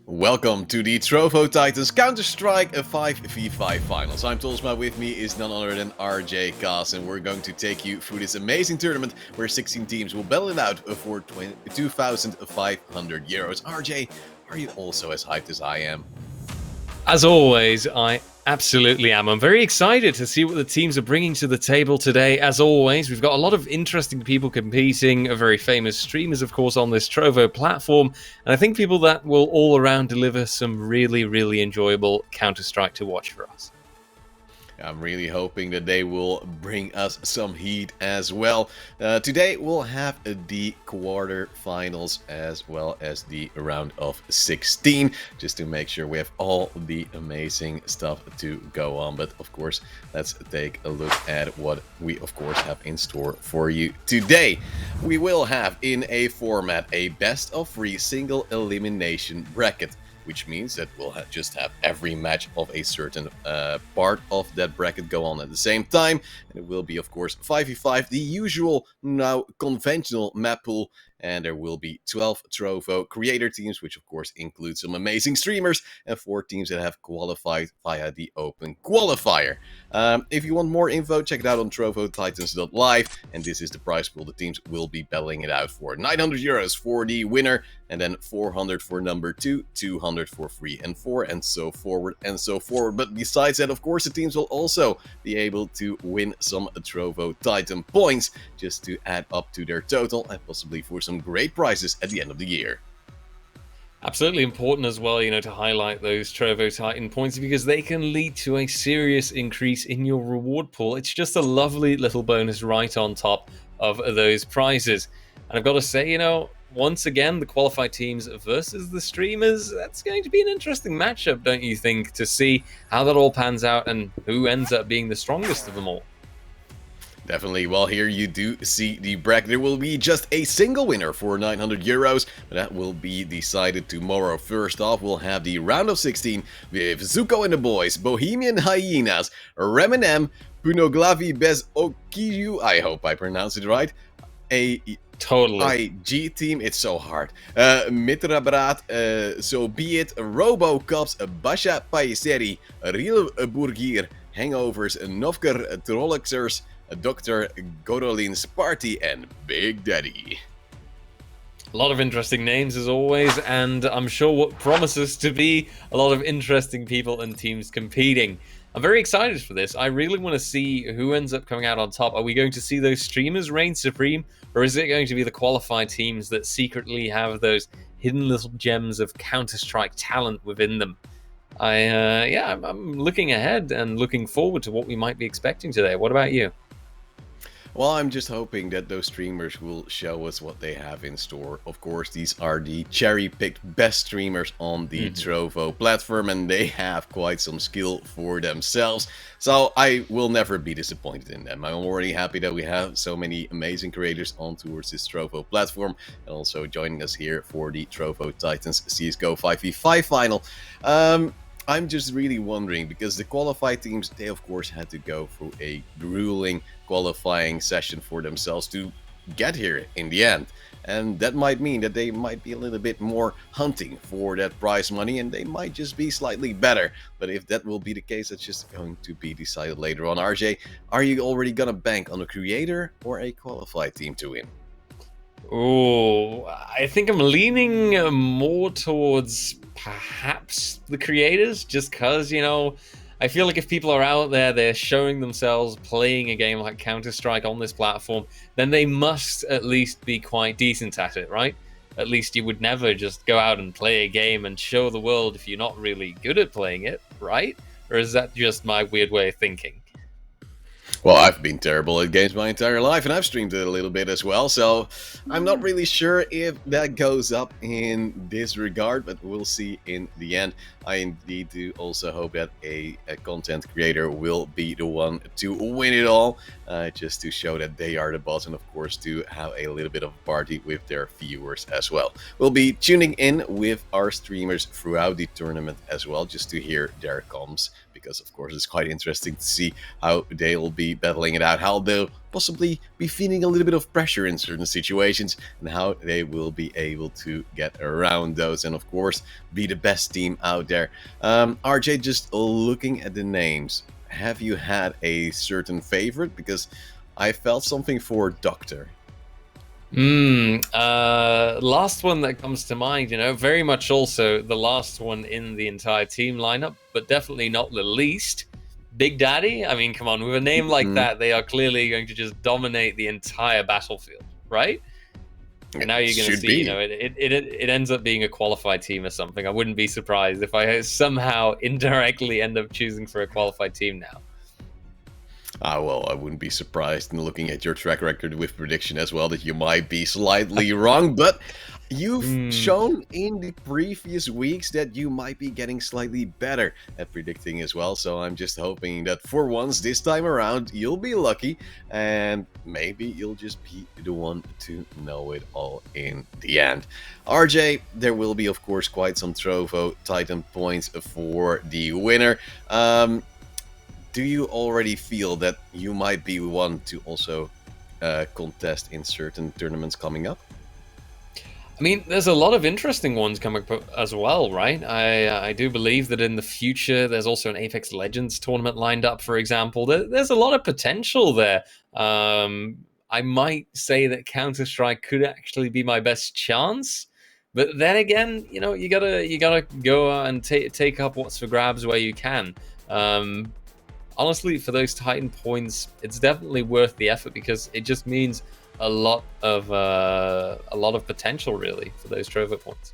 Welcome to the Trovo Titans Counter-Strike 5v5 finals. I'm Tolsma, with me is none other than RJ Kaas, and we're going to take you through this amazing tournament where 16 teams will battle it out for 2,500 euros. RJ, are you also as hyped as I am? As always, I absolutely am. I'm very excited to see what the teams are bringing to the table today. As always, we've got a lot of interesting people competing, very famous streamers, of course, on this Trovo platform. And I think people that will all around deliver some really enjoyable Counter-Strike to watch for us. I'm really hoping that they will bring us some heat as well. Today we'll have the quarterfinals as well as the round of 16, just to make sure we have all the amazing stuff to go on. But of course, let's take a look at what we of course have in store for you today. We will have in a format a best of 3 single elimination bracket, which means that we'll just have every match of a certain part of that bracket go on at the same time. And it will be, of course, 5v5, the usual, now conventional map pool. And there will be 12 Trovo creator teams, which of course includes some amazing streamers, and 4 teams that have qualified via the open qualifier. If you want more info, check it out on trovotitans.live. And this is the prize pool. The teams will be battling it out for 900 euros for the winner, and then 400 for number 2, 200 for 3 and 4, and so forward and so forward. But besides that, of course, the teams will also be able to win some Trovo Titan points, just to add up to their total, and possibly for some great prizes at the end of the year. Absolutely important as well, to highlight those Trovo Titan points, because they can lead to a serious increase in your reward pool. It's just a lovely little bonus right on top of those prizes. And I've got to say, once again, the qualified teams versus the streamers, that's going to be an interesting matchup, don't you think, to see how that all pans out and who ends up being the strongest of them all. Definitely. Well, here you do see the bracket. There will be just a single winner for 900 euros, but that will be decided tomorrow. First off, we'll have the round of 16 with Zuko and the boys, Bohemian Hyenas, Reminem, Punoglavi Bez Okiju, I hope I pronounced it right, a IG team, it's so hard, Mitrabraat, So Be It, Robocops, Basha Paiseri, Real Burgir, Hangovers, Novker Trollexers, Dr. Godolin's Party, and Big Daddy. A lot of interesting names as always, and I'm sure what promises to be a lot of interesting people and teams competing. I'm very excited for this. I really want to see who ends up coming out on top. Are we going to see those streamers reign supreme, or is it going to be the qualified teams that secretly have those hidden little gems of Counter-Strike talent within them? I'm looking ahead and looking forward to what we might be expecting today. What about you? Well, I'm just hoping that those streamers will show us what they have in store. Of course, these are the cherry-picked best streamers on the Trovo platform, and they have quite some skill for themselves. So I will never be disappointed in them. I'm already happy that we have so many amazing creators on towards this Trovo platform, and also joining us here for the Trovo Titans CSGO 5v5 final. I'm just really wondering, because the qualified teams, they of course had to go through a grueling qualifying session for themselves to get here in the end. And that might mean that they might be a little bit more hunting for that prize money, and they might just be slightly better. But if that will be the case, that's just going to be decided later on. RJ, are you already gonna bank on a creator or a qualified team to win? Oh, I think I'm leaning more towards perhaps the creators, just because, I feel like if people are out there, they're showing themselves playing a game like Counter-Strike on this platform, then they must at least be quite decent at it, right? At least you would never just go out and play a game and show the world if you're not really good at playing it, right? Or is that just my weird way of thinking? Well, I've been terrible at games my entire life, and I've streamed it a little bit as well, so I'm not really sure if that goes up in this regard, but we'll see in the end. I indeed do also hope that a content creator will be the one to win it all, just to show that they are the boss, and of course to have a little bit of a party with their viewers as well. We'll be tuning in with our streamers throughout the tournament as well, just to hear their comms, because of course it's quite interesting to see how they'll be battling it out, how they'll possibly be feeling a little bit of pressure in certain situations, and how they will be able to get around those, and of course be the best team out there. RJ, just looking at the names, have you had a certain favorite? Because I felt something for Doctor. Last one that comes to mind, very much also the last one in the entire team lineup, but definitely not the least. Big Daddy. I mean, come on, with a name like that, they are clearly going to just dominate the entire battlefield, right? And now you're going to see, it ends up being a qualified team or something. I wouldn't be surprised if I somehow indirectly end up choosing for a qualified team now. Well, I wouldn't be surprised in looking at your track record with prediction as well that you might be slightly wrong, but you've shown in the previous weeks that you might be getting slightly better at predicting as well, so I'm just hoping that for once this time around you'll be lucky and maybe you'll just be the one to know it all in the end. RJ, there will be of course quite some Trovo Titan points for the winner. Do you already feel that you might be one to also contest in certain tournaments coming up? I mean, there's a lot of interesting ones coming up as well, right? I do believe that in the future, there's also an Apex Legends tournament lined up, for example. There's a lot of potential there. I might say that Counter-Strike could actually be my best chance. But then again, you gotta go out and take up what's for grabs where you can. Honestly, for those Titan points, it's definitely worth the effort because it just means a lot of potential really for those Trovo points.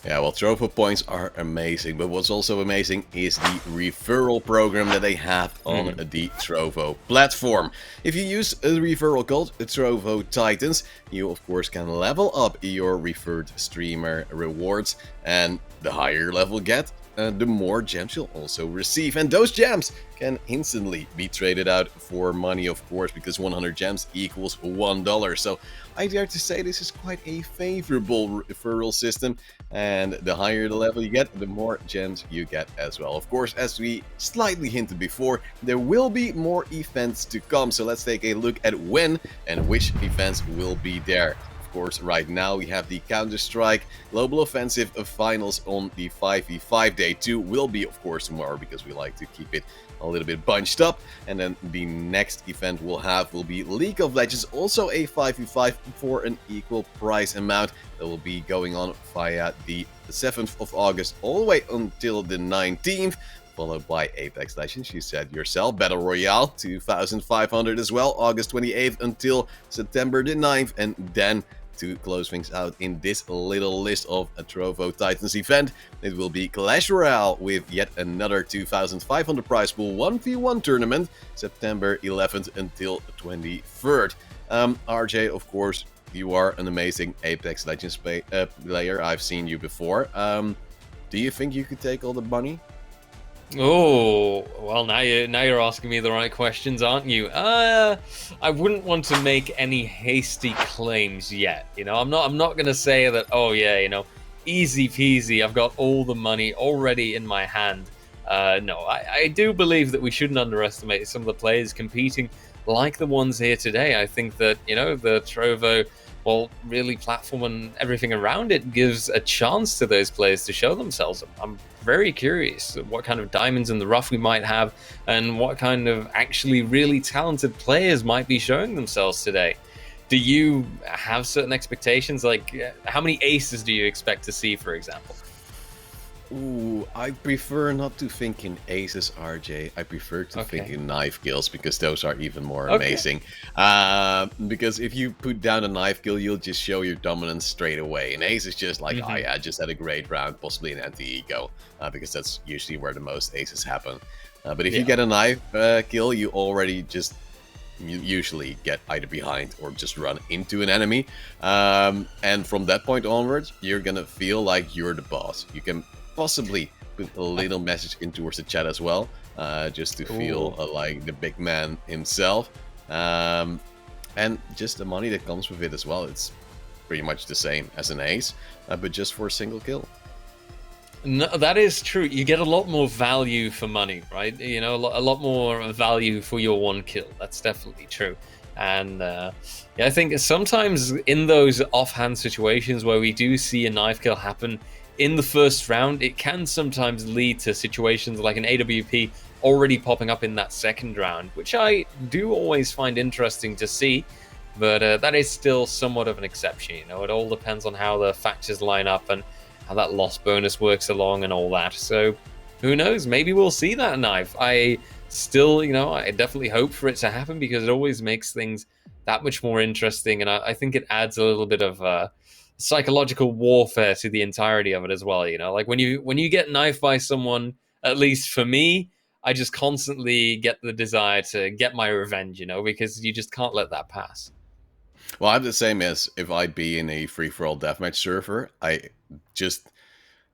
Yeah, well, Trovo points are amazing, but what's also amazing is the referral program that they have on the Trovo platform. If you use a referral code Trovo Titans, you of course can level up your referred streamer rewards, and the higher level get, the more gems you'll also receive, and those gems can instantly be traded out for money, of course, because 100 gems equals $1. So I dare to say this is quite a favorable referral system, and the higher the level you get, the more gems you get as well. Of course, as we slightly hinted before, there will be more events to come, so let's take a look at when and which events will be there. Of course, right now we have the Counter-Strike Global Offensive Finals on the 5v5. Day 2 will be, of course, tomorrow because we like to keep it a little bit bunched up. And then the next event we'll have will be League of Legends, also a 5v5 for an equal prize amount that will be going on via the 7th of August all the way until the 19th. Followed by Apex Legends, you said yourself, Battle Royale 2,500 as well, August 28th until September the 9th, and then to close things out in this little list of a Trovo Titans event, it will be Clash Royale with yet another 2,500 prize pool 1v1 tournament, September 11th until 23rd. RJ, of course, you are an amazing Apex Legends player. I've seen you before. Do you think you could take all the money? Oh, well, now you're asking me the right questions, aren't you? I wouldn't want to make any hasty claims yet. I'm not gonna say that, oh yeah, easy peasy, I've got all the money already in my hand. No, I do believe that we shouldn't underestimate some of the players competing like the ones here today. I think that, the Trovo, well, really platform and everything around it gives a chance to those players to show themselves. I'm very curious what kind of diamonds in the rough we might have and what kind of actually really talented players might be showing themselves today. Do you have certain expectations? Like, how many aces do you expect to see, for example? Ooh, I prefer not to think in aces, RJ. I prefer to think in knife kills because those are even more amazing. Because if you put down a knife kill, you'll just show your dominance straight away. And ace is just like, oh yeah, I just had a great round, possibly an anti-ego, because that's usually where the most aces happen. But if you get a knife kill, you already just usually get either behind or just run into an enemy. And from that point onwards, you're gonna feel like you're the boss. You can possibly put a little message in towards the chat as well, just to feel like the big man himself, and just the money that comes with it as well. It's pretty much the same as an ace, but just for a single kill. No, that is true. You get a lot more value for money, right? You know, a lot more value for your one kill. That's definitely true. And yeah, I think sometimes in those offhand situations where we do see a knife kill happen in the first round, it can sometimes lead to situations like an AWP already popping up in that second round, which I do always find interesting to see. But that is still somewhat of an exception. You know, it all depends on how the factors line up and how that loss bonus works along and all that. So who knows? Maybe we'll see that knife. I still, you know, I definitely hope for it to happen because it always makes things that much more interesting. And I think it adds a little bit of psychological warfare to the entirety of it as well. You know, like when you get knifed by someone, at least for me, I just constantly get the desire to get my revenge, you know, because you just can't let that pass. Well, I'm the same as if I'd be in a free-for-all deathmatch server. I just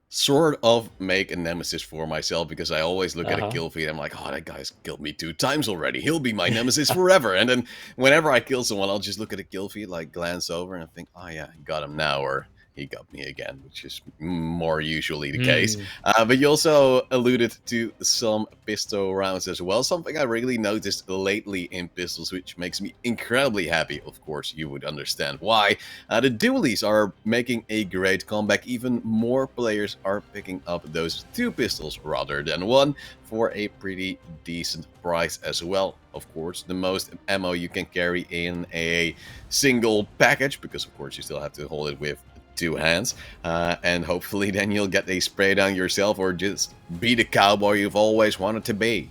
sort of make a nemesis for myself because I always look at a Uh kill feed. I'm like, oh, that guy's killed me 2 times already. He'll be my nemesis forever. And then whenever I kill someone, I'll just look at a kill feed, like glance over and think, oh yeah, I got him now, or he got me again, which is more usually the case. huh. But you also alluded to some pistol rounds as well. Something I really noticed lately in pistols, which makes me incredibly happy. Of course, you would understand why. The dualies are making a great comeback. Even more players are picking up those 2 pistols rather than 1 for a pretty decent price as well. Of course, the most ammo you can carry in a single package, because of course you still have to hold it with 2 hands, and hopefully then you'll get a spray down yourself or just be the cowboy you've always wanted to be.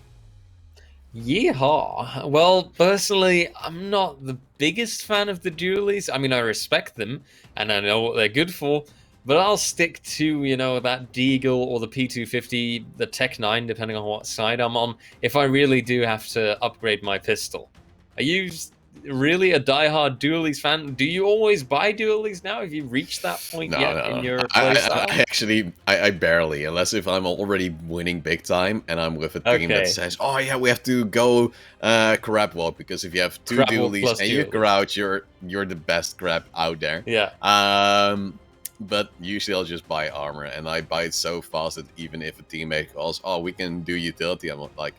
Yeehaw. Well, personally, I'm not the biggest fan of the dualies. I mean, I respect them and I know what they're good for, but I'll stick to, you know, that Deagle or the P250, the Tech 9, depending on what side I'm on, if I really do have to upgrade my pistol. Are you really a diehard dualies fan? Do you always buy dualies now? Have you reached that point No, yet in no. your I playstyle? actually, I barely, unless if I'm already winning big time and I'm with a team that Okay. says, oh yeah, we have to go crab walk, because if you have 2 Crab Walk dualies plus and you dualies. crouch, you're the best crab out there. Yeah. But usually I'll just buy armor, and I buy it so fast that even if a teammate calls, oh, we can do utility, I'm like,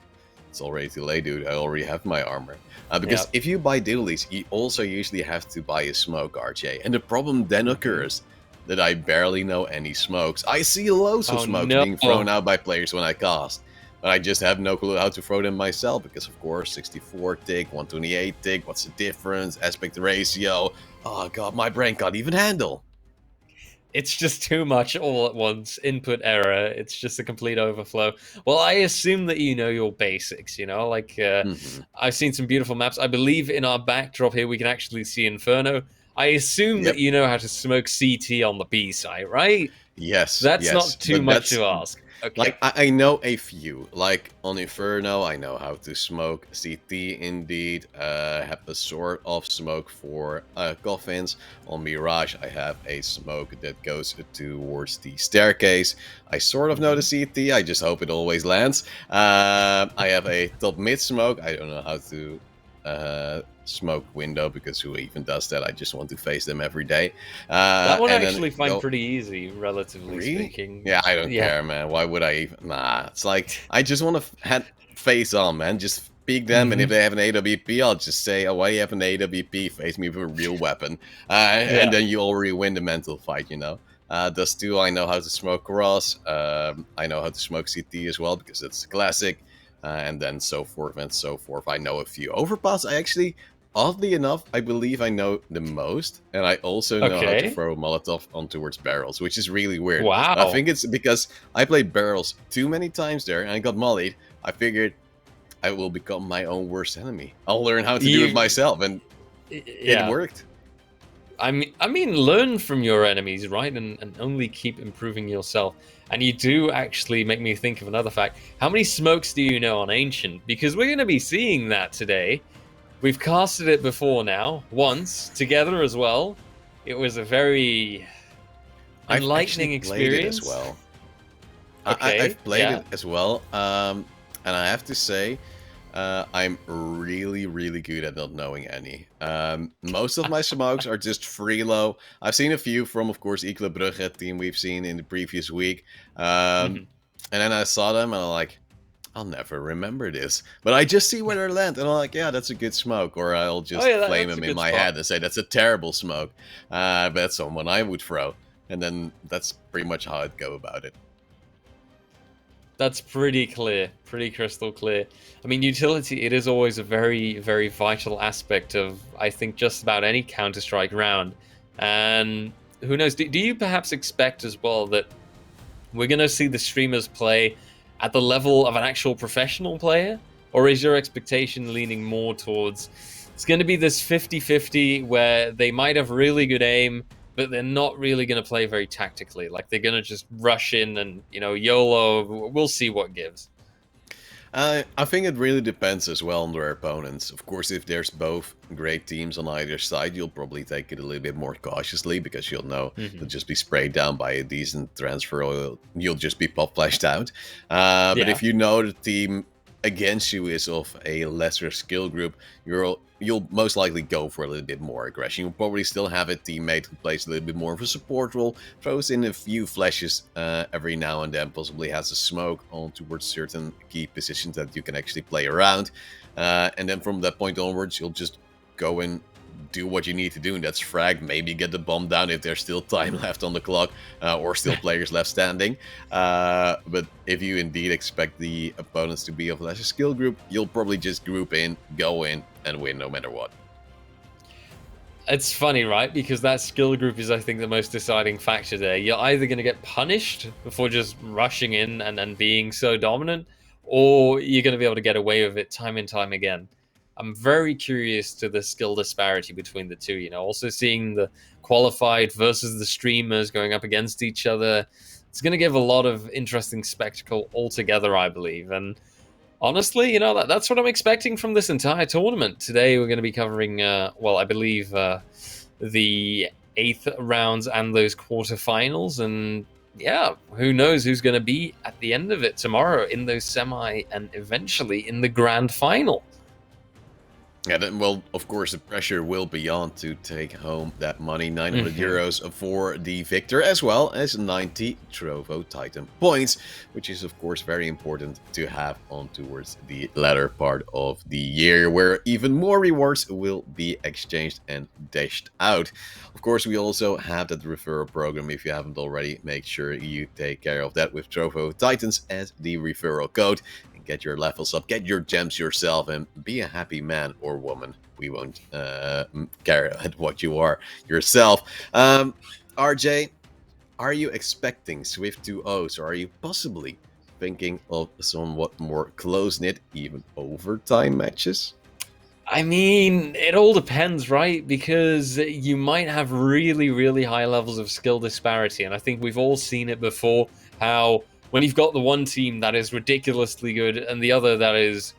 it's already too late, dude. I already have my armor. Yeah. Because if you buy dualies, you also usually have to buy a smoke, RJ. And the problem then occurs that I barely know any smokes. I see loads of Oh smokes no. being thrown out by players when I cast. But I just have no clue how to throw them myself, because of course 64 tick, 128 tick, what's the difference, aspect ratio. Oh god, my brain can't even handle. It's just too much all at once. Input error. It's just a complete overflow. Well, I assume that you know your basics, you know? Like, Mhm. I've seen some beautiful maps. I believe in our backdrop here we can actually see Inferno. I assume that Yep. you know how to smoke CT on the B side, right? Yes, That's yes. not too But much that's to ask. like, Okay. I know a few. Like on Inferno, I know how to smoke CT indeed. Have a sort of smoke for coffins. On Mirage, I have a smoke that goes towards the staircase. I sort of know the Hmm. CT. I just hope it always lands. I have a top mid smoke. I don't know how to smoke window, because who even does that? I just want to face them every day. That one I And then actually find go. pretty easy, relatively Really? speaking. Yeah, I don't Yeah. care, man. Why would I even? Nah, it's like, I just want to face on, man. Just peek them, and Hmm. if they have an AWP, I'll just say, oh, why you have an AWP? Face me with a real weapon. And Yeah. then you already win the mental fight, you know? Thus, too, I know how to smoke cross. I know how to smoke CT as well, because it's a classic. And then so forth and so forth. I know a few. Overpass, I actually, oddly enough, I believe I know the most, and I also know how to Okay. throw Molotov on towards barrels, which is really weird. I Wow. think it's because I played barrels too many times there, and I got mollied. I figured I will become my own worst enemy. I'll learn how to do it You. myself, and it Yeah. worked. I mean, learn from your enemies, right? And only keep improving yourself. And you do actually make me think of another fact. How many smokes do you know on Ancient? Because we're going to be seeing that today. We've casted it before now, once, together as well. It was a very I've actually enlightening played it as experience. well. Okay, I've played yeah. it as well, and I have to say, I'm really, really good at not knowing any. Most of my smokes are just freelo. I've seen a few from, of course, Ikle Brugge team we've seen in the previous week. Mhm. And then I saw them and I'm like, I'll never remember this. But I just see where they land and I'm like, yeah, that's a good smoke. Or I'll Oh just yeah, flame that's a them in good my spot. head and say, that's a terrible smoke. But that's someone I would throw. And then that's pretty much how I'd go about it. That's pretty clear, pretty crystal clear. I mean, utility, it is always a very, very vital aspect of, I think, just about any Counter-Strike round. And who knows, do you perhaps expect as well that we're going to see the streamers play at the level of an actual professional player? Or is your expectation leaning more towards it's going to be this 50-50 where they might have really good aim, but they're not really going to play very tactically? Like they're going to just rush in and, YOLO, we'll see what gives. I think it really depends as well on their opponents. Of course, if there's both great teams on either side, you'll probably take it a little bit more cautiously because you'll know Hmm. you'll just be sprayed down by a decent transfer or you'll just be pop flashed out. But Yeah. if you know the team against you is of a lesser skill group, you'll most likely go for a little bit more aggression. You'll probably still have a teammate who plays a little bit more of a support role, throws in a few flashes every now and then, possibly has a smoke on towards certain key positions that you can actually play around. And then from that point onwards, you'll just go and do what you need to do, and that's frag, maybe get the bomb down if there's still time left on the clock, or still players left standing. But if you indeed expect the opponents to be of lesser skill group, you'll probably just group in, go in, and win no matter what. It's funny, right? Because that skill group is, I think, the most deciding factor there. You're either going to get punished for just rushing in and being so dominant, or you're going to be able to get away with it time and time again. I'm very curious to the skill disparity between the two. Also seeing the qualified versus the streamers going up against each other. It's going to give a lot of interesting spectacle altogether, I believe. And honestly, that's what I'm expecting from this entire tournament. Today, we're going to be covering, I believe, the eighth rounds and those quarterfinals. And yeah, who knows who's going to be at the end of it tomorrow in those semi and eventually in the grand final. Yeah, then, well, of course, the pressure will be on to take home that money, 900 Mhm. euros for the victor, as well as 90 Trovo Titan points, which is, of course, very important to have on towards the latter part of the year, where even more rewards will be exchanged and dashed out. Of course, we also have that referral program. If you haven't already, make sure you take care of that with Trovo Titans as the referral code. Get your levels up, get your gems yourself, and be a happy man or woman. We won't care at what you are yourself. RJ, are you expecting Swift 2-0s, or are you possibly thinking of somewhat more close-knit, even overtime matches? I mean, it all depends, right? Because you might have really, really high levels of skill disparity. And I think we've all seen it before how when you've got the one team that is ridiculously good and the other that is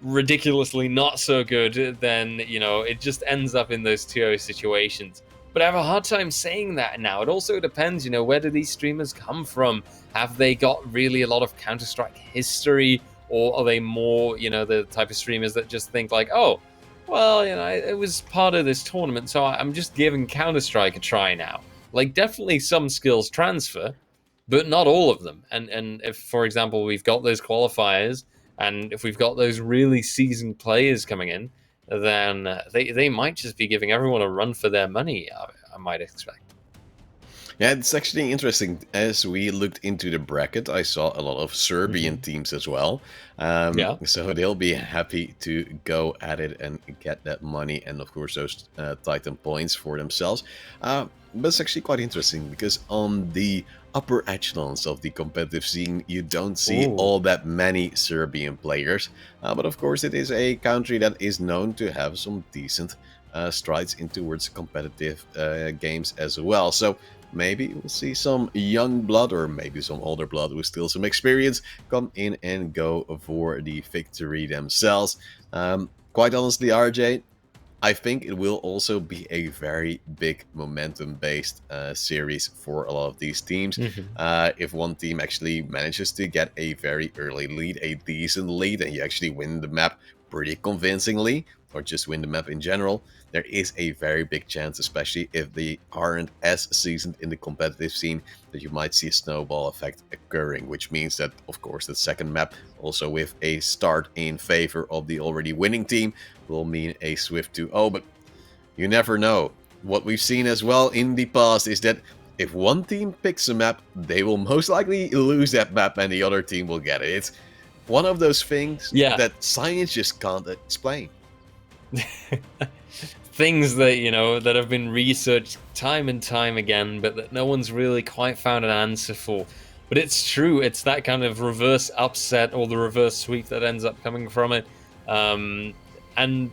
ridiculously not so good, then, it just ends up in those 2-0 situations. But I have a hard time saying that now. It also depends, where do these streamers come from? Have they got really a lot of Counter-Strike history? Or are they more, the type of streamers that just think like, oh, well, it was part of this tournament, so I'm just giving Counter-Strike a try now. Like, definitely some skills transfer, but not all of them. And if, for example, we've got those qualifiers, and if we've got those really seasoned players coming in, then they might just be giving everyone a run for their money, I might expect. Yeah, it's actually interesting. As we looked into the bracket, I saw a lot of Serbian Hmm. teams as well. Yeah. So they'll be happy to go at it and get that money and, of course, those Titan points for themselves. But it's actually quite interesting because on the upper echelons of the competitive scene, you don't see Ooh. all that many Serbian players. But of course, it is a country that is known to have some decent strides in towards competitive games as well. So maybe we'll see some young blood or maybe some older blood with still some experience come in and go for the victory themselves. Quite honestly, RJ, I think it will also be a very big momentum-based series for a lot of these teams. Hmm. If one team actually manages to get a very early lead, a decent lead, and you actually win the map pretty convincingly, or just win the map in general, there is a very big chance, especially if they aren't as seasoned in the competitive scene, that you might see a snowball effect occurring, which means that, of course, the second map, also with a start in favor of the already winning team, will mean a swift 2-0, but you never know. What we've seen as well in the past is that if one team picks a map, they will most likely lose that map and the other team will get it. It's one of those things Yeah. that science just can't explain. Things that, that have been researched time and time again, but that no one's really quite found an answer for. But it's true. It's that kind of reverse upset or the reverse sweep that ends up coming from it. And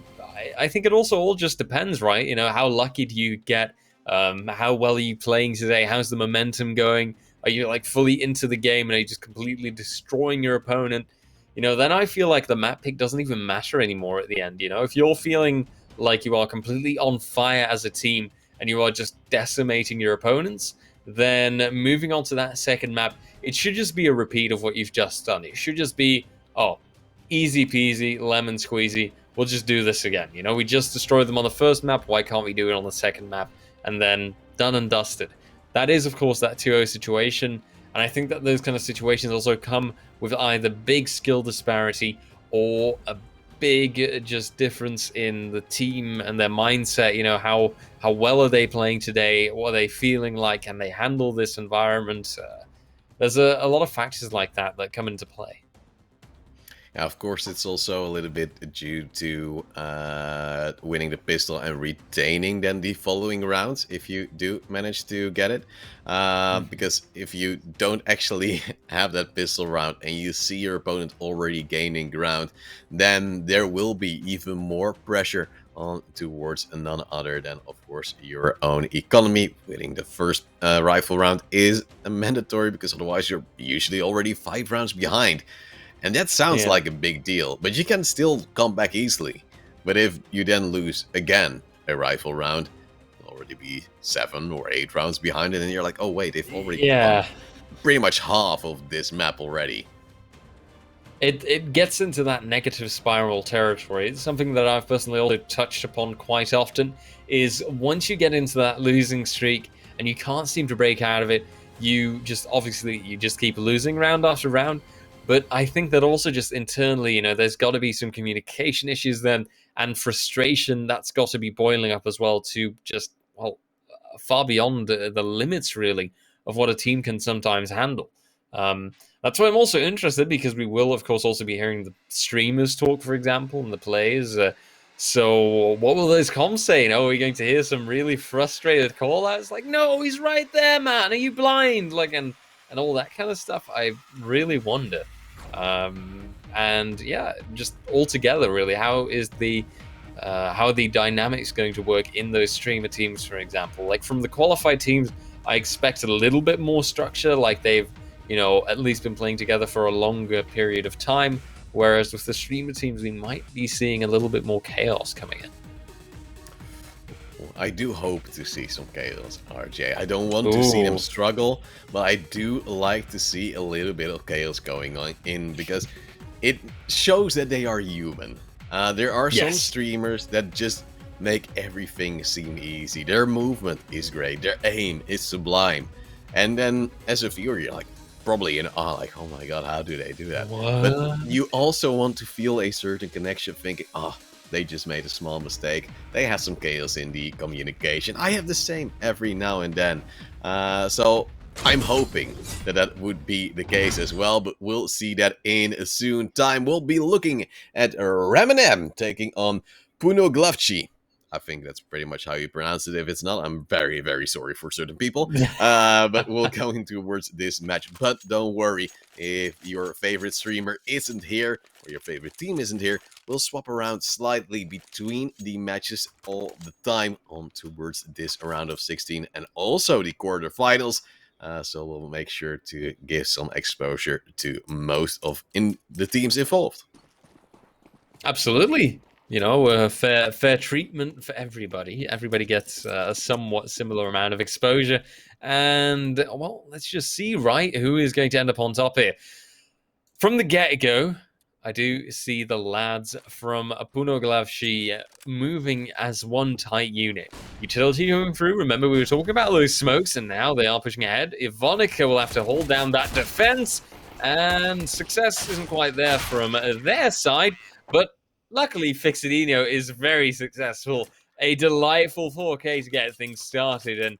I think it also all just depends, right? How lucky do you get? How well are you playing today? How's the momentum going? Are you like fully into the game and are you just completely destroying your opponent? Then I feel like the map pick doesn't even matter anymore at the end. If you're feeling like you are completely on fire as a team and you are just decimating your opponents, then moving on to that second map, it should just be a repeat of what you've just done. It should just be, oh, easy peasy, lemon squeezy. We'll just do this again. We just destroyed them on the first map. Why can't we do it on the second map? And then done and dusted. That is, of course, that 2-0 situation. And I think that those kind of situations also come with either big skill disparity or a big just difference in the team and their mindset. How well are they playing today? What are they feeling like? Can they handle this environment? There's a lot of factors like that come into play. Now, of course, it's also a little bit due to winning the pistol and retaining then the following rounds if you do manage to get it. Because if you don't actually have that pistol round and you see your opponent already gaining ground, then there will be even more pressure on towards none other than, of course, your own economy. Winning the first rifle round is mandatory because otherwise you're usually already 5 rounds behind. And that sounds Yeah. like a big deal, but you can still come back easily. But if you then lose again a rifle round, you'll already be 7 or 8 rounds behind it, and you're like, oh wait, they've already won Yeah. pretty much half of this map already. It gets into that negative spiral territory. It's something that I've personally also touched upon quite often, is once you get into that losing streak and you can't seem to break out of it, you just keep losing round after round. But I think that also just internally, there's got to be some communication issues then, and frustration that's got to be boiling up as well, to just, well, far beyond the limits really of what a team can sometimes handle. That's why I'm also interested, because we will, of course, also be hearing the streamers talk, for example, and the players. So what will those comms say? Are we going to hear some really frustrated call-outs like, no, he's right there, man, are you blind? And all that kind of stuff. I really wonder. And yeah, just altogether, really, how are the dynamics going to work in those streamer teams, for example? Like from the qualified teams, I expect a little bit more structure, like they've at least been playing together for a longer period of time. Whereas with the streamer teams, we might be seeing a little bit more chaos coming in. I do hope to see some chaos, RJ. I don't want to see them Ooh. struggle, but I do like to see a little bit of chaos going on in, because it shows that they are human. There are some Yes. streamers that just make everything seem easy. Their movement is great, their aim is sublime. And then as a viewer, you're like probably in awe, like, oh my god, how do they do that? But What? you also want to feel a certain connection, thinking, oh, they just made a small mistake. They have some chaos in the communication. I have the same every now and then. So I'm hoping that that would be the case as well, but we'll see that in a soon time. We'll be looking at Ramanem taking on Puno Glavci. I think that's pretty much how you pronounce it. If it's not, I'm very, very sorry for certain people. But we'll go into towards this match. But don't worry, if your favorite streamer isn't here, or your favorite team isn't here, we'll swap around slightly between the matches all the time on towards this round of 16 and also the quarterfinals. So we'll make sure to give some exposure to most of the teams involved. Absolutely. you know, fair treatment for everybody. Everybody gets a somewhat similar amount of exposure. And, well, let's just see, right, who is going to end up on top here. From the get-go, I do see the lads from Punoglavshi moving as one tight unit. Utility moving through. Remember, we were talking about those smokes, and now they are pushing ahead. Ivonica will have to hold down that defense, and success isn't quite there from their side, but luckily, Fixidino is very successful. A delightful 4K to get things started, and,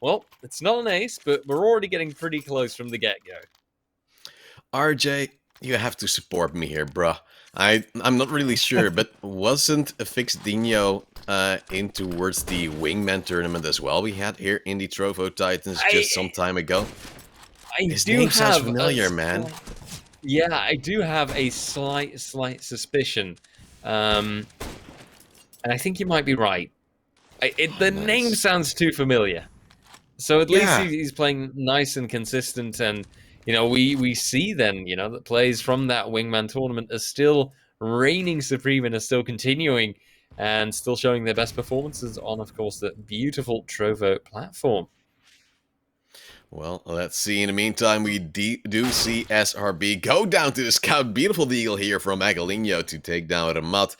well, it's not an ace, but we're already getting pretty close from the get-go. RJ, you have to support me here, bruh. I'm not really sure, but wasn't a fixed Dino in towards the Wingman tournament as well we had here in the Trovo Titans just some time ago? I His do name sounds have familiar, man. Yeah, I do have a slight suspicion, and I think you might be right. The name Nice. sounds too familiar. So at least Yeah. he's playing nice and consistent, and you know we see then that plays from that Wingman tournament are still reigning supreme and are still continuing and still showing their best performances on, of course, the beautiful Trovo platform. Well, let's see. In the meantime, we do see SRB go down to the scout. Beautiful deal here from Agalinho to take down Ramat.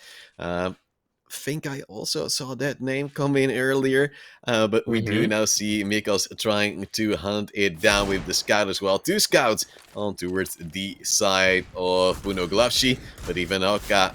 Think I also saw that name come in earlier, but we do now see Mikos trying to hunt it down with the scout as well. 2 scouts on towards the side of Punoglavshi, but Ivonika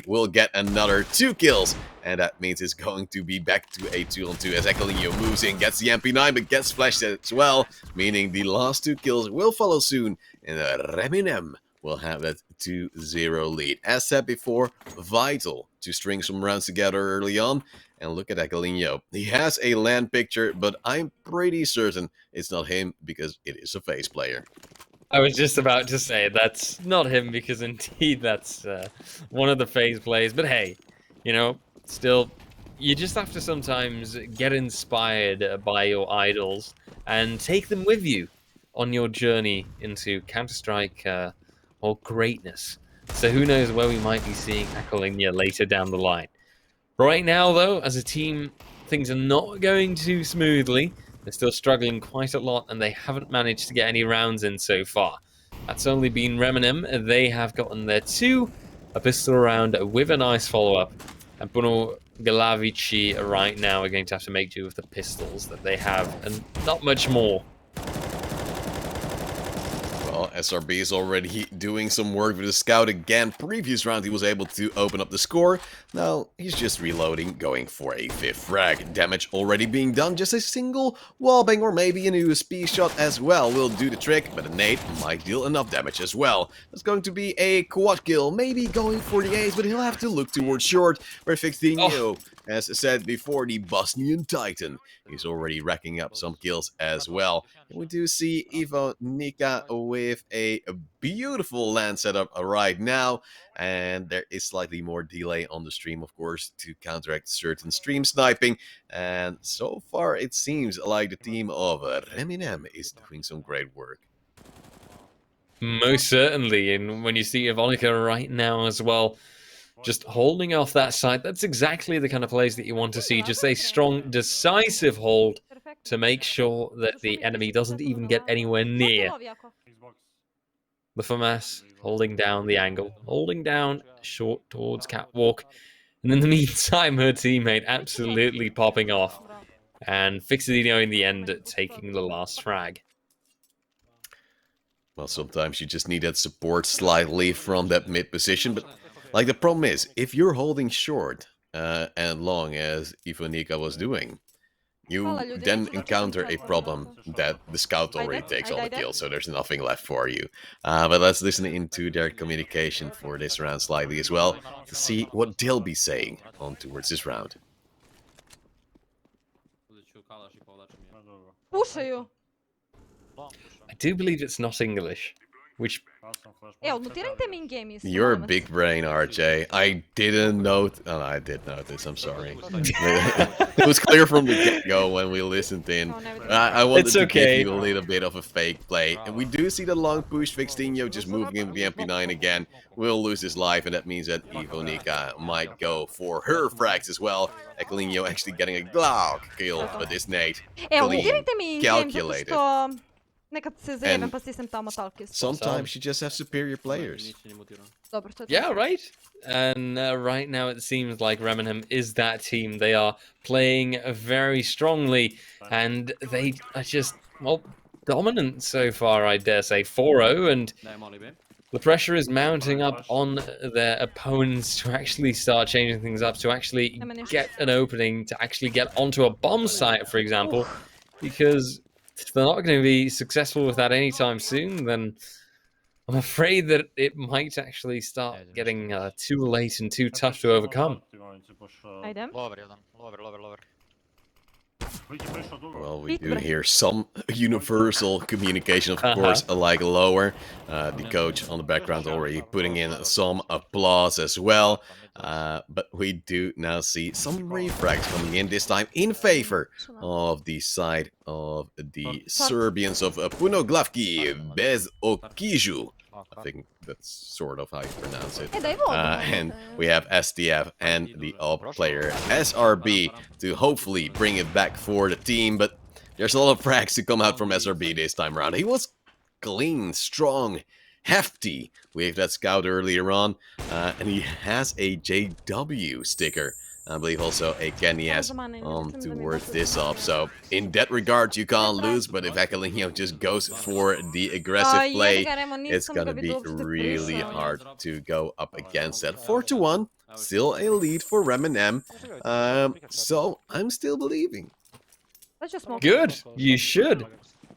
will get another 2 kills, and that means it's going to be back to a 2-on-2 as Ecolinho moves in, gets the MP9, but gets flashed as well, meaning the last 2 kills will follow soon, and Reminem will have that 2-0 lead. As said before, vital to string some rounds together early on. And look at Ecolinho. He has a land picture, but I'm pretty certain it's not him because it is a face player. I was just about to say that's not him because indeed that's one of the phase plays. But hey, still, you just have to sometimes get inspired by your idols and take them with you on your journey into Counter-Strike or greatness. So who knows where we might be seeing Akolinia later down the line. Right now, though, as a team, things are not going too smoothly. They're still struggling quite a lot, and they haven't managed to get any rounds in so far. That's only been Reminem. They have gotten their 2, a pistol round with a nice follow-up. And Bruno Galavici right now are going to have to make do with the pistols that they have, and not much more. Well, SRB is already doing some work with the scout again. Previous round he was able to open up the score. Now he's just reloading, going for a 5th frag. Damage already being done. Just a single wallbang or maybe an USP shot as well will do the trick. But a nade might deal enough damage as well. That's going to be a quad kill. Maybe going for the ace, but he'll have to look towards short. Where Fixinho, as said before, the Bosnian Titan, he's already racking up some kills as well. And we do see Ivo Nika with a beautiful land setup right now, and there is slightly more delay on the stream, of course, to counteract certain stream sniping. And so far, it seems like the team of Reminem is doing some great work. Most certainly, and when you see Ivonica right now as well, just holding off that side, that's exactly the kind of plays that you want to see. Just a strong, decisive hold to make sure that the enemy doesn't even get anywhere near. The FAMAS holding down the angle, holding down short towards Catwalk. And in the meantime, her teammate absolutely popping off. And Fixidino in the end taking the last frag. Well, sometimes you just need that support slightly from that mid position, but like the problem is, if you're holding short and long as Ivonika was doing, you then encounter a problem that the scout already takes all the kills, so there's nothing left for you. But let's listen into their communication for this round slightly as well, to see what they'll be saying on towards this round. I do believe it's not English. which No tirem tem in-game isso. You're a big brain, RJ. I didn't know. Oh, I did notice. I'm sorry. It was clear from the get-go when we listened in. I wanted It's to okay. give you a little bit of a fake play. And we do see the long push. Vixtinho just moving in with the MP9 again. Will lose his life, and that means that Ivonika might go for her frags as well. Ekelinho actually getting a Glock kill, but this nade clean, calculated. Nekad se zajebem pa stisnem tamo talkis. Sometimes you just have superior players. Dobro, to je to. yeah, right. And right now it seems like Remenham is that team. They are playing very strongly, and they are just, well, dominant so far, I dare say. 4-0, and the pressure is mounting up on their opponents to actually start changing things up, to actually get an opening, to actually get onto a bomb site, for example, because if they're not going to be successful with that anytime soon, then I'm afraid that it might actually start getting too late and too tough to overcome. Ajde. Well, we do hear some universal communication, of course, like lower. The coach on the background already putting in some applause as well. But we do now see some refrags coming in, this time in favor of the side of the Serbians of Punoglavki bez Okiju. I think that's sort of how you pronounce it. And we have STF and the alt player SRB to hopefully bring it back for the team. But there's a lot of frags to come out from SRB this time around. He was clean, strong, hefty with that scout earlier on. And he has a JW sticker. I believe also a Kenny S towards this up. So in that regard, you can't lose. But if Ekelinho just goes for the aggressive play, it's gonna be really hard to go up against that. 4-1, still a lead for Remenham. So I'm still believing. Good, you should.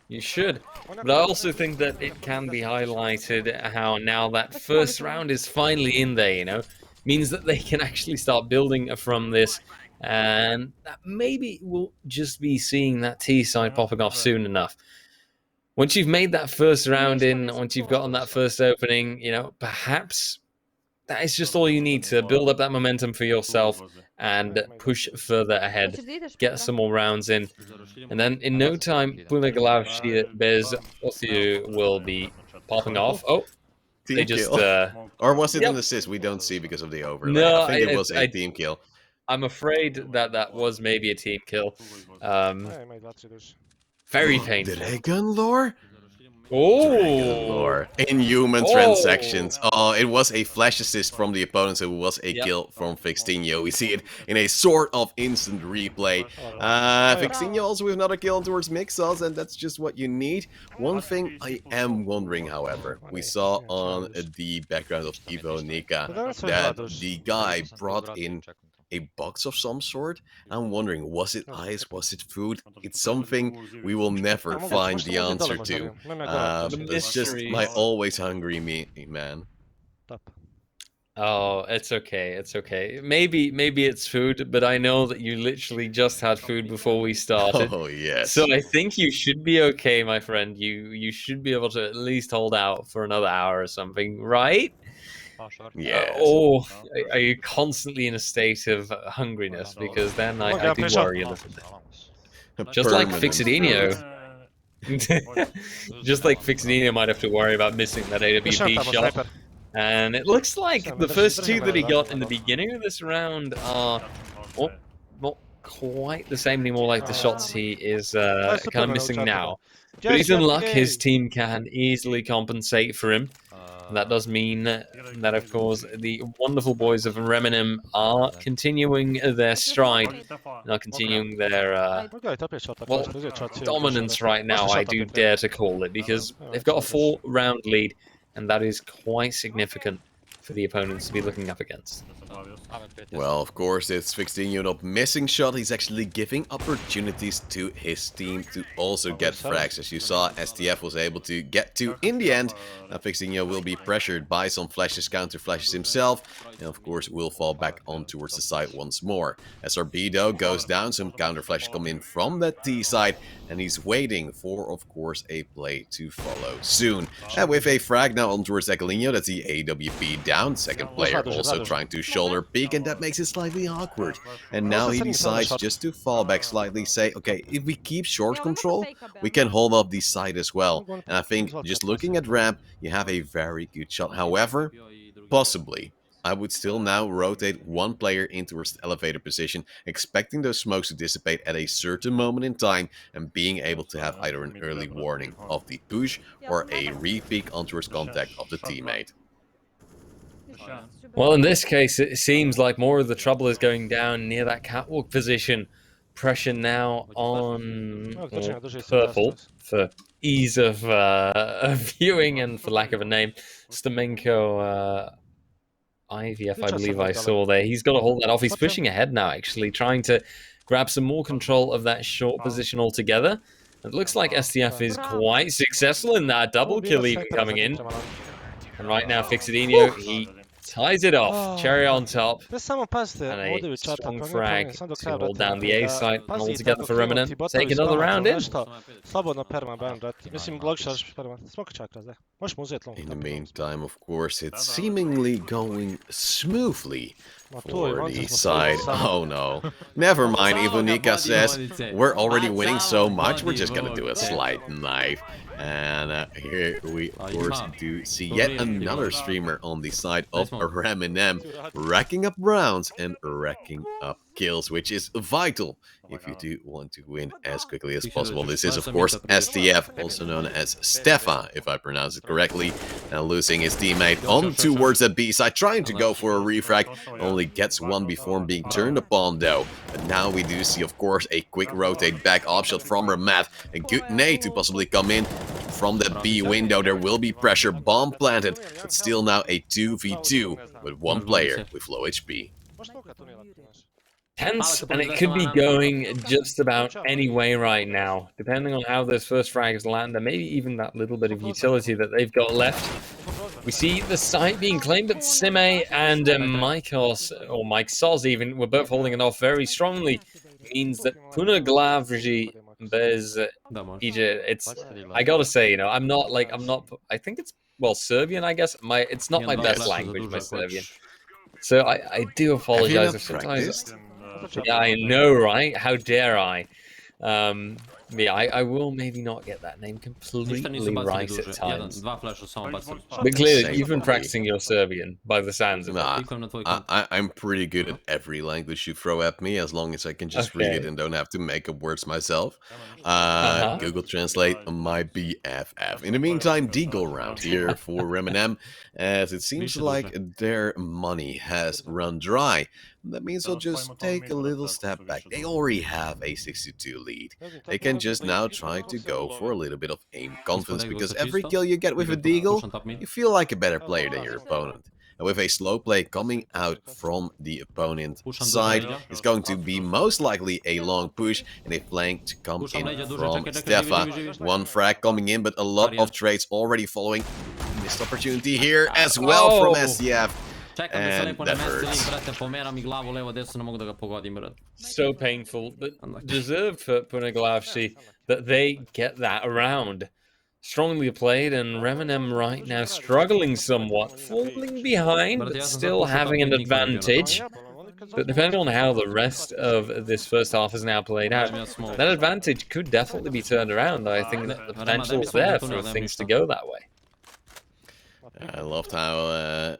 You should. But I also think that it can be highlighted how now that first round is finally in there, you know, means that they can actually start building from this, and that maybe we'll just be seeing that T side popping off soon enough. Once you've made that first round in, once you've gotten that first opening, you know, perhaps that is just all you need to build up that momentum for yourself and push further ahead, get some more rounds in, and then in no time, Punoglavski bez Okiju will be popping off. Oh, they just or was it an assist? We don't see because of the overlay. No, I think it was a team kill. I'm afraid that was maybe a team kill. Very painful. Dragon lore? Oh, Inhuman transactions. Oh, it was a flash assist from the opponent, so it was a kill from Vixtinho. We see it in a sort of instant replay. Vixtinho also with another kill towards Mixos, and that's just what you need. One thing I am wondering, however, we saw on the background of Ivonika that the guy brought in a box of some sort. I'm wondering, was it ice, was it food? It's something we will never find the answer to. It's just my always hungry man. Oh, it's okay, it's okay. Maybe it's food, but I know that you literally just had food before we started. Oh yes. So I think you should be okay, my friend. You should be able to at least hold out for another hour or something, right? Yes. Or are you constantly in a state of hungriness? Because then I do worry a little bit. Just like Fixidinho. Just like Fixidinho might have to worry about missing that AWP shot. And it looks like the first two that he got in the beginning of this round are not quite the same anymore, like the shots he is kind of missing now. But he's in luck, his team can easily compensate for him. That does mean that, of course, the wonderful boys of Remenham are continuing their stride, and are continuing their dominance right now, I do dare to call it, because they've got a 4-round lead, and that is quite significant for the opponents to be looking up against. Well, of course, it's Vixtinho not missing shot. He's actually giving opportunities to his team to also get frags. As you saw, STF was able to get to in the end. Now Vixtinho will be pressured by some flashes, counter flashes himself, and of course will fall back on towards the side once more. SRB though goes down, some counter flashes come in from that T side, and he's waiting for, of course, a play to follow soon. And with a frag now on towards Ecolino, that's the AWP down. Second player also trying to shoulder peek, and that makes it slightly awkward. And now he decides just to fall back slightly, say, okay, if we keep short control, we can hold up the side as well. And I think just looking at ramp, you have a very good shot. However, possibly, I would still now rotate one player into the elevator position, expecting those smokes to dissipate at a certain moment in time and being able to have either an early warning of the push or a re-peek onwards contact of the teammate. Well, in this case, it seems like more of the trouble is going down near that catwalk position. Pressure now on purple for ease of viewing and for lack of a name. Stamenko IVF, I believe I saw there. He's got to hold that off. He's pushing ahead now, actually, trying to grab some more control of that short position altogether. It looks like STF is quite successful in that double kill even coming in. And right now, Fixedinho, he ties it off. Cherry on top. And a strong frag to hold down the A site. And all together for Remnant. Take another round in. In the meantime, of course, it's seemingly going smoothly for the side. Oh no. Never mind, Ivonika says, we're already winning so much, we're just gonna do a slight knife. And here we, of course, do see yet another streamer on the side of Reminem, racking up rounds and racking up kills, which is vital if you do want to win as quickly as possible. This is, of course, STF, also known as Stefa, if I pronounce it correctly. Now losing his teammate on towards that B side, trying to go for a refrag, only gets one before being turned upon, though. But now we do see, of course, a quick rotate back opshot from Ramat. A good nade to possibly come in. From that B window, there will be pressure, bomb planted, but still now a 2v2 with one player with low HP. Tense, and it could be going just about any way right now, depending on how those first frags land, and maybe even that little bit of utility that they've got left. We see the site being claimed, but Sime and Mykos, or Mike Soz even, were both holding it off very strongly. It means that Puna Glavji bez it's, I gotta say, you know, I'm not, I think it's, well, Serbian, I guess. It's not my best language, my Serbian. So I do apologize if sometimes. Yeah, I know, right? How dare I? Yeah, I will maybe not get that name completely right at times. But clearly, you've been practicing your Serbian by the sounds of it. I'm pretty good at every language you throw at me, as long as I can just read it and don't have to make up words myself. Google Translate my BFF. In the meantime, Deagle round here for Reminem, as it seems like their money has run dry. That means they'll just take a little step back. They already have a 62 lead. They can just now try to go for a little bit of aim confidence, because every kill you get with a Deagle, you feel like a better player than your opponent. And with a slow play coming out from the opponent side, it's going to be most likely a long push and a flank to come in from Stefa. One frag coming in, but a lot of trades already following. Missed opportunity here as well from SCF. And that hurts. So painful, but deserved for Punaglavshi that they get that around. Strongly played, and Reminem right now struggling somewhat, falling behind, but still having an advantage. But depending on how the rest of this first half is now played out, that advantage could definitely be turned around. I think that the potential is there for things to go that way. I loved how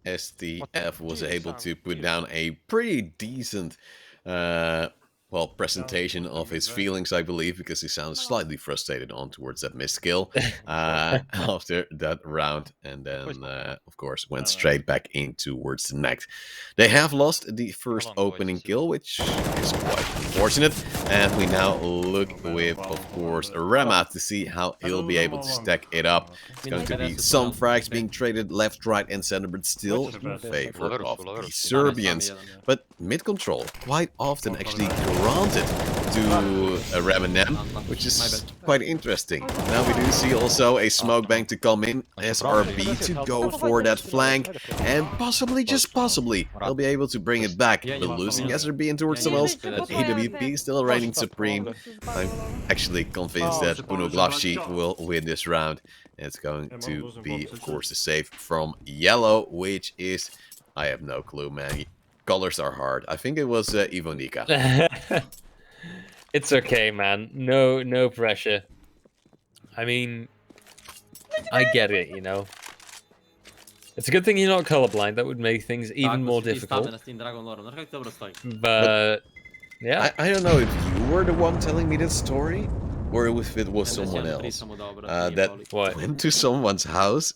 STF was able to put down a pretty decent well, presentation of his feelings, I believe, because he sounds slightly frustrated on towards that missed kill after that round, and then, of course, went straight back in towards the next. They have lost the first opening kill, which is quite unfortunate, and we now look with, of course, Rema to see how he'll be able to stack it up. It's going to be some frags being traded left, right, and center, but still in favor of the Serbians. But mid-control quite often actually granted to Reminem, which is quite interesting. Now we do see also a smoke bank to come in, SRB to go for that flank, and possibly, just possibly, they'll be able to bring it back. But losing SRB in towards someone else, but AWP still reigning supreme. I'm actually convinced that Punoglavshi will win this round. It's going to be, of course, a save from Yellow, which is... I have no clue, man. Colors are hard. I think it was Ivonika. It's okay, man. No pressure. I mean, I get it, you know. It's a good thing you're not colorblind. That would make things even more difficult. But yeah, I don't know if you were the one telling me this story, or if it was someone else that went to someone's house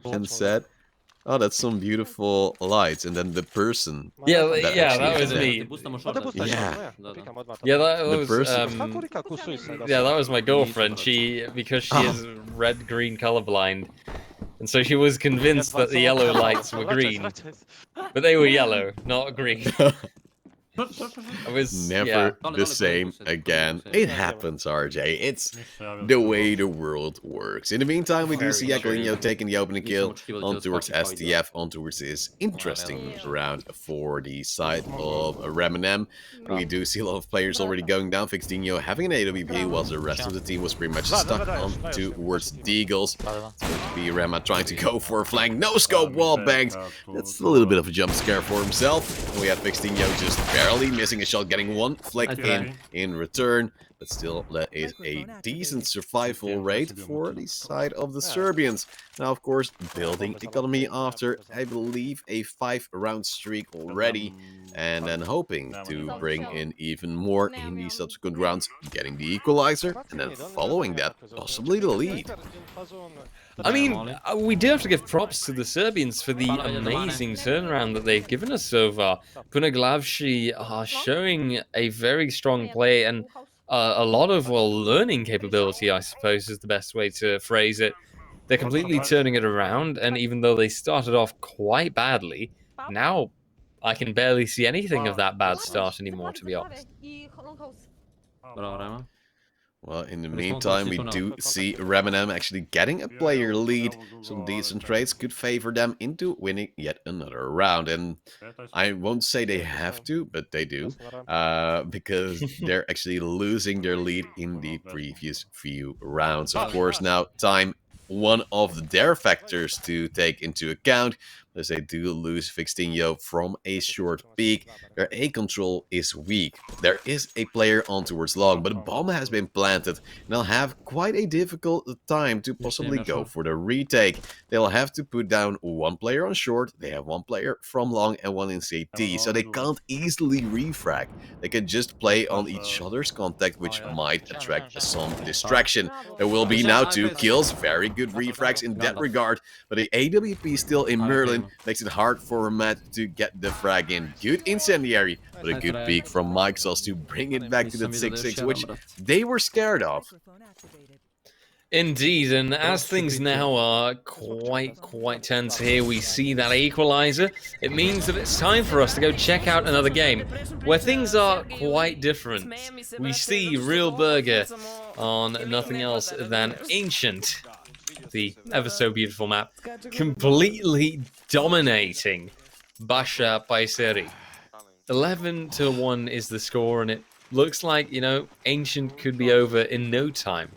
and said, "Oh, that's some beautiful lights," and then the person. Yeah, that was me. Yeah, that was that was my girlfriend. Because she is red-green colorblind, and so she was convinced that the yellow lights were green, but they were yellow, not green. It was never the same again. It happens, RJ. It's the way the world works. In the meantime, we do see Aquilino taking the opening kill on towards STF, on towards this interesting round for the side of Reminem. We do see a lot of players already going down. Fixdinho having an AWP, whilst the rest of the team was pretty much stuck on towards Deagles. It's going to be Rema trying to go for a flank. No scope, wall banged. That's a little bit of a jump scare for himself. We have Fixdinho just barely missing a shot, getting one flick in return, but still that is a decent survival rate for the side of the Serbians. Now, of course, building economy after, I believe, a 5-round streak already, and then hoping to bring in even more in the subsequent rounds, getting the equalizer, and then following that, possibly the lead. I mean, we do have to give props to the Serbians for the amazing turnaround that they've given us so far. Punoglavshi are showing a very strong play and a lot of, learning capability, I suppose, is the best way to phrase it. They're completely turning it around, and even though they started off quite badly, now I can barely see anything of that bad start anymore, to be honest. Well, in the meantime, we do see Reminem actually getting a player lead. Some decent trades could favor them into winning yet another round. And I won't say they have to, but they do. Because they're actually losing their lead in the previous few rounds. Of course, now time one of their factors to take into account, as they do lose Fixdinho from a short peak. Their A control is weak. There is a player on towards long, but a bomb has been planted, and they'll have quite a difficult time to possibly go for the retake. They'll have to put down one player on short, they have one player from long and one in CT, so they can't easily refrag. They can just play on each other's contact, which might attract some distraction. There will be now 2 kills, very good refrags in that regard, but the AWP still in Merlin makes it hard for Matt to get the frag in. Good incendiary, but a good peek from Mike Sauce to bring it back to that 6-6, which they were scared of. Indeed, and as things now are quite tense here, we see that equalizer. It means that it's time for us to go check out another game, where things are quite different. We see Real Burger on nothing else than Ancient, the ever so beautiful map, completely dominating Basha Paiseri. 11-1 is the score, and it looks like, Ancient could be over in no time.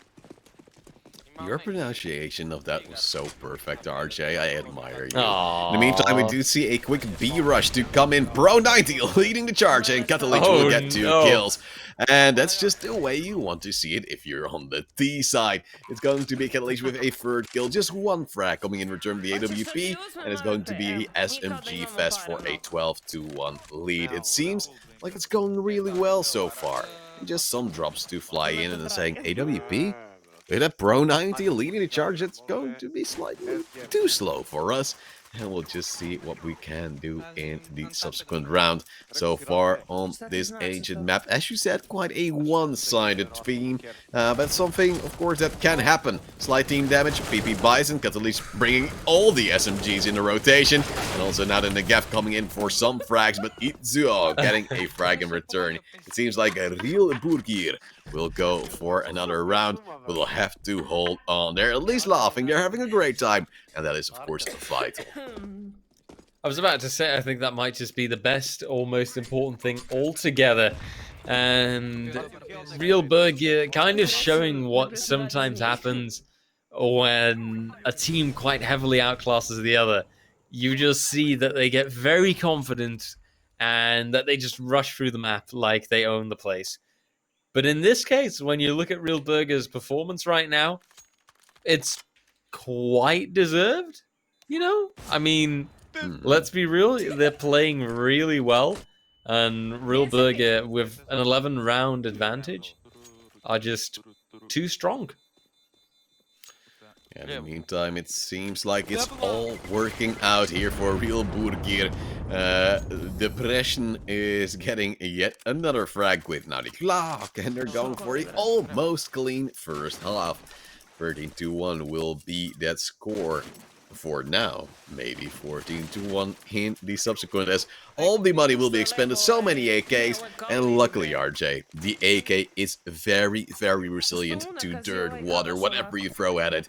Your pronunciation of that was so perfect, RJ. I admire you. Aww. In the meantime, we do see a quick B rush to come in. Pro 90 leading the charge, and Katolich will get 2 kills. And that's just the way you want to see it if you're on the T side. It's going to be Katolich with a 3rd kill, just 1 frag coming in return the AWP, and it's going to be the SMG Fest for a 12-1 lead. It seems like it's going really well so far. Just some drops to fly in and then saying, AWP? With a Pro 90 leading the charge, it's going to be slightly too slow for us. and we'll just see what we can do in the subsequent round. So far on this ancient map, as you said, quite a one-sided team, but something, of course, that can happen. Slight team damage, PP Bison, Catalyst bringing all the SMGs in the rotation, and also now the Negav coming in for some frags, but Itzuo getting a frag in return. It seems like a real Burgir will go for another round, but will have to hold on. They're at least laughing, they're having a great time, and that is, of course, vital. I was about to say, I think that might just be the best or most important thing altogether. And Real Burger kind of showing what sometimes happens when a team quite heavily outclasses the other. You just see that they get very confident and that they just rush through the map like they own the place. But in this case, when you look at Real Burger's performance right now, it's quite deserved, you know? I mean, let's be real, they're playing really well, and Real Burger, with an 11-round advantage, are just too strong. In the meantime, it seems like it's all working out here for Real Burgir. Depression is getting yet another frag with now the clock, and they're going for the almost clean first half. 13-1 will be that score for now. Maybe 14-1 in the subsequent, as all the money will be expended. So many AKs, and luckily, RJ, the AK is very, very resilient to dirt, water, whatever you throw at it.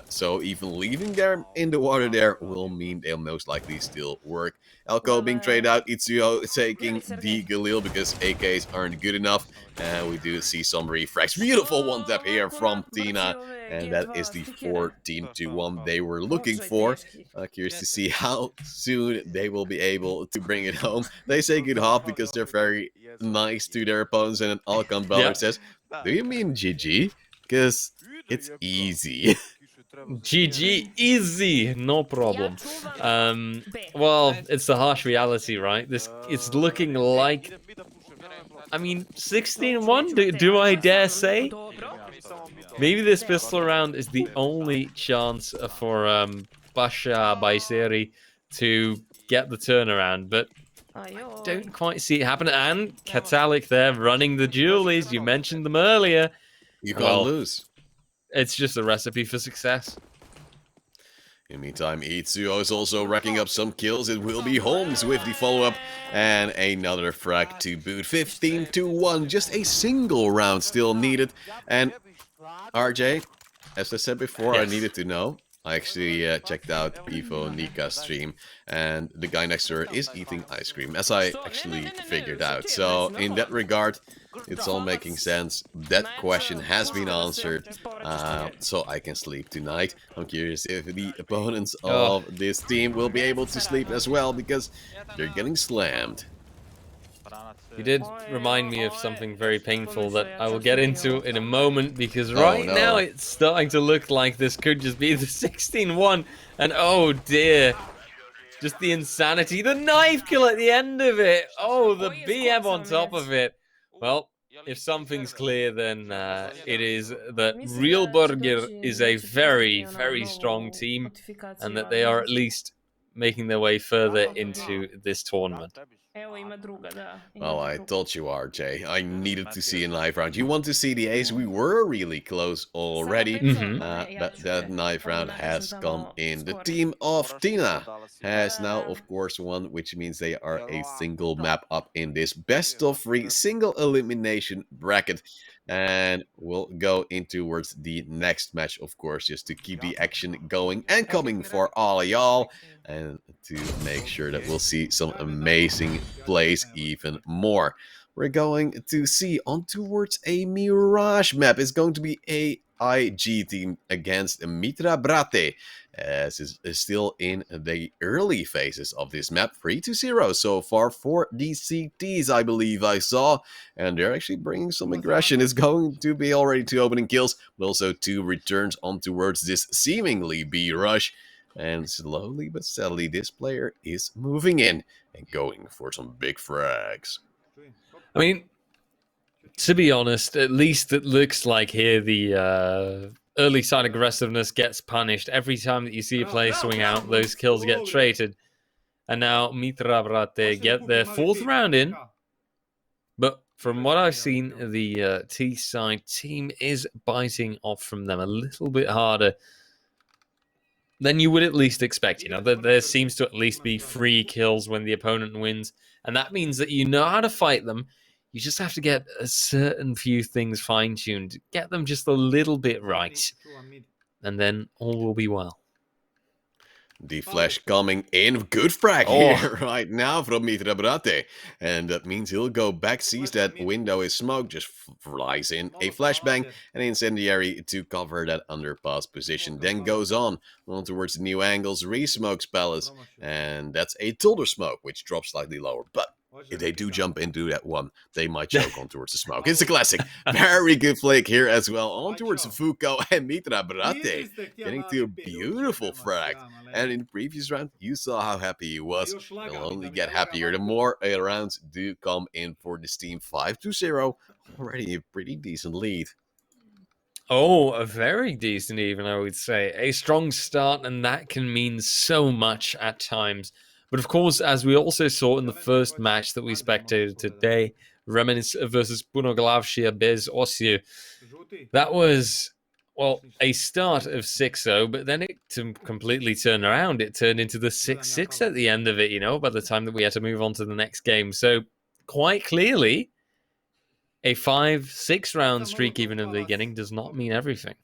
So even leaving them in the water there will mean they'll most likely still work. Elko being traded out, Itsuo taking the Galil because AKs aren't good enough. And we do see some refracts. Beautiful one tap here from Tina. And that is the 14-1 they were looking for. Curious to see how soon they will be able to bring it home. They say good hop because they're very nice to their opponents. And Alcon Ballard says, do you mean GG? Because it's easy. GG, easy, no problem. Well, it's the harsh reality, right? It's looking like, I mean, 16-1, do I dare say? Maybe this pistol round is the only chance for Basha Baiseri to get the turnaround, but I don't quite see it happening. And Katalik there running the dualies, you mentioned them earlier. You can't lose. It's just a recipe for success. In the meantime, Itsuo is also racking up some kills. It will be Holmes with the follow-up and another frag to boot. 15-1, just a single round still needed. And RJ, as I said before, I needed to know. I actually checked out Evo Nika's stream, and the guy next to her is eating ice cream, as I actually figured out. So in that regard, it's all making sense. That question has been answered, so I can sleep tonight. I'm curious if the opponents of this team will be able to sleep as well, because they're getting slammed. You did remind me of something very painful that I will get into in a moment, because right now it's starting to look like this could just be the 16-1, and oh dear, just the insanity, the knife kill at the end of it, oh, the BM on top of it. Well, if something's clear, then it is that Real Burger is a very, very strong team, and that they are at least making their way further into this tournament. Well, I told you, RJ, I needed to see a knife round. You want to see the ace? We were really close already, but that knife round has come in. The team of Tina has now, of course, won, which means they are a single map up in this best of 3 single elimination bracket. And we'll go in towards the next match, of course, just to keep the action going and coming for all of y'all, and to make sure that we'll see some amazing plays even more. We're going to see on towards a Mirage map. It's going to be a IG team against Mitra Brate, as is still in the early phases of this map. 3-0 so far for the CTs, I believe I saw, and they're actually bringing some aggression. It's going to be already 2 opening kills, but also 2 returns on towards this seemingly B rush. And slowly but steadily, this player is moving in and going for some big frags. I mean, to be honest, at least it looks like here the early side aggressiveness gets punished. Every time that you see a player swing out, those kills get traded. And now Mitra Brate get their 4th round in. But from what I've seen, the T-side team is biting off from them a little bit harder than you would at least expect. You know, there seems to at least be 3 kills when the opponent wins. And that means that you know how to fight them. You just have to get a certain few things fine-tuned. Get them just a little bit right. And then all will be well. The flash coming in. Good frag here right now from Mitra Brate. And that means he'll go back, sees that window is smoke, just flies in a flashbang and incendiary to cover that underpass position. Then goes on towards new angles, re-smokes Palace. And that's a Tilder smoke, which drops slightly lower. But if they do jump into that one, they might choke on towards the smoke. It's a classic. Very good flick here as well. On towards Fuko and Mitra Brate. Getting to a beautiful frag. And in the previous round, you saw how happy he was. He'll only get happier the more rounds do come in for this team. 5-0. Already a pretty decent lead. Oh, a very decent even, I would say. A strong start, and that can mean so much at times. But of course, as we also saw in the first match that we spectated today, Remnants versus Punoglavshia Bez Osiu, that was, well, a start of 6-0, but then it completely turned around. It turned into the 6-6 at the end of it, you know, by the time that we had to move on to the next game. So, quite clearly, a 5-6 round streak even in the beginning does not mean everything.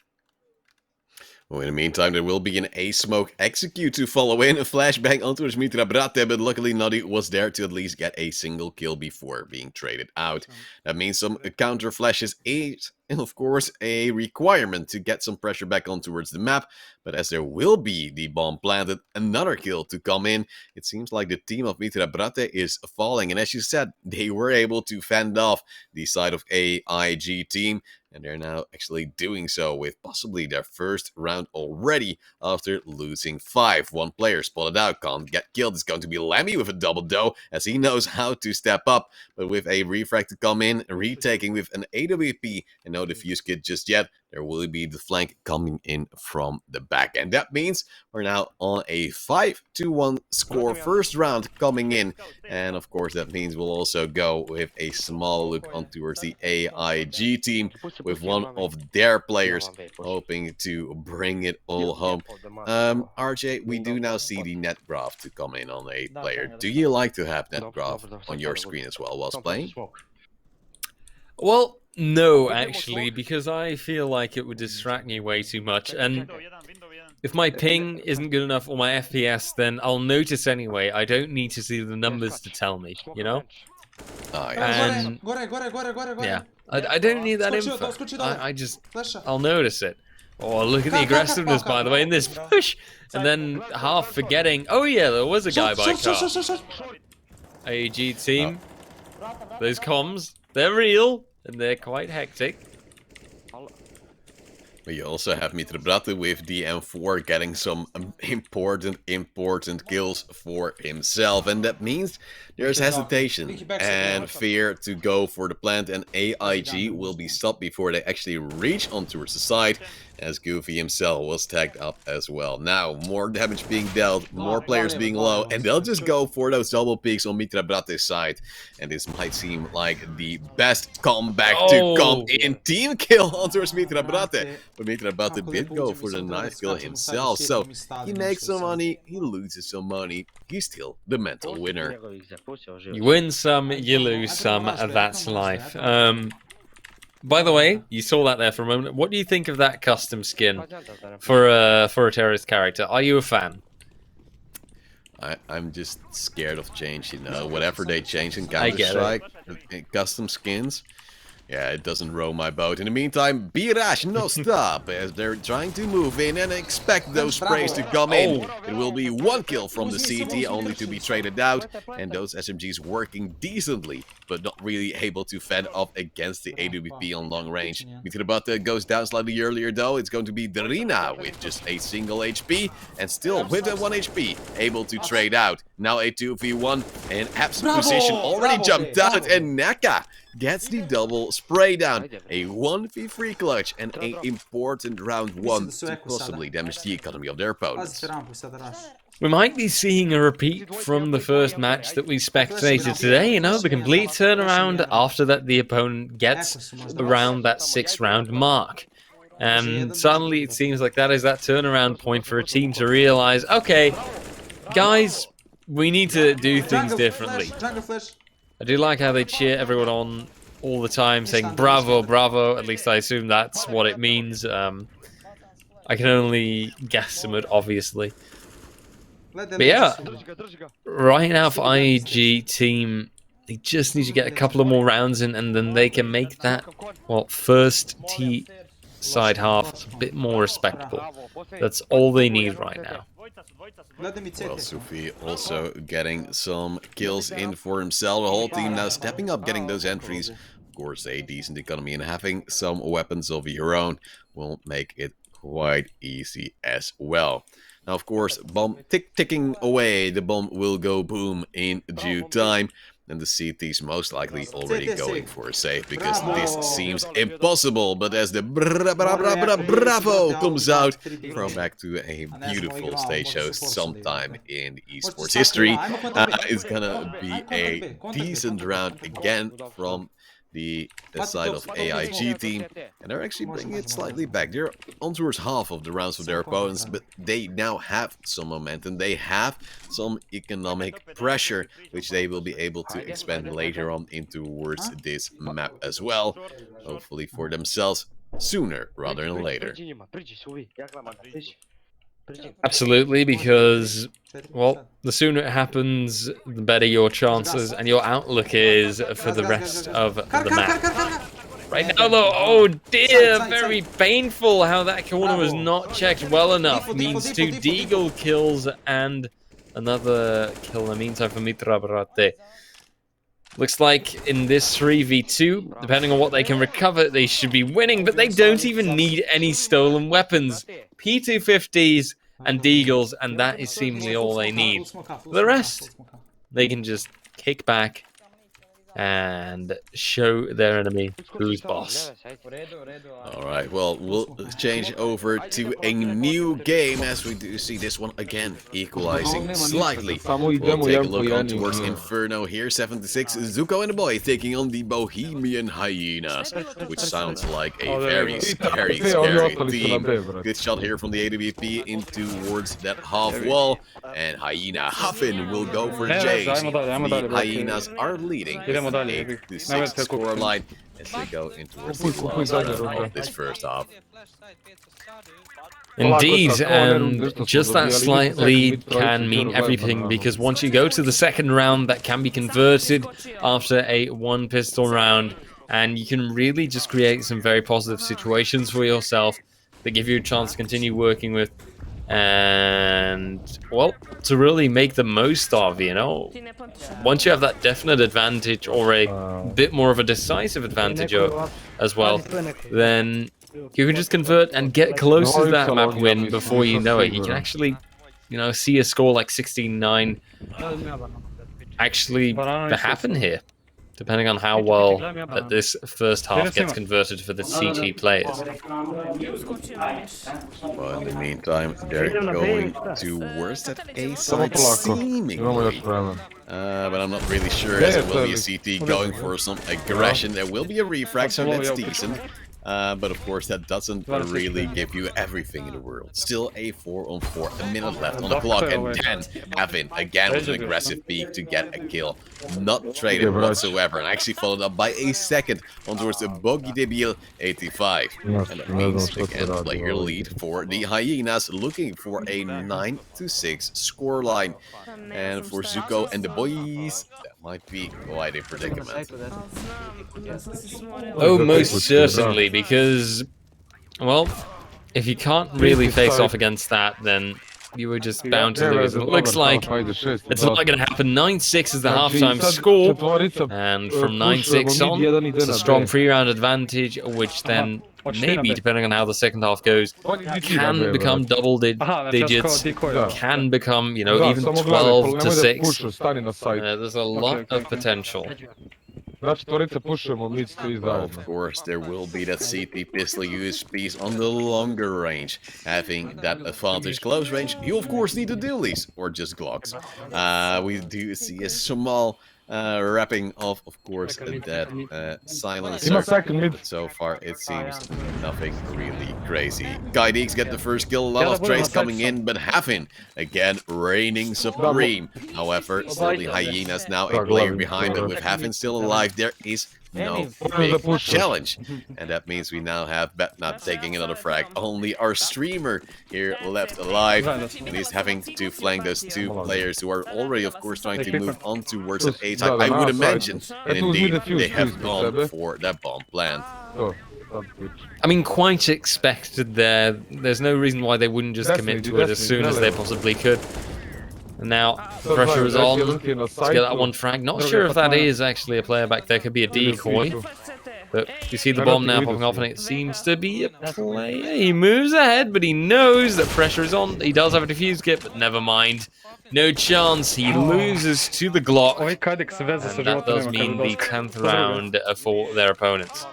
Well, in the meantime, there will be an A-smoke execute to follow in. A flashbang onto Mitra Brate, but luckily Noddy was there to at least get a single kill before being traded out. That means some counter flashes is, of course, a requirement to get some pressure back on towards the map. But as there will be the bomb planted, another kill to come in, it seems like the team of Mitra Brate is falling. And as you said, they were able to fend off the side of AIG team. And they're now actually doing so with possibly their first round already after losing 5. One player spotted out, can't get killed. It's going to be Lemmy with a double doe as he knows how to step up. But with a refrag to come in, retaking with an AWP and no defuse kit just yet, there will be the flank coming in from the back. And that means we're now on a 5-1 score. First round coming in. And of course, that means we'll also go with a small look on towards the AIG team with one of their players hoping to bring it all home. RJ, we do now see the net graph to come in on a player. Do you like to have net graph on your screen as well whilst playing? Well, no, actually, because I feel like it would distract me way too much. And if my ping isn't good enough or my FPS, then I'll notice anyway. I don't need to see the numbers to tell me, you know? And yeah, I don't need that info. I'll notice it. Oh, look at the aggressiveness, by the way, in this push. And then half forgetting, oh yeah, there was a guy by car. AEG team, those comms, they're real, and they're quite hectic. We also have Mitra Brate with the M4 getting some important kills for himself. And that means there's hesitation and fear to go for the plant. And AIG will be stopped before they actually reach on towards the side. As Goofy himself was tagged up as well. Now, more damage being dealt, more players being low, and they'll just go for those double peaks on Mitra Brate's side. And this might seem like the best comeback to come in. Team kill on towards Mitra Brate. But Mitra Brate did go for the nice kill himself. So, he makes some money, he loses some money. He's still the mental winner. You win some, you lose some, that's life. By the way, you saw that there for a moment. What do you think of that custom skin for a terrorist character? Are you a fan? I'm just scared of change, you know. Whatever they change in Counter-Strike, custom skins, yeah, it doesn't row my boat. In the meantime, Birash, no stop, as they're trying to move in and expect those sprays to come in. It will be one kill from the CT, only to be traded out, and those SMGs working decently, but not really able to fend off against the AWP on long range. Mitra Brate goes down slightly earlier though. It's going to be Darina with just a single HP, and still with a 1 HP, able to trade out. Now a 2v1, and App's position already jumped out, and Naka gets the double spray down. A 1v3 clutch, and an important round 1 to possibly damage the economy of their opponents. We might be seeing a repeat from the first match that we spectated today, you know, the complete turnaround after that the opponent gets around that 6th round mark. And suddenly it seems like that is that turnaround point for a team to realize, okay, guys, we need to do things differently. I do like how they cheer everyone on all the time, saying bravo, bravo. At least I assume that's what it means. I can only guesstimate, obviously. But yeah, right now for IEG team, they just need to get a couple of more rounds in, and then they can make that, well, first T side half a bit more respectable. That's all they need right now. Well, Sufi also getting some kills in for himself. The whole team now stepping up, getting those entries. Of course, a decent economy, and having some weapons of your own will make it quite easy as well. Now, of course, bomb ticking away. The bomb will go boom in due time. And the CT's most likely already going for a save, because this seems impossible. But as the bravo comes out, throwback to a beautiful stage host sometime in esports history, it's gonna be a decent round again from the side of AIG team, and they're actually bringing it slightly back. They're on towards half of the rounds of their opponents, but they now have some momentum. They have some economic pressure, which they will be able to expand later on into towards this map as well, hopefully for themselves sooner rather than later. Absolutely, because, well, the sooner it happens, the better your chances and your outlook is for the rest of the map. Right now, though, oh dear, very painful how that corner was not checked well enough. Means 2 deagle kills and another kill in the meantime for Mitra Barate. Looks like in this 3v2, depending on what they can recover, they should be winning, but they don't even need any stolen weapons. P250s and deagles, and that is seemingly all they need. For the rest, they can just kick back and show their enemy who's boss. Alright, well, we'll change over to a new game as we do see this one again equalizing slightly. We'll take a look on towards Inferno here. 76 Zuko and the boys taking on the Bohemian Hyenas, which sounds like a very scary team. Good shot here from the AWP in towards that half wall, and Hyena Huffin will go for Jace. The Hyenas are leading 8-6 score line as they go into this first half. Indeed, and just that slight lead can mean everything, because once you go to the second round, that can be converted after a 1-pistol round, and you can really just create some very positive situations for yourself that give you a chance to continue working with, and, well, to really make the most of, you know. Once you have that definite advantage, or a bit more of a decisive advantage as well, then you can just convert and get close to that map win before you know it. You can actually, you know, see a score like 16-9 actually happen here, depending on how well that this first half gets converted for the CT players. Well, in the meantime, they're going towards that A side seemingly. But I'm not really sure, as it will be a CT going for some aggression. There will be a refrag, so that's decent. But of course, that doesn't really give you everything in the world. Still a 4-on-4, a minute left on the clock, and then Avin again with an aggressive peek to get a kill. Not traded whatsoever, and actually followed up by a second on towards the Bogi Debil 85. And that means again player lead for the Hyenas, looking for a 9-6 scoreline. And for Zuko and the boys, that might be quite a predicament. Oh, most certainly, because, well, if you can't really face off against that, then you were just bound to lose. It looks like it's not going to happen. 9-6 is the halftime score, and from 9-6 on, it's a strong 3-round advantage, which then maybe, depending on how the second half goes, can become double digits, can become, you know, even 12 to 6. There's a lot of potential. Well, of course, there will be that CT pistol USPs on the longer range. Having that advantage close range, you of course need the dualies, or just Glocks. We do see a small wrapping of course, that silencer. But so far, it seems nothing really crazy. Kaideeks get the first kill, a lot of trades coming in, but Havin, again, reigning supreme. However, still the Hyenas now a player behind, but with Havin still alive, there is no big challenge. And that means we now have Batnat taking another frag. Only our streamer here left alive. And he's having to flank those two players who are already, of course, trying to move on towards that A side, I would imagine. And indeed, they have gone for that bomb plan. I mean, quite expected there. There's no reason why they wouldn't just commit to it as soon as they possibly could. And now the pressure is on to get that one frag. Not sure if that is actually a player back there. Could be a decoy. But you see the bomb now popping off, and it seems to be a player. He moves ahead, but he knows that pressure is on. He does have a defuse kit, but never mind. No chance. He loses to the Glock. And that does mean the 10th round for their opponents.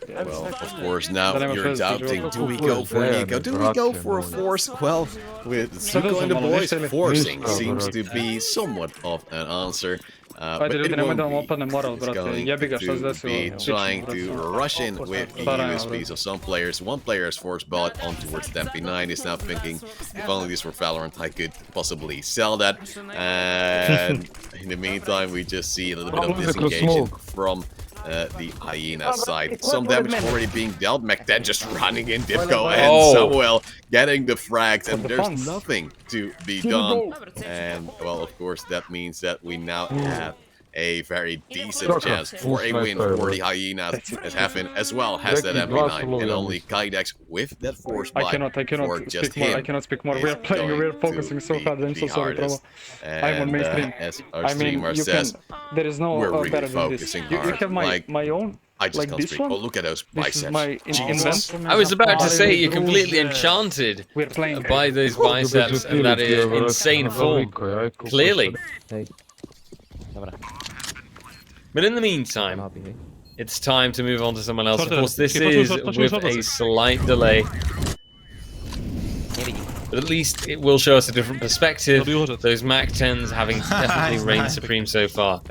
Well, of course, now you're doubting, do we go for an eco? Do we go for a force? Well, with Zuko and the boys, forcing seems to be somewhat of an answer. But it won't be. It's going to be trying to rush in with the USPs of some players. One player is forced bought on towards the MP9, is now thinking, if only this were Valorant, I could possibly sell that. And in the meantime, we just see a little bit of disengagement from the Hyena side. Some damage already being dealt. McDad just running in, Dipko and Samuel getting the frags, and there's nothing to be done. And, well, of course, that means that we now have a very decent chance for a win for the Hyenas, as Havin as well has that MP9, and only Kaidex with that force buy for just him. I cannot speak more. We're focusing so hard. I'm so sorry, Trovo. I'm on mainstream. As our streamer says, there is no we're really better than this. focusing You hard. have my own. I just like can't this speak. one? Oh, look at those biceps. This is my I was about to say, you're completely enchanted by those biceps, and that is insane form. Clearly. But in the meantime, it's time to move on to someone else. Of course, this is with a slight delay. But at least it will show us a different perspective. Those Mac 10s having definitely reigned supreme so far.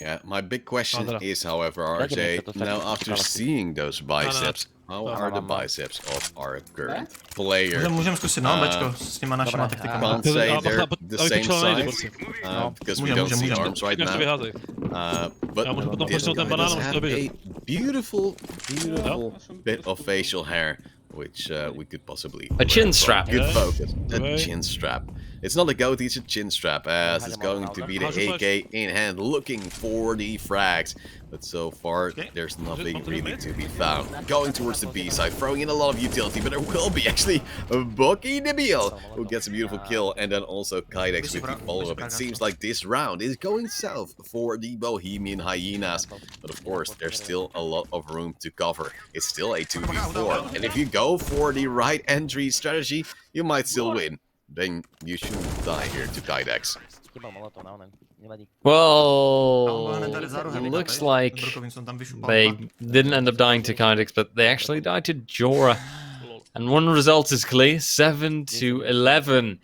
Yeah, my big question is, however, RJ, now after seeing those biceps, how are the biceps of our current player? Can't say they're the same size, because we don't see arms right now. But this guy does have a beautiful bit of facial hair, which we could possibly... A chin strap. Good focus. A chin strap. It's not a goatee, it's a chin strap, as it's going to be the AK in hand, looking for the frags. But so far, there's nothing really to be found. Going towards the B side, throwing in a lot of utility, but there will be actually Bucky Nabil, who gets a beautiful kill, and then also Kaidex with the follow-up. It seems like this round is going south for the Bohemian Hyenas. But of course, there's still a lot of room to cover. It's still a 2v4, and if you go for the right entry strategy, you might still win. Then you shouldn't die here to Kaidex. Well, it looks like they didn't end up dying to Kaidex, but they actually died to Jorah. And one result is clear, 7-11.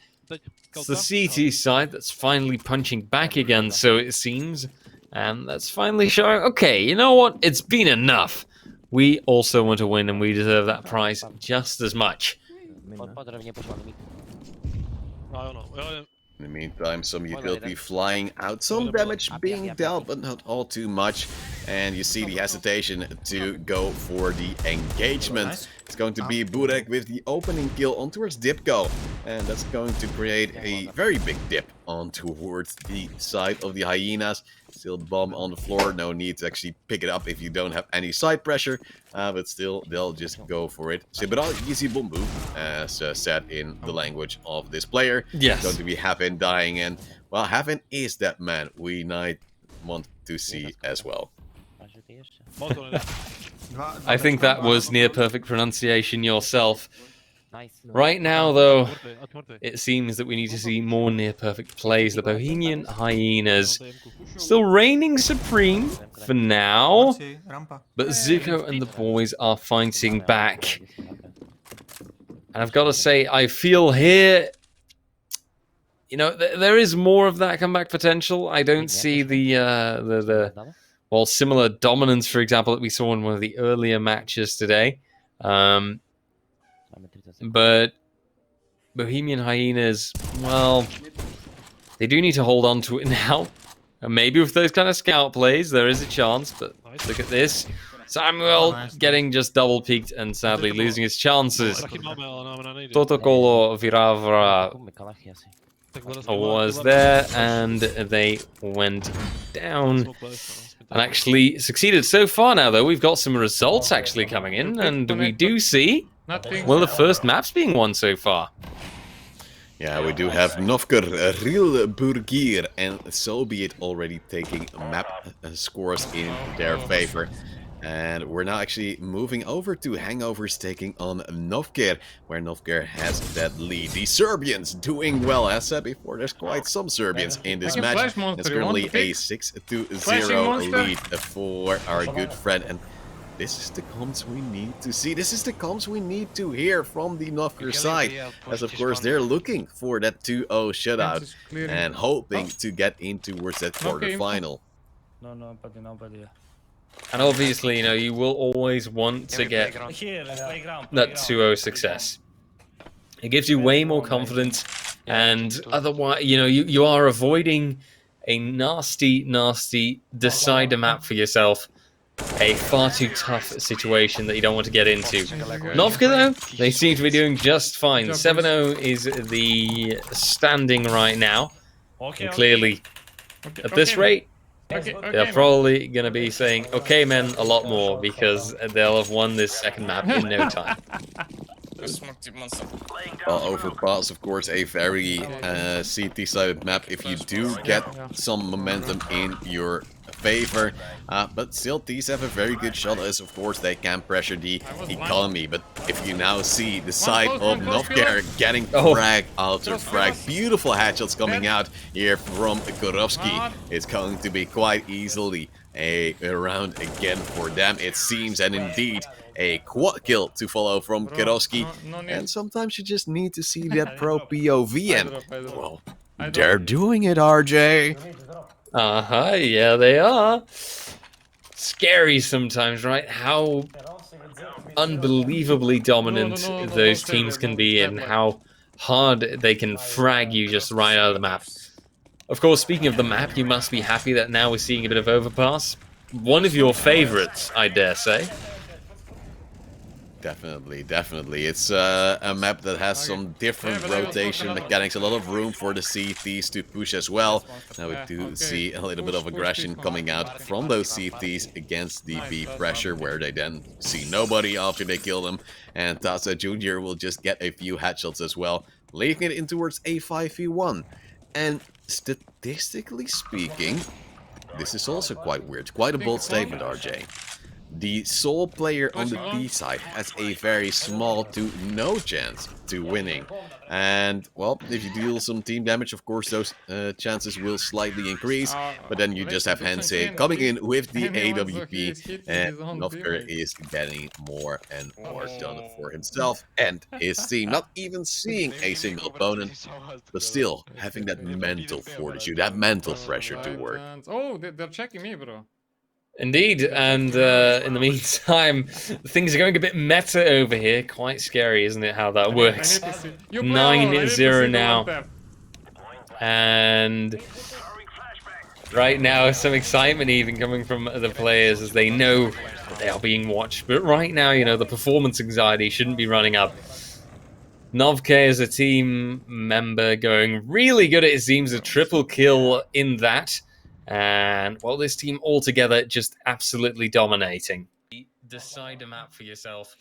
It's the CT side that's finally punching back again, so it seems. And that's finally showing, okay, you know what? It's been enough. We also want to win, and we deserve that prize just as much. In the meantime, some utility flying out, some damage being dealt, but not all too much. And you see the hesitation to go for the engagement. It's going to be Burek with the opening kill on towards Dipko. And that's going to create a very big dip on towards the side of the Hyenas. Still bomb on the floor, no need to actually pick it up if you don't have any side pressure, but still they'll just go for it. Sibral easy bumbu, as said in the language of this player. Yes. Going to be Havin dying, and well, Havin is that man we might want to see as well. I think that was near perfect pronunciation yourself. Right now, though, it seems that we need to see more near-perfect plays. The Bohemian Hyenas still reigning supreme for now, but Zuko and the boys are fighting back. And I've got to say, I feel here, you know, there is more of that comeback potential. I don't see the similar dominance, for example, that we saw in one of the earlier matches today. But Bohemian Hyenas, well, they do need to hold on to it now. And maybe with those kind of scout plays, there is a chance. But look at this. Samuel getting just double peaked and sadly losing his chances. Totokolo Viravra was there and they went down. And actually succeeded so far now, though. We've got some results actually coming in. And we do see one of the first maps being won so far. Yeah, we do have Novgor, Rilburgir, and Soviet already taking map scores in their favor. And we're now actually moving over to Hangovers taking on Novgor, where Novgor has that lead. The Serbians doing well. As said before, there's quite some Serbians in this match. It's currently a 6-0 lead for our good friend. And this is the comms we need to see. This is the comms we need to hear from the Novgor side. As of course they're looking for that 2-0 shutout and hoping to get in towards that quarterfinal. And obviously, you know, you will always want to get that 2-0 success. It gives you way more confidence, and otherwise, you know, you are avoiding a nasty decider map for yourself. A far too tough situation that you don't want to get into. Novgor, though, they seem to be doing just fine. 7-0 is the standing right now. And clearly, at this rate, they're probably going to be saying, okay, men, a lot more, because they'll have won this second map in no time. Well, Overpass, of course, a very CT-sided map if you do get some momentum in your favor, but still these have a very good shot as of course they can pressure the economy. But if you now see the side of Novgor getting frag after frag, beautiful headshots coming out here from Korovsky, it's going to be quite easily a round again for them, it seems. And indeed a quad kill to follow from Korovsky, and sometimes you just need to see that pro POV, and well, they're doing it, RJ. Yeah, they are. Scary sometimes, right? How unbelievably dominant those teams can be and how hard they can frag you just right out of the map. Of course, speaking of the map, you must be happy that now we're seeing a bit of Overpass. One of your favorites, I dare say. Definitely. It's a map that has some different rotation mechanics, a lot of room for the CTs to push as well. Now we do see a little bit of aggression coming out from those CTs against the B pressure, where they then see nobody after they kill them. And Taza Jr. will just get a few headshots as well, leaving it in towards a 5v1. And statistically speaking, this is also quite weird. Quite a bold statement, RJ. The sole player on the B side has a very small to no chance to winning. And, well, if you deal some team damage, of course, those chances will slightly increase. But then you just have Hensei coming in with the AWP, and Novgor is getting more and more done for himself and his team. Not even seeing a single opponent, but still having that mental fortitude, that mental pressure to work. Oh, they're checking me, bro. Indeed, and in the meantime, things are going a bit meta over here. Quite scary, isn't it, how that works? 9-0 now. And right now, some excitement even coming from the players as they know that they are being watched. But right now, you know, the performance anxiety shouldn't be running up. Novgor is a team member going really good. It seems a triple kill in that. And, well, this team altogether just absolutely dominating. Decide a map for yourself.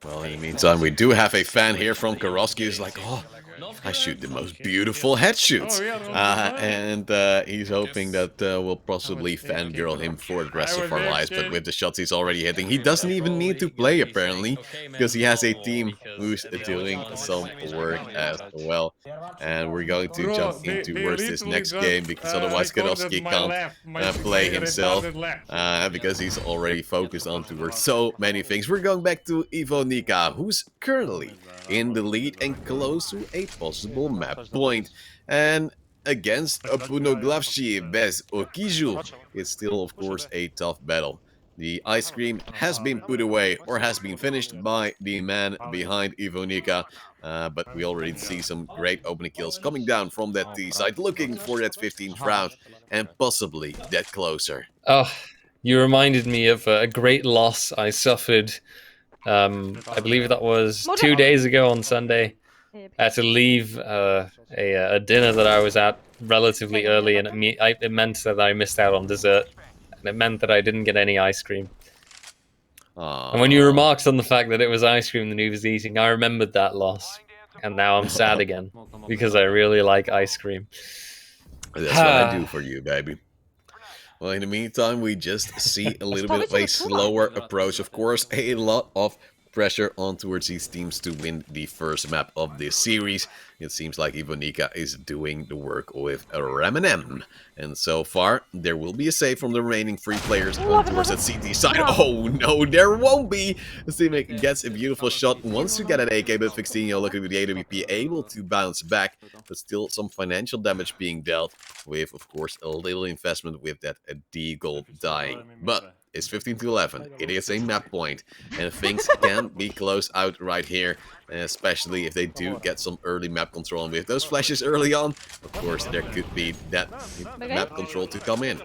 Well, in the meantime, we do have a fan here from Korovsky who's like, oh, I shoot the most beautiful head shoots. And he's hoping that we'll possibly fangirl him for the rest of our lives. But with the shots he's already hitting, he doesn't even need to play apparently, because he has a team who's doing some work as well. And we're going to jump into towards this next game, because otherwise Kadowski can't play himself, because he's already focused on towards so many things. We're going back to Ivonika, who's currently in the lead and close to a possible map point. And against Punoglavshi bez Okiju, it's still, of course, a tough battle. The ice cream has been put away, or has been finished by the man behind Ivonika. But we already see some great opening kills coming down from that T side, looking for that 15th round and possibly that closer. Oh, you reminded me of a great loss I suffered. I believe that was 2 days ago on Sunday. I had to leave a dinner that I was at relatively early, and it meant that I missed out on dessert. And it meant that I didn't get any ice cream. Aww. And when you remarked on the fact that it was ice cream that he was eating, I remembered that loss. And now I'm sad again, because I really like ice cream. That's what I do for you, baby. Well, in the meantime, we just see a little bit of a slower approach. Of course, a lot of pressure on towards these teams to win the first map of this series. It seems like Ivonika is doing the work with Ramanem. And so far, there will be a save from the remaining 3 players on towards that CT side. Oh no, there won't be! Simic gets a beautiful shot once you get an AK, but Fixinho, looking with the AWP, able to bounce back. But still some financial damage being dealt with, of course, a little investment with that Deagle dying. But it's 15-11. It is a map point, and things can be closed out right here, especially if they do get some early map control. And with those flashes early on, of course, there could be that map control to come in.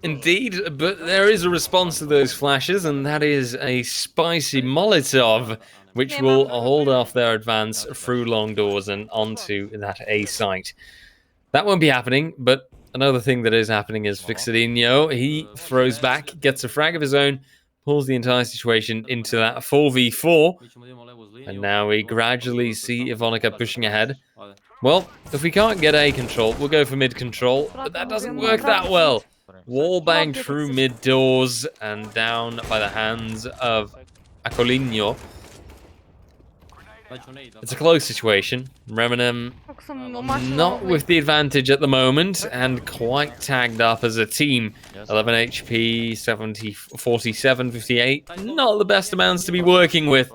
Indeed, but there is a response to those flashes, and that is a spicy Molotov, which will hold off their advance through long doors and onto that A site. That won't be happening, but another thing that is happening is Fixadinho. He throws back, gets a frag of his own, pulls the entire situation into that 4v4. And now we gradually see Ivonika pushing ahead. Well, if we can't get A control, we'll go for mid control, but that doesn't work that well. Wall banged through mid doors and down by the hands of Akolinho. It's a close situation. Remanem not with the advantage at the moment, and quite tagged up as a team. 11 HP, 70, 47, 58. Not the best amounts to be working with.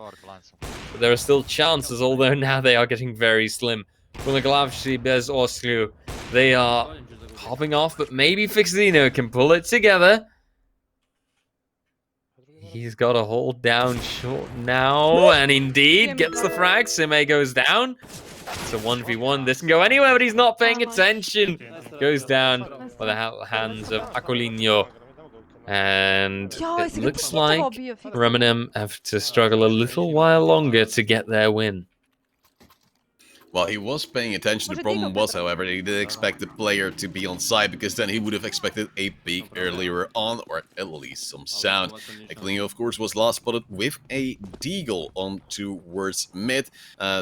But there are still chances, although now they are getting very slim. Punoglavshi bez Oslu. They are hopping off, but maybe Fixino can pull it together. He's got a hold down short now, and indeed gets the frag. Sime goes down. It's a 1v1. This can go anywhere, but he's not paying attention. Goes down by the hands of Akolinho. And it looks like Ramanem have to struggle a little while longer to get their win. Well, he was paying attention. The problem was, however, that he didn't expect the player to be on side, because then he would have expected a peek earlier on, or at least some sound. Akolinho, of course, was last spotted with a Deagle on towards mid,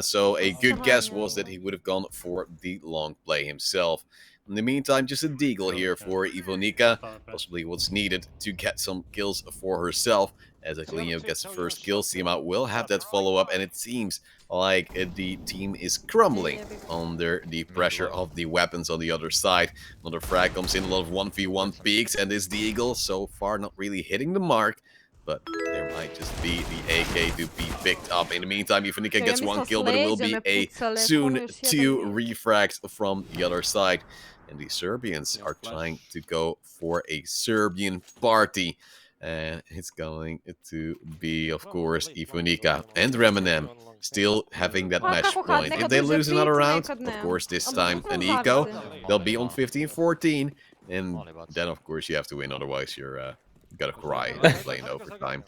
so a good guess was that he would have gone for the long play himself. In the meantime, just a Deagle here for Ivonika, possibly what's needed to get some kills for herself. As Akolinho gets the first kill, Sima will have that follow-up, and it seems like the team is crumbling under the pressure of the weapons on the other side. Another frag comes in, a lot of 1v1 peaks, and this Deagle so far not really hitting the mark. But there might just be the AK to be picked up. In the meantime, Ivonika gets 1 kill, but it will be soon 2 refrags from the other side. And the Serbians are trying to go for a Serbian party. And it's going to be, of course, Ivonika and Ramanem still having that match point. If they lose another round, of course, this time an eco, they'll be on 15-14. And then, of course, you have to win. Otherwise, you're gotta cry and play in overtime.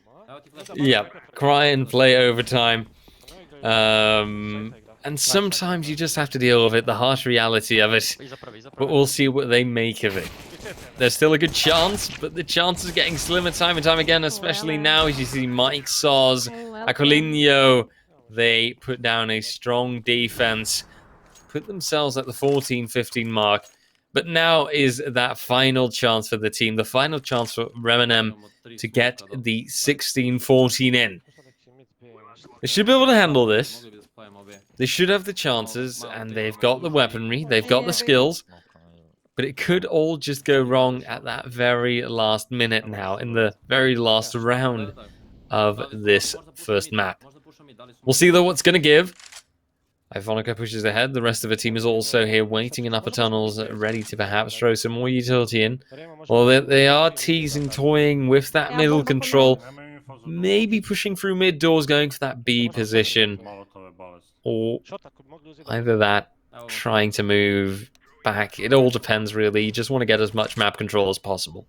Yeah, cry and play overtime. And sometimes you just have to deal with it, the harsh reality of it. But we'll see what they make of it. There's still a good chance, but the chance is getting slimmer time and time again, especially now as you see Mike Soz, Akolinho, They put down a strong defense, put themselves at the 14-15 mark. But now is that final chance for the team, the final chance for Reminem to get the 16-14 in. They should be able to handle this. They should have the chances, and they've got the weaponry, they've got the skills. But it could all just go wrong at that very last minute now, in the very last round of this first map. We'll see, though, what's going to give. Ivonica pushes ahead. The rest of the team is also here waiting in upper tunnels, ready to perhaps throw some more utility in. Well, they are teasing, toying with that middle control. Maybe pushing through mid doors, going for that B position. Or either that, trying to move back. It all depends, really. You just want to get as much map control as possible.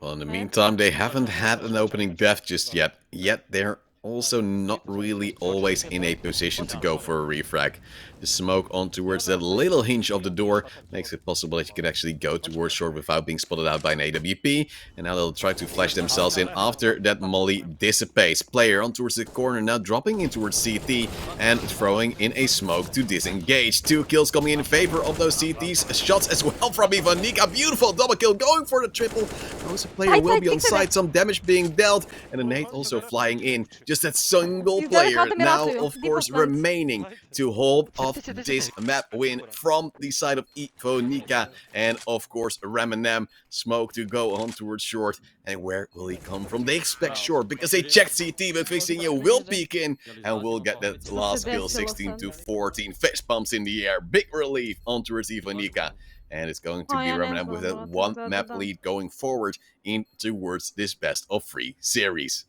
Well, in the meantime, they haven't had an opening death just yet. Yet they're also not really always in a position to go for a refrag. The smoke on towards that little hinge of the door makes it possible that you can actually go towards short without being spotted out by an AWP. And now they'll try to flash themselves in after that molly dissipates. Player on towards the corner, now dropping in towards CT and throwing in a smoke to disengage. 2 kills coming in favor of those CTs. Shots as well from Ivanica. Beautiful double kill, going for the triple. Knows a player will be on site, some damage being dealt, and a nade also flying in. Just that single player now, of course, remaining to hold off this map win from the side of Ivanica. And of course, Reminem, smoke to go on towards short. And where will he come from? They expect short because they checked CT, but Vixinho will peek in and will get that last kill, 16-14. Fist pumps in the air, big relief on towards Ivanica. And it's going to be Reminem with a 1 map lead going forward in towards this best of 3 series.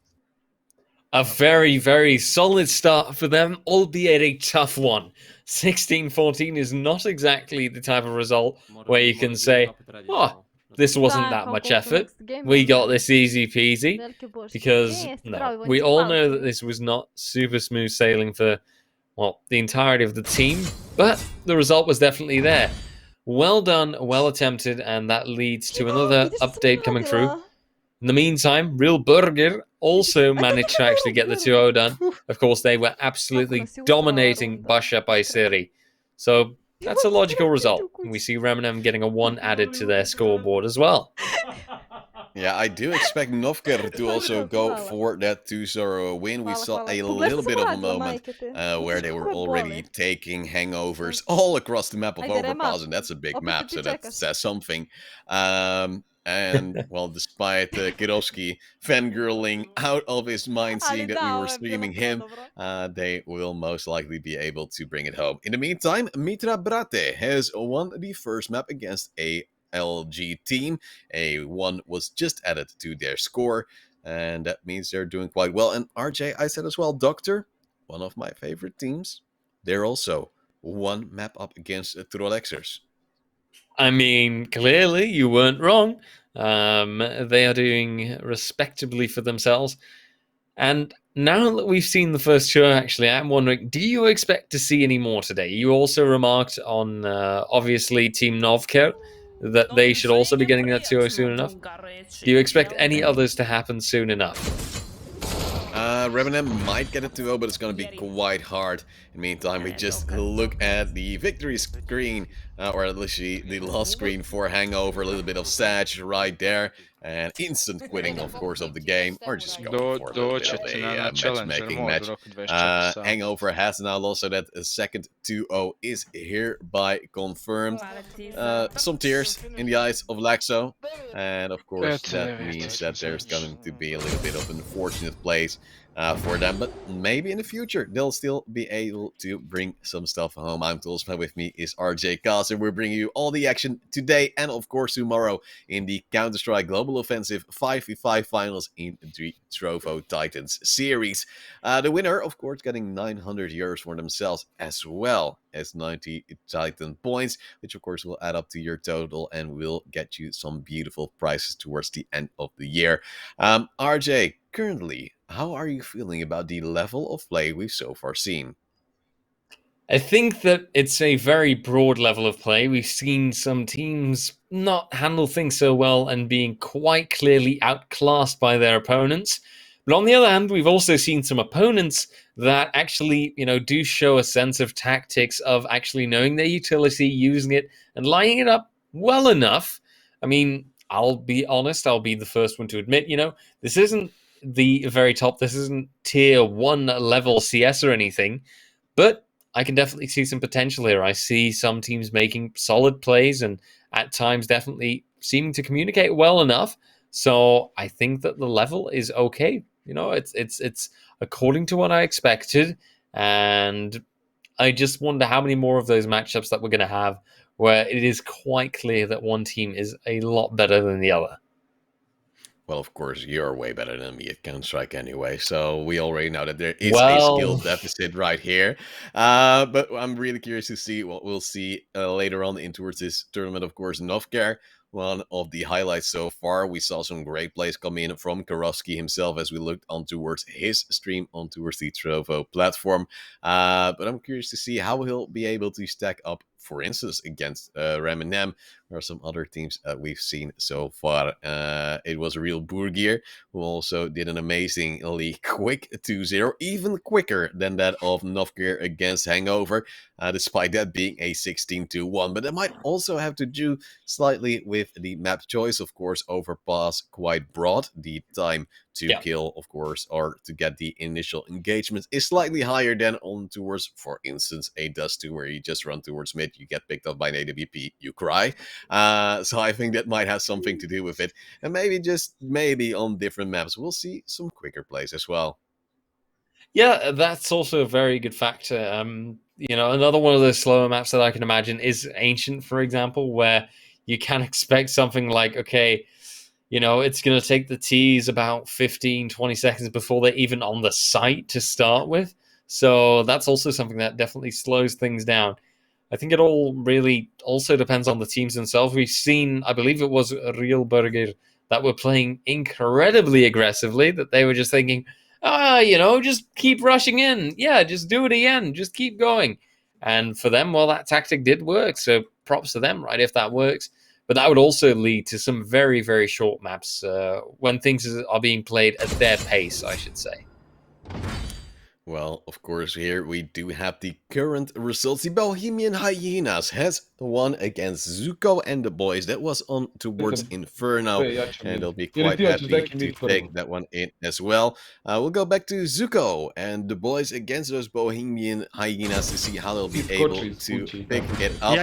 A very, very solid start for them, albeit a tough one. 16-14 is not exactly the type of result where you can say, oh, this wasn't that much effort. We got this easy peasy. Because, no, we all know that this was not super smooth sailing for, well, the entirety of the team. But the result was definitely there. Well done, well attempted, and that leads to another update coming through. In the meantime, Real Burger also managed to actually get the 2-0 done. Of course, they were absolutely dominating Basha by City. So that's a logical result. We see Reminem getting a 1 added to their scoreboard as well. Yeah, I do expect Novker to also go for that 2-0 win. We saw a little bit of a moment where they were already taking hangovers all across the map of Overpass, and that's a big map, so that says something. And, well, despite Kirovsky fangirling out of his mind, seeing that we were streaming him, they will most likely be able to bring it home. In the meantime, Mitra Brate has won the first map against a LG team. A 1 was just added to their score, and that means they're doing quite well. And RJ, I said as well, Doctor, one of my favorite teams, they're also 1 map up against Trollexers. I mean, clearly you weren't wrong. They are doing respectably for themselves. And now that we've seen the first show, actually, I'm wondering, do you expect to see any more today? You also remarked on, obviously, Team Novker, that they should also be getting that 2-0 soon enough. Do you expect any others to happen soon enough? Reminem might get a 2-0, but it's going to be quite hard. In the meantime, we just look at the victory screen, or at least the loss screen for Hangover. A little bit of Sag right there. And instant quitting, of course, of the game, or just going for a little bit of a matchmaking match. Hangover has now lost, so that a second 2-0 is hereby confirmed. Some tears in the eyes of Laxo, and of course that means that there's going to be a little bit of an unfortunate place for them, but maybe in the future they'll still be able to bring some stuff home. I'm Tulsma, with me is RJ Cast, and we're bringing you all the action today and of course tomorrow in the Counter-Strike Global Offensive 5v5 finals in the Trovo Titans series. The winner, of course, getting 900 euros for themselves, as well as 90 Titan points, which of course will add up to your total and will get you some beautiful prizes towards the end of the year. RJ, currently, how are you feeling about the level of play we've so far seen? I think that it's a very broad level of play. We've seen some teams not handle things so well and being quite clearly outclassed by their opponents. But on the other hand, we've also seen some opponents that actually, do show a sense of tactics of actually knowing their utility, using it, and lining it up well enough. I mean, I'll be honest, I'll be the first one to admit, this isn't the very top, this isn't tier 1 level CS or anything, but I can definitely see some potential here. I see some teams making solid plays and at times definitely seeming to communicate well enough. So I think that the level is okay. It's according to what I expected, and I just wonder how many more of those matchups that we're going to have where it is quite clear that one team is a lot better than the other. Well, of course, you're way better than me at Counter-Strike anyway, so we already know that there is a skill deficit right here. But I'm really curious to see what we'll see later on in towards this tournament. Of course, Novkar, one of the highlights so far. We saw some great plays come in from Karofsky himself as we looked on towards his stream, on towards the Trovo platform. But I'm curious to see how he'll be able to stack up, for instance, against Reminem or some other teams that we've seen so far. It was a real Burgier who also did an amazingly quick 2-0, even quicker than that of Novkar against Hangover, despite that being a 16-1. But that might also have to do slightly with the map choice. Of course, Overpass quite broad. The time to kill, of course, or to get the initial engagement is slightly higher than on towards, for instance, a Dust 2, where you just run towards mid, you get picked up by an AWP, you cry. So I think that might have something to do with it. And maybe on different maps, we'll see some quicker plays as well. Yeah, that's also a very good factor. Another one of those slower maps that I can imagine is Ancient, for example, where you can expect something like, okay, it's going to take the T's about 15, 20 seconds before they're even on the site to start with. So that's also something that definitely slows things down. I think it all really also depends on the teams themselves. We've seen, I believe it was Real Burger that were playing incredibly aggressively, that they were just thinking, just keep rushing in. Yeah, just do it again. Just keep going. And for them, well, that tactic did work. So props to them, right, if that works. But that would also lead to some very, very short maps when things are being played at their pace, I should say. Well, of course, here we do have the current results. The Bohemian Hyenas has won against Zuko and the boys. That was on towards Inferno, and they'll be quite happy to take that one in as well. We'll go back to Zuko and the boys against those Bohemian Hyenas to see how they'll be able to pick it up.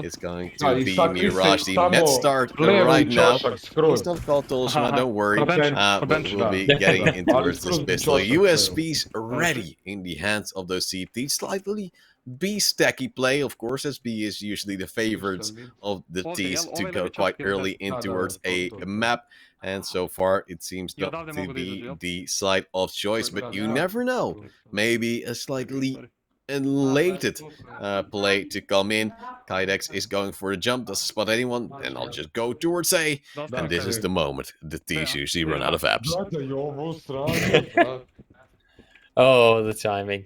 It's going to be Mirage, the net start right now. It's not called Tolsma, don't worry. But we'll be getting in towards this pistol. USPs ready in the hands of those CTs. Slightly B-stacky play, of course, as B is usually the favorites of the T's to go quite early in towards a map. And so far, it seems not to be the side of choice, but you never know. Maybe a slightly elated play to come in. Kydex is going for a jump, doesn't spot anyone, then I'll just go towards A. And this is the moment the T's usually run out of apps. Oh, the timing.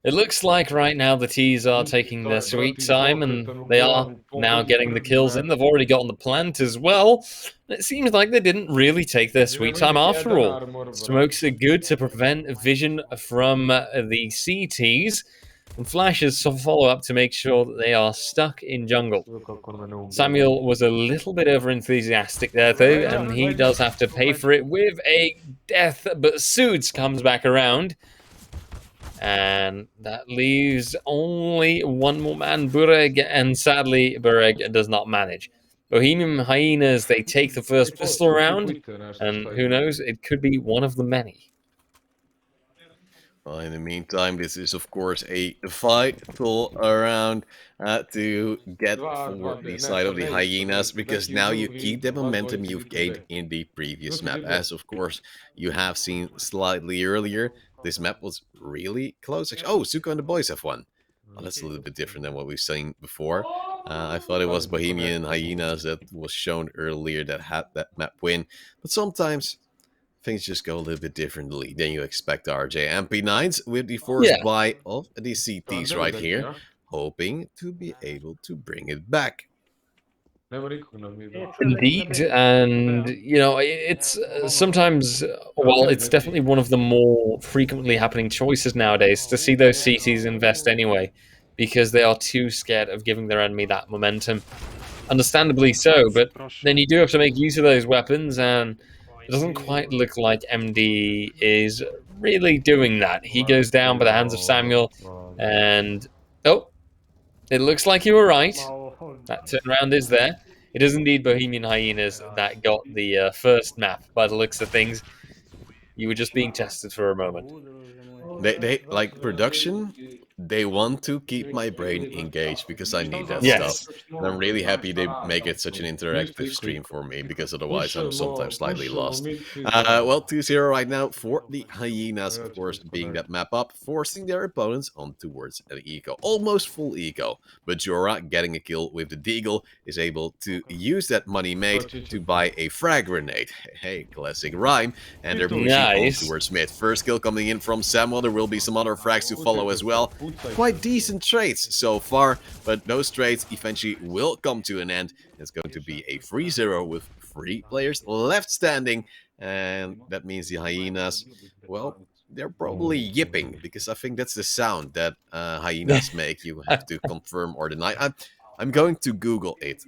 It looks like right now the T's are taking their sweet time, and they are now getting the kills in. They've already gotten the plant as well. It seems like they didn't really take their sweet time after all. Smokes are good to prevent vision from the CTs, and flashes follow up to make sure that they are stuck in jungle. Samuel was a little bit over-enthusiastic there, though, and he does have to pay for it with a death, but Suits comes back around. And that leaves only one more man, Bureg, and sadly, Bureg does not manage. Bohemian Hyenas, they take the first pistol round, and who knows, it could be one of the many. Well, in the meantime, this is, of course, a vital round to get for the side of the Hyenas, because now you keep the momentum you've gained in the previous map. As, of course, you have seen slightly earlier, this map was really close. Oh, Zuko and the boys have won. Well, that's a little bit different than what we've seen before. I thought it was Bohemian Hyenas that was shown earlier that had that map win. But sometimes things just go a little bit differently than you expect, RJ. MP9s with the force buy of the CTs right here, hoping to be able to bring it back. Indeed, and you know, it's sometimes, well, it's definitely one of the more frequently happening choices nowadays to see those CTs invest anyway, because they are too scared of giving their enemy that momentum. Understandably so, but then you do have to make use of those weapons, and it doesn't quite look like MD is really doing that. He goes down by the hands of Samuel, and oh, it looks like you were right. That turnaround is there. It is indeed Bohemian Hyenas that got the first map by the looks of things. You were just being tested for a moment. They like production. They want to keep my brain engaged because I need that Yes. stuff. And I'm really happy they make it such an interactive stream for me because otherwise I'm sometimes slightly lost. Well, 2-0 right now for the Hyenas, of course, being that map up, forcing their opponents on towards an eco. Almost full eco. But Jorah, getting a kill with the Deagle, is able to use that money made to buy a frag grenade. Hey, classic rhyme. And they're pushing on towards mid. First kill coming in from Samuel. There will be some other frags to follow as well. Quite decent trades so far, but those trades eventually will come to an end. It's going to be a 3-0 with 3 players left standing, and that means the Hyenas, well, they're probably yipping, because I think that's the sound that hyenas make. You have to confirm or deny. I'm going to Google it.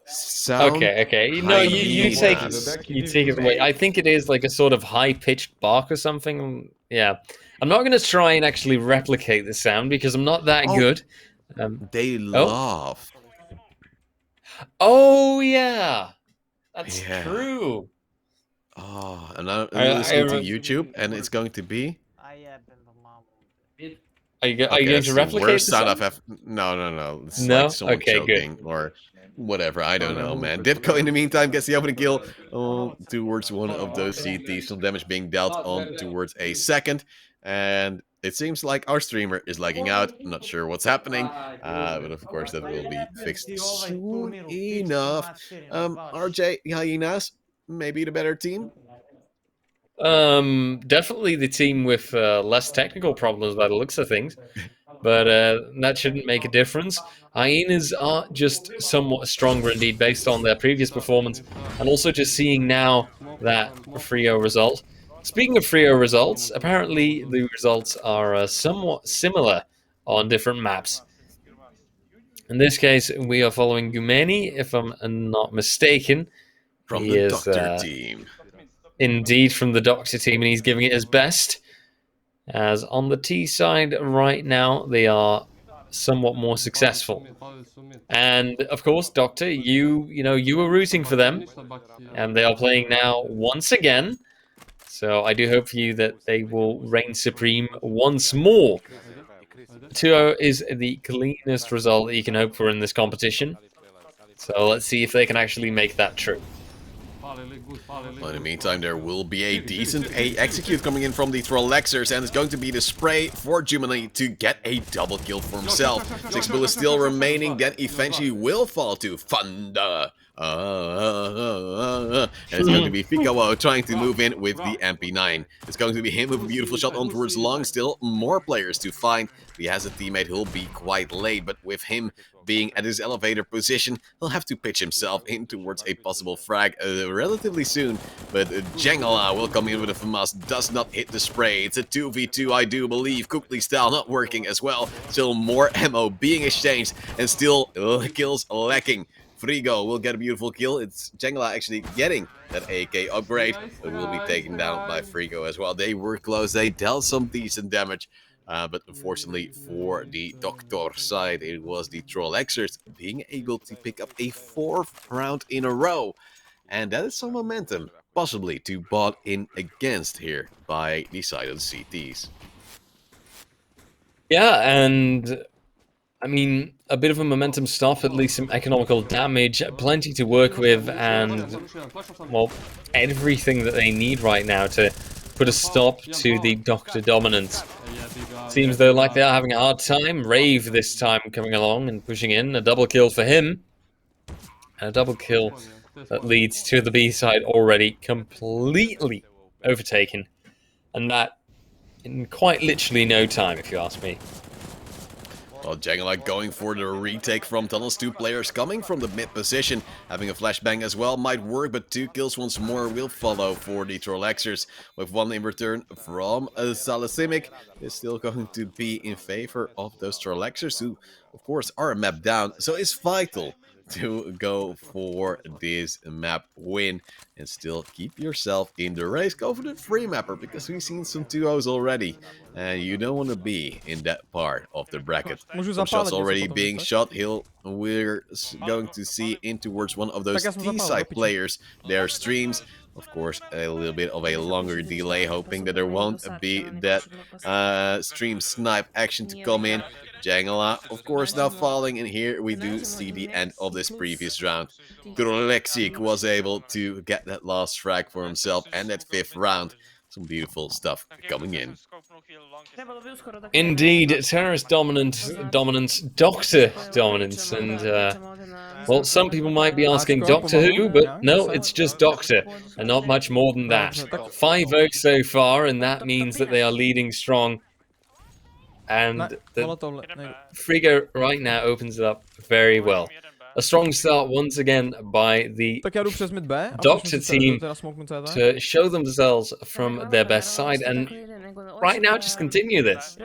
Sound Okay. No, you take it away. I think it is like a sort of high-pitched bark or something. Yeah. I'm not going to try and actually replicate the sound because I'm not that good. They laugh. Oh, yeah. That's true. Oh, and I'm listening to YouTube, and it's going to be... Are you going to replicate the sound? I've ever... No. It's like someone choking or whatever. I don't know, man. Dipco, in the meantime, gets the opening kill towards one of those CTs. Some damage being dealt on towards a second. And it seems like our streamer is lagging out. I'm not sure what's happening. But of course, that will be fixed soon enough. RJ, Hyenas, maybe the better team? Definitely the team with less technical problems by the looks of things, but that shouldn't make a difference. Hyenas are just somewhat stronger indeed based on their previous performance, and also just seeing now that Frio result. Speaking of Frio results, apparently the results are somewhat similar on different maps. In this case, we are following Gumeni, if I'm not mistaken. From the Doctor team. Indeed, from the Doctor team, and he's giving it his best. As on the T side right now, they are somewhat more successful. And of course, Doctor, you were rooting for them, and they are playing now once again. So I do hope for you that they will reign supreme once more. 2-0 is the cleanest result that you can hope for in this competition. So let's see if they can actually make that true. Well, in the meantime, there will be a decent execute coming in from the Trollexers, and it's going to be the spray for Jumani to get a double kill for himself. 6 bullets still remaining, then eventually will fall to Thunder. And it's going to be Fikawo trying to move in with the MP9. It's going to be him with a beautiful shot on towards long. Still more players to find. He has a teammate who'll be quite late, but with him being at his elevator position, he'll have to pitch himself in towards a possible frag relatively soon. But Jengala will come in with a FAMAS, does not hit the spray. It's a 2v2, I do believe. Kukli style not working as well. Still more ammo being exchanged, and still kills lacking. Frigo will get a beautiful kill. It's Jengala actually getting that AK upgrade, but will be taken down by Frigo as well. They were close. They dealt some decent damage. But unfortunately for the Doctor side, it was the Trollexers being able to pick up a 4th round in a row. And that is some momentum, possibly to bot in against here by the side of the CTs. Yeah, and I mean, a bit of a momentum stop, at least some economical damage, plenty to work with, and, well, everything that they need right now to put a stop to the Doctor dominance. Seems though like they are having a hard time. Rave this time coming along and pushing in. A double kill for him. And a double kill that leads to the B side already completely overtaken. And that in quite literally no time, if you ask me. Well, Jangala going for the retake from tunnels. 2 players coming from the mid position. Having a flashbang as well might work, but 2 kills once more will follow for the Trollexers. With 1 in return from Salasimic. Is still going to be in favor of those Trollexers, who, of course, are a map down. So it's vital to go for this map win and still keep yourself in the race. Go for the free mapper, because we've seen some 2-0s already, and you don't want to be in that part of the bracket. Some shots already being shot. We're going to see in towards one of those T-side players, their streams. Of course, a little bit of a longer delay, hoping that there won't be that stream snipe action to come in. Jangala, of course, now falling, and here we do see the end of this previous round. Trollexik was able to get that last frag for himself and that 5th round. Some beautiful stuff coming in. Indeed, terrorist dominance, Doctor dominance, and well, some people might be asking Doctor Who, but no, it's just Doctor, and not much more than that. 5-0 so far, and that means that they are leading strong. And Frigo right now opens it up very well. A strong start once again by the Doctor team to show themselves from their best side, and right now just continue this.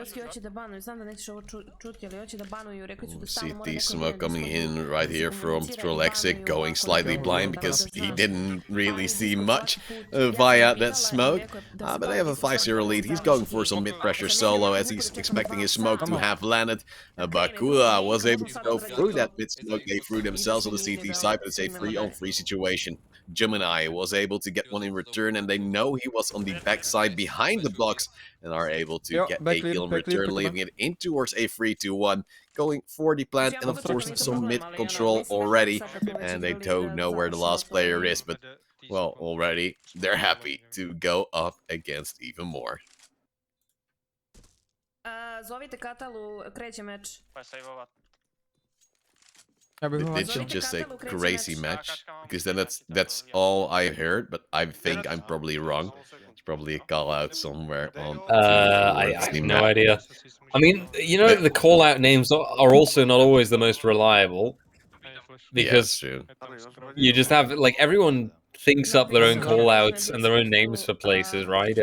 See the smoke coming in right here from Trollexik, going slightly blind because he didn't really see much via that smoke. But they have a 5-0 lead. He's going for some mid-pressure solo as he's expecting his smoke to have landed. Bakula was able to go through that mid-smoke. They threw themselves on the CT side, but it's a 3-on-3 situation. Gemini was able to get 1 in return, and they know he was on the backside behind the blocks and are able to get a kill in return, leaving it in towards a 3-2-1. Going for the plant, and of course some mid control already, and they don't know where the last player is, but well, already they're happy to go up against even more. Did you just say crazy match? Because then that's all I heard, but I think I'm probably wrong. It's probably a call out somewhere on I have no idea. I mean, you know, the call out names are also not always the most reliable, because you just have, like, everyone thinks up their own call outs and their own names for places, right?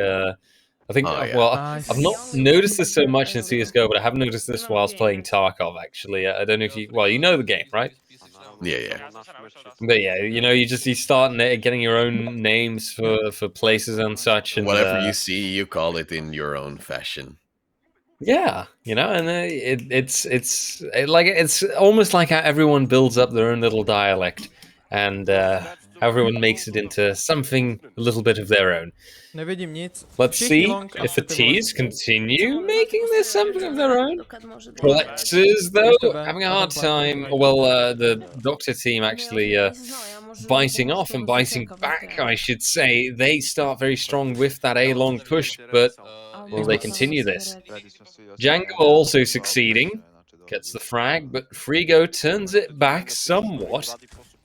I think, well, I've not noticed this so much in CSGO, but I have noticed this whilst playing Tarkov, actually. I don't know if you, well, you know the game, right? Yeah. But yeah, you know, you start getting your own names for places and such. And whatever you see, you call it in your own fashion. Yeah, you know, and it's almost like how everyone builds up their own little dialect, and everyone makes it into something a little bit of their own. Let's see if the T's continue making this something of their own. Trollexers, though, having a hard time. Well, the Doctor team actually biting off and biting back, I should say. They start very strong with that A-long push, but will they continue this? Django also succeeding. Gets the frag, but Frigo turns it back somewhat.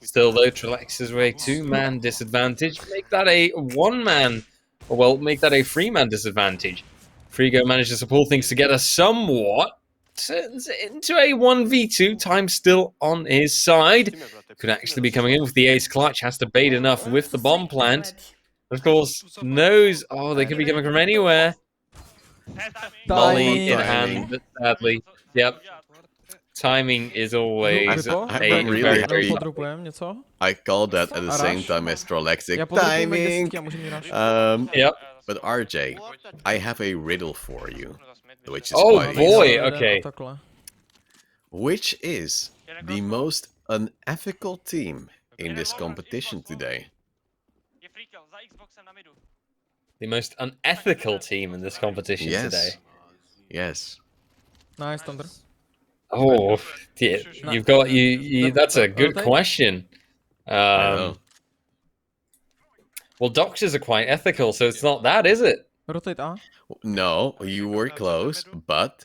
Still, though, Trollexers with a 2-man disadvantage. Make that a 1-man, or well, make that a 3-man disadvantage. Frigo manages to pull things together somewhat. Turns it into a 1v2. Time still on his side. Could actually be coming in with the ace clutch. Has to bait enough with the bomb plant. Of course, knows, oh, they could be coming from anywhere. Molly in hand, but sadly, yep. Timing is always I called that at the same time as Trollexik. Timing! Yep. But RJ, I have a riddle for you, which is oh boy, okay. Which is the most unethical team in this competition today? The most unethical team in this competition today? Yes. Nice, Thunder. Oh, yeah, you've got you. That's a good question. Well, doctors are quite ethical, so it's not that, is it? Rotate A. No, you were close, but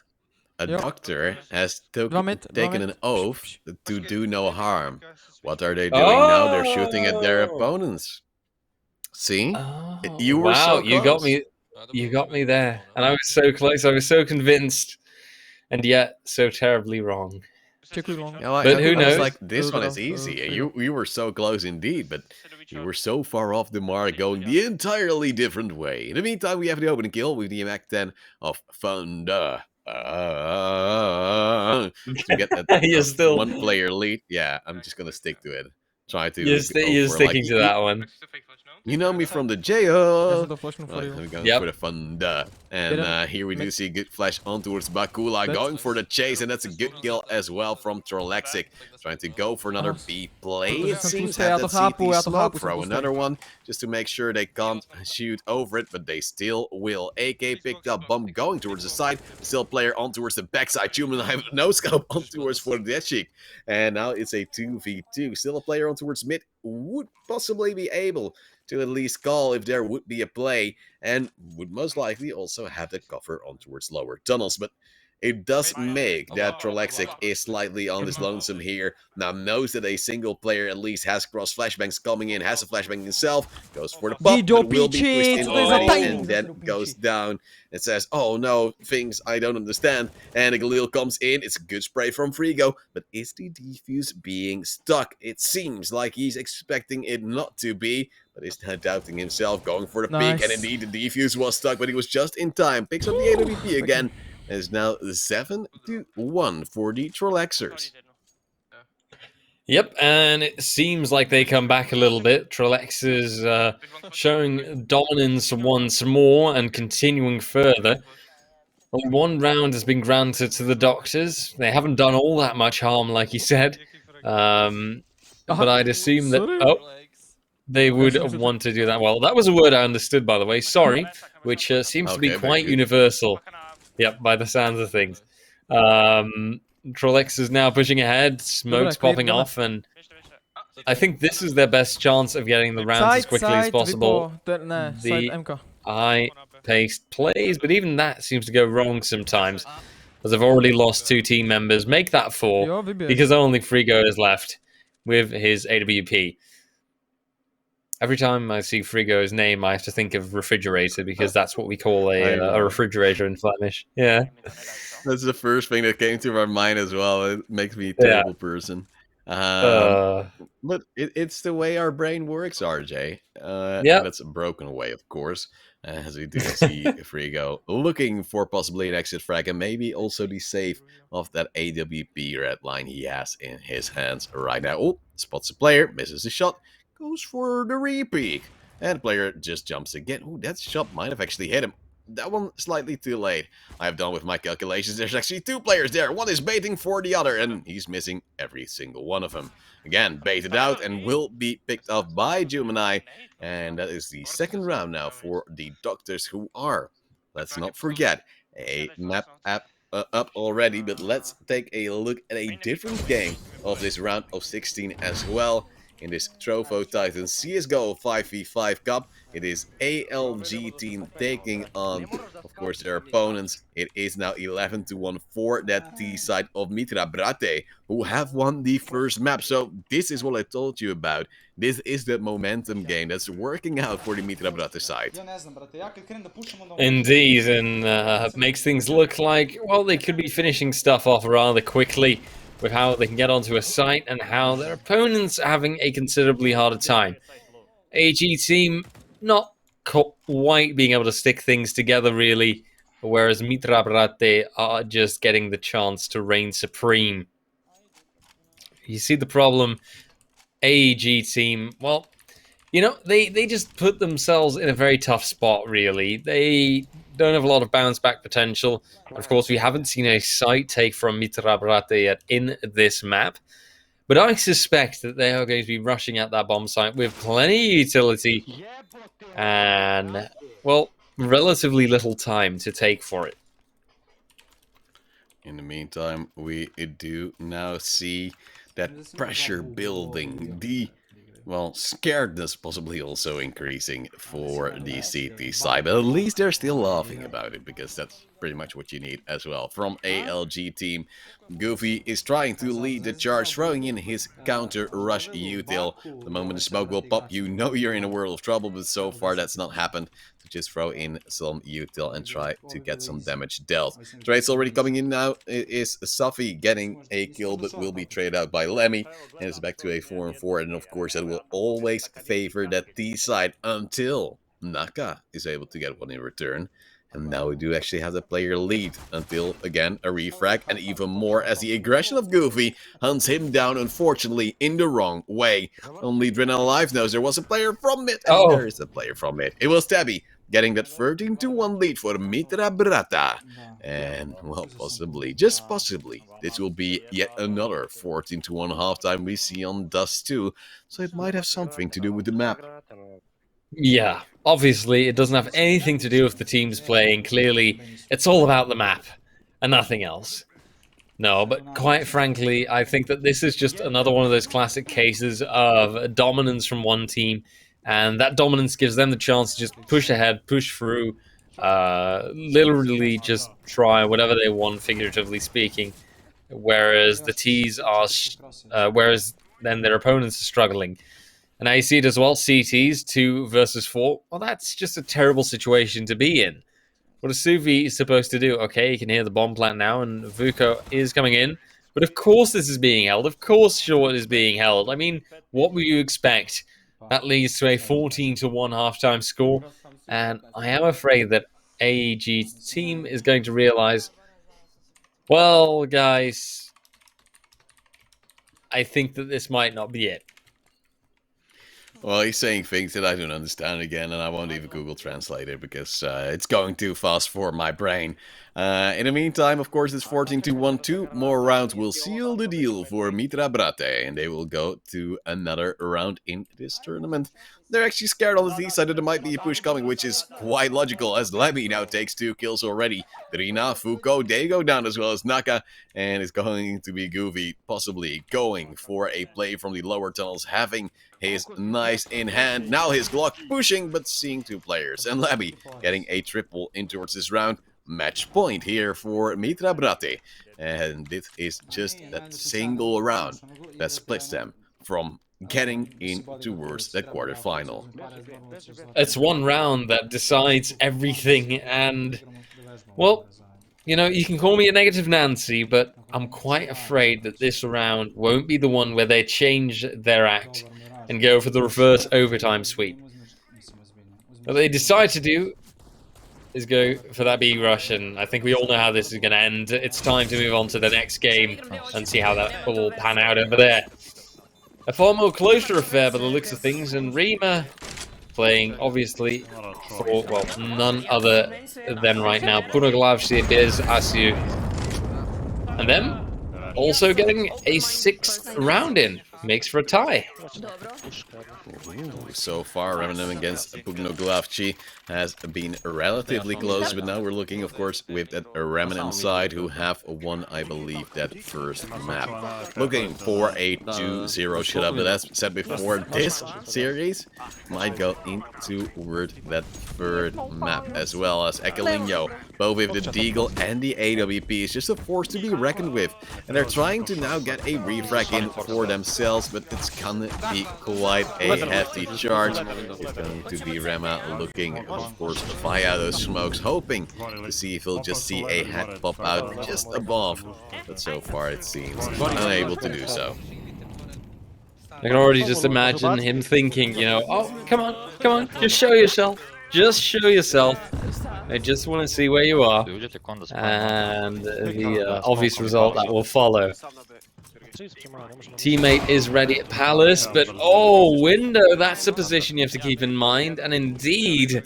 a doctor has taken an oath to do no harm. What are they doing now? They're shooting at their opponents. See? You were so close. You got me there, and I was so close. I was so convinced. and yet so terribly wrong. Yeah, But who I was knows? like, this one is easy. You were so close indeed, but you were so far off the mark, going the entirely different way. In the meantime, we have the opening kill with the Mac 10 of Thunder. To get that You're still one-player lead. Yeah, I'm just gonna stick to it. Try to you're go for sticking like to that one. you know me from the J.O. for you. We're going Yep. for the Thunder. And here we do see a good flash on towards Bakula, going for the chase, and that's a good kill as well from Trolexic. Trying to go for another B play, it seems. Have that CT smoke, throw another one, just to make sure they can't shoot over it, but they still will. AK picked up, bomb going towards the side, still player on towards the backside. Human have no scope on towards for the Deathcheek. And now it's a 2v2. Still a player on towards mid, would possibly be able to at least call if there would be a play, and would most likely also have the cover on towards lower tunnels. But it does make that Trolexic is slightly on his lonesome here. Now knows that a single player at least has cross flashbangs coming in, has a flashbang himself, goes for the pop, but will be pushed in already, and then goes down. It says, oh no, things I don't understand. And a Galil comes in, it's a good spray from Frigo, but is the defuse being stuck? It seems like he's expecting it not to be, but is now doubting himself, going for the peak, and indeed the defuse was stuck, but he was just in time. Picks up the AWP again, and is now 7-1 for the Trolexers. Yep, and it seems like they come back a little bit. Trolex is showing dominance once more and continuing further. Only one round has been granted to the Doctors. They haven't done all that much harm, like he said. But I'd assume that... they would want to do that. Well, that was a word I understood, by the way. Sorry, which seems to be quite universal. Yep, by the sounds of things. Trolex is now pushing ahead. Smoke's popping off, and I think this is their best chance of getting the rounds as quickly as possible. The high-paced plays, but even that seems to go wrong sometimes, as I've already lost 2 team members. Make that 4, because only Frigo is left with his AWP. Every time I see Frigo's name, I have to think of refrigerator, because that's what we call a refrigerator in Flemish. Yeah. That's the first thing that came to my mind as well. It makes me a terrible person. But it's the way our brain works, RJ. That's a broken way, of course. As we do see Frigo looking for possibly an exit frag, and maybe also the save of that AWP red line he has in his hands right now. Oh, spots a player, misses the shot, goes for the repeat, and the player just jumps again. Oh, that shot might have actually hit him. That one slightly too late. I've done with my calculations. There's actually 2 players there. One is baiting for the other, and he's missing every single one of them. Again, baited out and will be picked up by Gemini. And that is the 2nd round now for the Doctors, who are, let's not forget, a map up already. But let's take a look at a different game of this round of 16 as well. In this Trovo Titans CSGO 5v5 Cup, it is ALG team taking on, of course, their opponents. It is now 11-1 for that T side of Mitra Brate, who have won the first map. So this is what I told you about. This is the momentum game that's working out for the Mitra Brate side. Indeed, and makes things look like, well, they could be finishing stuff off rather quickly, with how they can get onto a site and how their opponents are having a considerably harder time. AG team not quite being able to stick things together, really, whereas Mitra Brate are just getting the chance to reign supreme. You see the problem, AEG team, well, you know, they just put themselves in a very tough spot, really. They don't have a lot of bounce back potential. Of course, we haven't seen a site take from Mitra Brate yet in this map. But I suspect that they are going to be rushing at that bomb site with plenty of utility and, well, relatively little time to take for it. In the meantime, we do now see that pressure building, the, well, scaredness possibly also increasing for the CT side, but at least they're still laughing about it, because that's pretty much what you need as well. From ALG team, Goofy is trying to lead the charge, throwing in his counter rush util. The moment the smoke will pop, you know you're in a world of trouble, but so far that's not happened. So just throw in some util and try to get some damage dealt. Trade's already coming in now. It is Safi getting a kill, but will be traded out by Lemmy, and it's back to a 4-4, and of course that will always favor that T side until Naka is able to get one in return. And now we do actually have the player lead until, again, a refrag, and even more as the aggression of Goofy hunts him down, unfortunately, in the wrong way. Only Drin Alive knows there was a player from mid, and there is a player from mid. It was Tabby getting that 13-1 lead for Mitra Brata. And, well, possibly, just possibly, this will be yet another 14-1 halftime we see on Dust 2, so it might have something to do with the map. Yeah, obviously it doesn't have anything to do with the teams playing. Clearly, it's all about the map and nothing else. No, but quite frankly, I think that this is just another one of those classic cases of dominance from one team, and that dominance gives them the chance to just push ahead, push through, literally just try whatever they want, figuratively speaking, whereas the T's are, whereas then their opponents are struggling. And now you see it as well, CTs 2 versus 4. Well, that's just a terrible situation to be in. What is Suvi supposed to do? Okay, you can hear the bomb plant now, and Vuko is coming in. But of course this is being held. Of course Short is being held. I mean, what would you expect? That leads to a 14-1 halftime score. And I am afraid that AEG team is going to realize, well, guys, I think that this might not be it. Well, he's saying things that I don't understand again, and I won't even Google Translate it because it's going too fast for my brain. In the meantime, of course, it's 14-1. 2 more rounds will seal the deal for Mitra Brate, and they will go to another round in this tournament. They're actually scared on the D side that there might be a push coming, which is quite logical, as Lemmy now takes 2 kills already. Rina, Fuko, they go down as well as Naka, and it's going to be Goofy possibly going for a play from the lower tunnels, having his nice in hand. Now his Glock pushing, but seeing 2 players, and Lemmy getting a triple in towards this round. Match point here for Mitra Brate, and this is just that single round that splits them from getting in towards that quarterfinal. It's one round that decides everything, and, well, you know, you can call me a negative Nancy, but I'm quite afraid that this round won't be the one where they change their act and go for the reverse overtime sweep. What they decide to do is go for that B rush, and I think we all know how this is going to end. It's time to move on to the next game and see how that will all pan out over there. A far more closer affair by the looks of things, and Rima playing, obviously, for, well, none other than right now Punoglavci, Biz, Asu, and then also getting a 6th round in. Makes for a tie. So far, Remnant against Pugnoglavci has been relatively close, but now we're looking, of course, with that Remnant side, who have won, I believe, that first map. Looking for a 2-0 shutout, but as said before, this series might go into toward that third map, as well as Ekelinho, both with the Deagle and the AWP, is just a force to be reckoned with, and they're trying to now get a refrag in for themselves, but it's gonna be quite a hefty charge. It's going to be Rema looking, of course, via those smokes, hoping to see if he'll just see a head pop out just above, but so far it seems unable to do so. I can already just imagine him thinking, you know, oh, come on, just show yourself. Just show yourself. I just want to see where you are. And the obvious result that will follow. Teammate is ready at Palace, but oh, window, that's a position you have to keep in mind, and indeed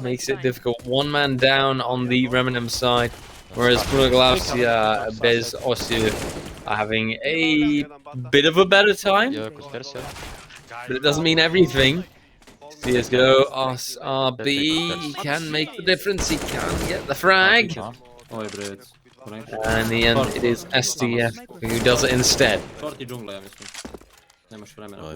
makes it difficult. One man down on the Remnant side, whereas Punoglavci, Bez, Osu are having a bit of a better time, but it doesn't mean everything. CSGO, RB can make the difference, he can get the frag. And in the end, it is STF who does it instead. Well, in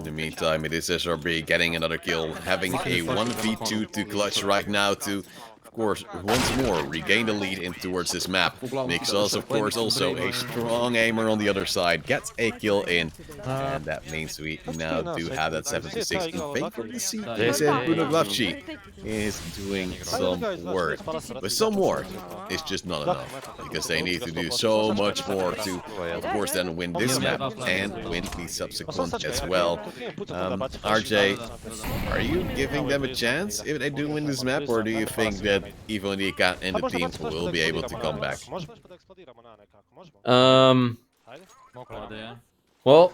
the meantime, it is SRB getting another kill, having a 1v2 to clutch right now to, of course, once more regain the lead in towards this map. Mixos, of course, also a strong aimer on the other side, gets a kill in, and that means we now do have that 7-6 in favor of the CTs, and Budoglavci is doing some work. But some work is just not enough, because they need to do so much more to, of course, then win this map and win the subsequent as well. RJ, are you giving them a chance if they do win this map, or do you think that Ivonika and the team will be able to come back? Well,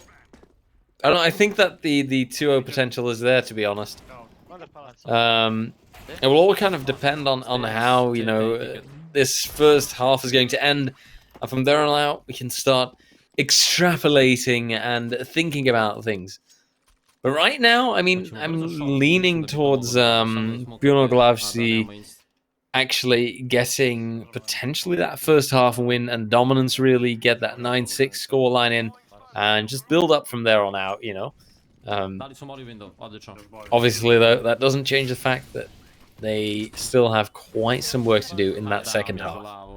I don't know, I think that the 2-0 potential is there, to be honest. It will all kind of depend on how, you know, this first half is going to end. And from there on out, we can start extrapolating and thinking about things. But right now, I mean, I'm leaning towards Budoglavci actually getting potentially that first half win and dominance, really get that 9-6 scoreline in and just build up from there on out, you know. Obviously, though, that doesn't change the fact that they still have quite some work to do in that second half.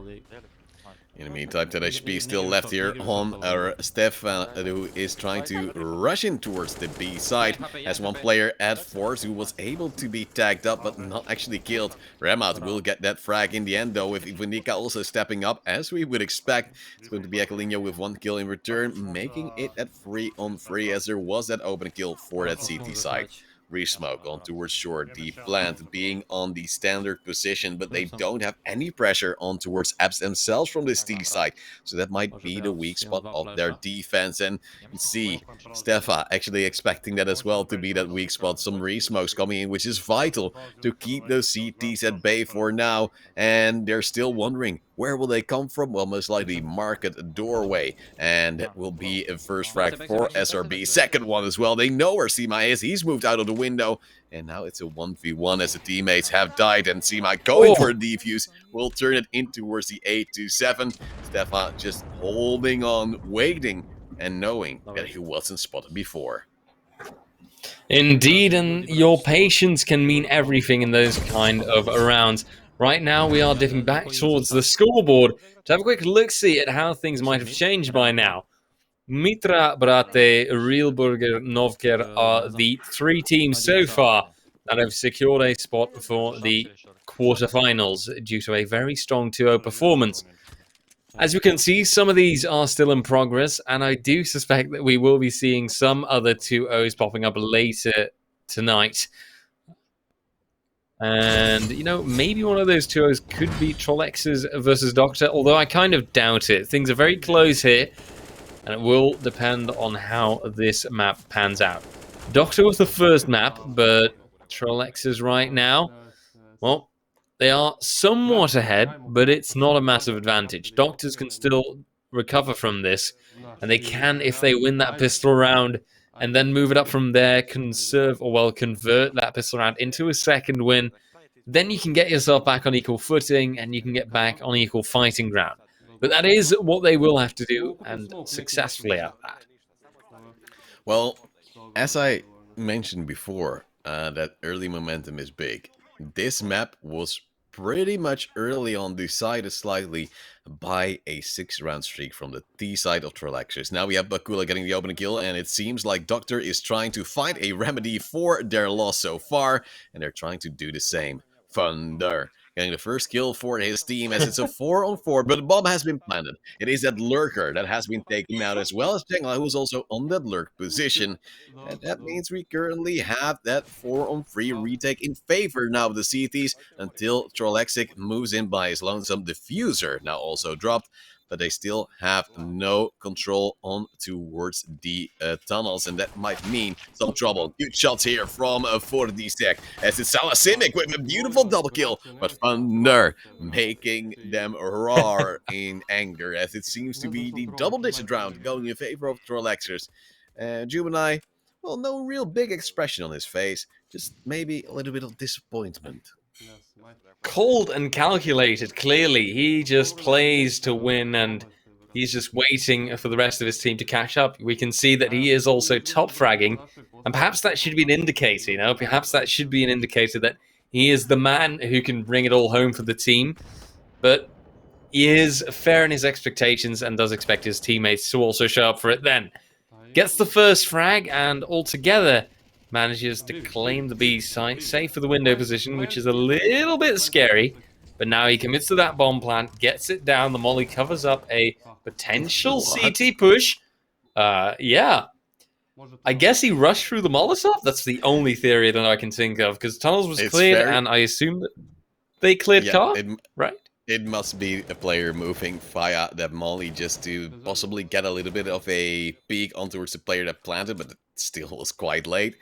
In the meantime, THP still left here on Stefan, who is trying to rush in towards the B side. Has one player at force who was able to be tagged up but not actually killed. Remout will get that frag in the end, though, with Ivonika also stepping up, as we would expect. It's going to be Ekelinho with 1 kill in return, making it at 3-on-3, as there was that open kill for that CT side. Resmoke on towards short, deep plant being on the standard position, but they don't have any pressure on towards apps themselves from this T side, so that might be the weak spot of their defense. And you see Stefa actually expecting that as well to be that weak spot. Some resmokes coming in, which is vital to keep those CTs at bay for now, and they're still wondering, where will they come from? Well, most likely market doorway, and that will be a first frag for SRB. Second one as well. They know where Sima is. He's moved out of the window, and now it's a 1v1 as the teammates have died, and Sima going for a defuse will turn it in towards the 8-7. Stefan just holding on, waiting, and knowing that he wasn't spotted before. Indeed, and your patience can mean everything in those kind of rounds. Right now, we are dipping back towards the scoreboard to have a quick look-see at how things might have changed by now. Mitra, Brate, Realburger, Novker are the 3 teams so far that have secured a spot for the quarterfinals due to a very strong 2-0 performance. As we can see, some of these are still in progress, and I do suspect that we will be seeing some other 2-0s popping up later tonight. And, you know, maybe one of those 2-0s could be Trollexes versus Doctor, although I kind of doubt it. Things are very close here, and it will depend on how this map pans out. Doctor was the first map, but Trollexes right now, well, they are somewhat ahead, but it's not a massive advantage. Doctors can still recover from this, and they can, if they win that pistol round, and then move it up from there, convert that pistol round into a second win. Then you can get yourself back on equal footing, and you can get back on equal fighting ground. But that is what they will have to do, and successfully at that. Well, as I mentioned before, that early momentum is big. This map was pretty much early on decided slightly by a 6-round streak from the T side of Trollexers. Now we have Bakula getting the opening kill, and it seems like Doctor is trying to find a remedy for their loss so far, and they're trying to do the same. Thunder getting the first kill for his team, as it's a 4-on-4, but the bomb has been planted. It is that lurker that has been taken out, as well as Jengla, who's also on that lurk position. And that means we currently have that 4-on-3 retake in favor now of the CTs, until Trollexic moves in by his lonesome. Diffuser now also dropped, but they still have no control on towards the tunnels, and that might mean some trouble. Good shots here from Fordisek, as it's Salasimic with a beautiful double kill, but Thunder making them roar in anger, as it seems to be the double-digit round going in favor of Trollexers. Juvenile, well, no real big expression on his face, just maybe a little bit of disappointment. Cold and calculated, clearly. He just plays to win, and he's just waiting for the rest of his team to catch up. We can see that he is also top fragging, and perhaps that should be an indicator, you know? Perhaps that should be an indicator that He is the man who can bring it all home for the team, but he is fair in his expectations and does expect his teammates to also show up for it then. Gets the first frag and altogether manages to claim the B site, safe for the window position, which is a little bit scary. But now he commits to that bomb plant, gets it down. The molly covers up a potential CT push. Yeah. I guess he rushed through the Molotov? That's the only theory that I can think of, because tunnels was cleared, and I assume that they cleared car, right? It must be a player moving via that molly just to possibly get a little bit of a peek on towards the player that planted, but it still was quite late.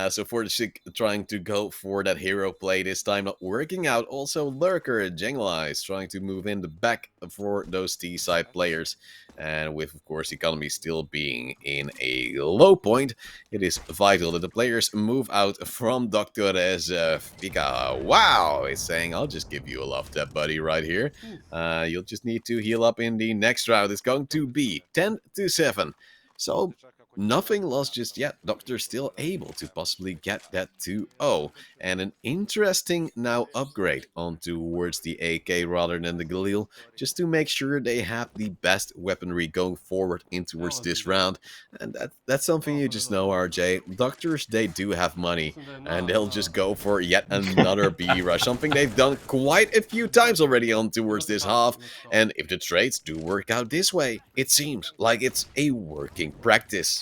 So for the Chick trying to go for that hero play this time, not working out. Also Lurker Jengla is trying to move in the back for those T-side players. And with, of course, economy still being in a low point, it is vital that the players move out from Doctor as Fika. Wow, is saying, I'll just give you a love tap, buddy, right here. You'll just need to heal up in the next round. It's going to be 10-7. So nothing lost just yet. Doctor still able to possibly get that 2-0. And an interesting now upgrade on towards the AK rather than the Galil, just to make sure they have the best weaponry going forward in towards this round. And that's something you just know, RJ. Doctors, they do have money, and they'll just go for yet another B rush, something they've done quite a few times already on towards this half. And if the trades do work out this way, it seems like it's a working practice.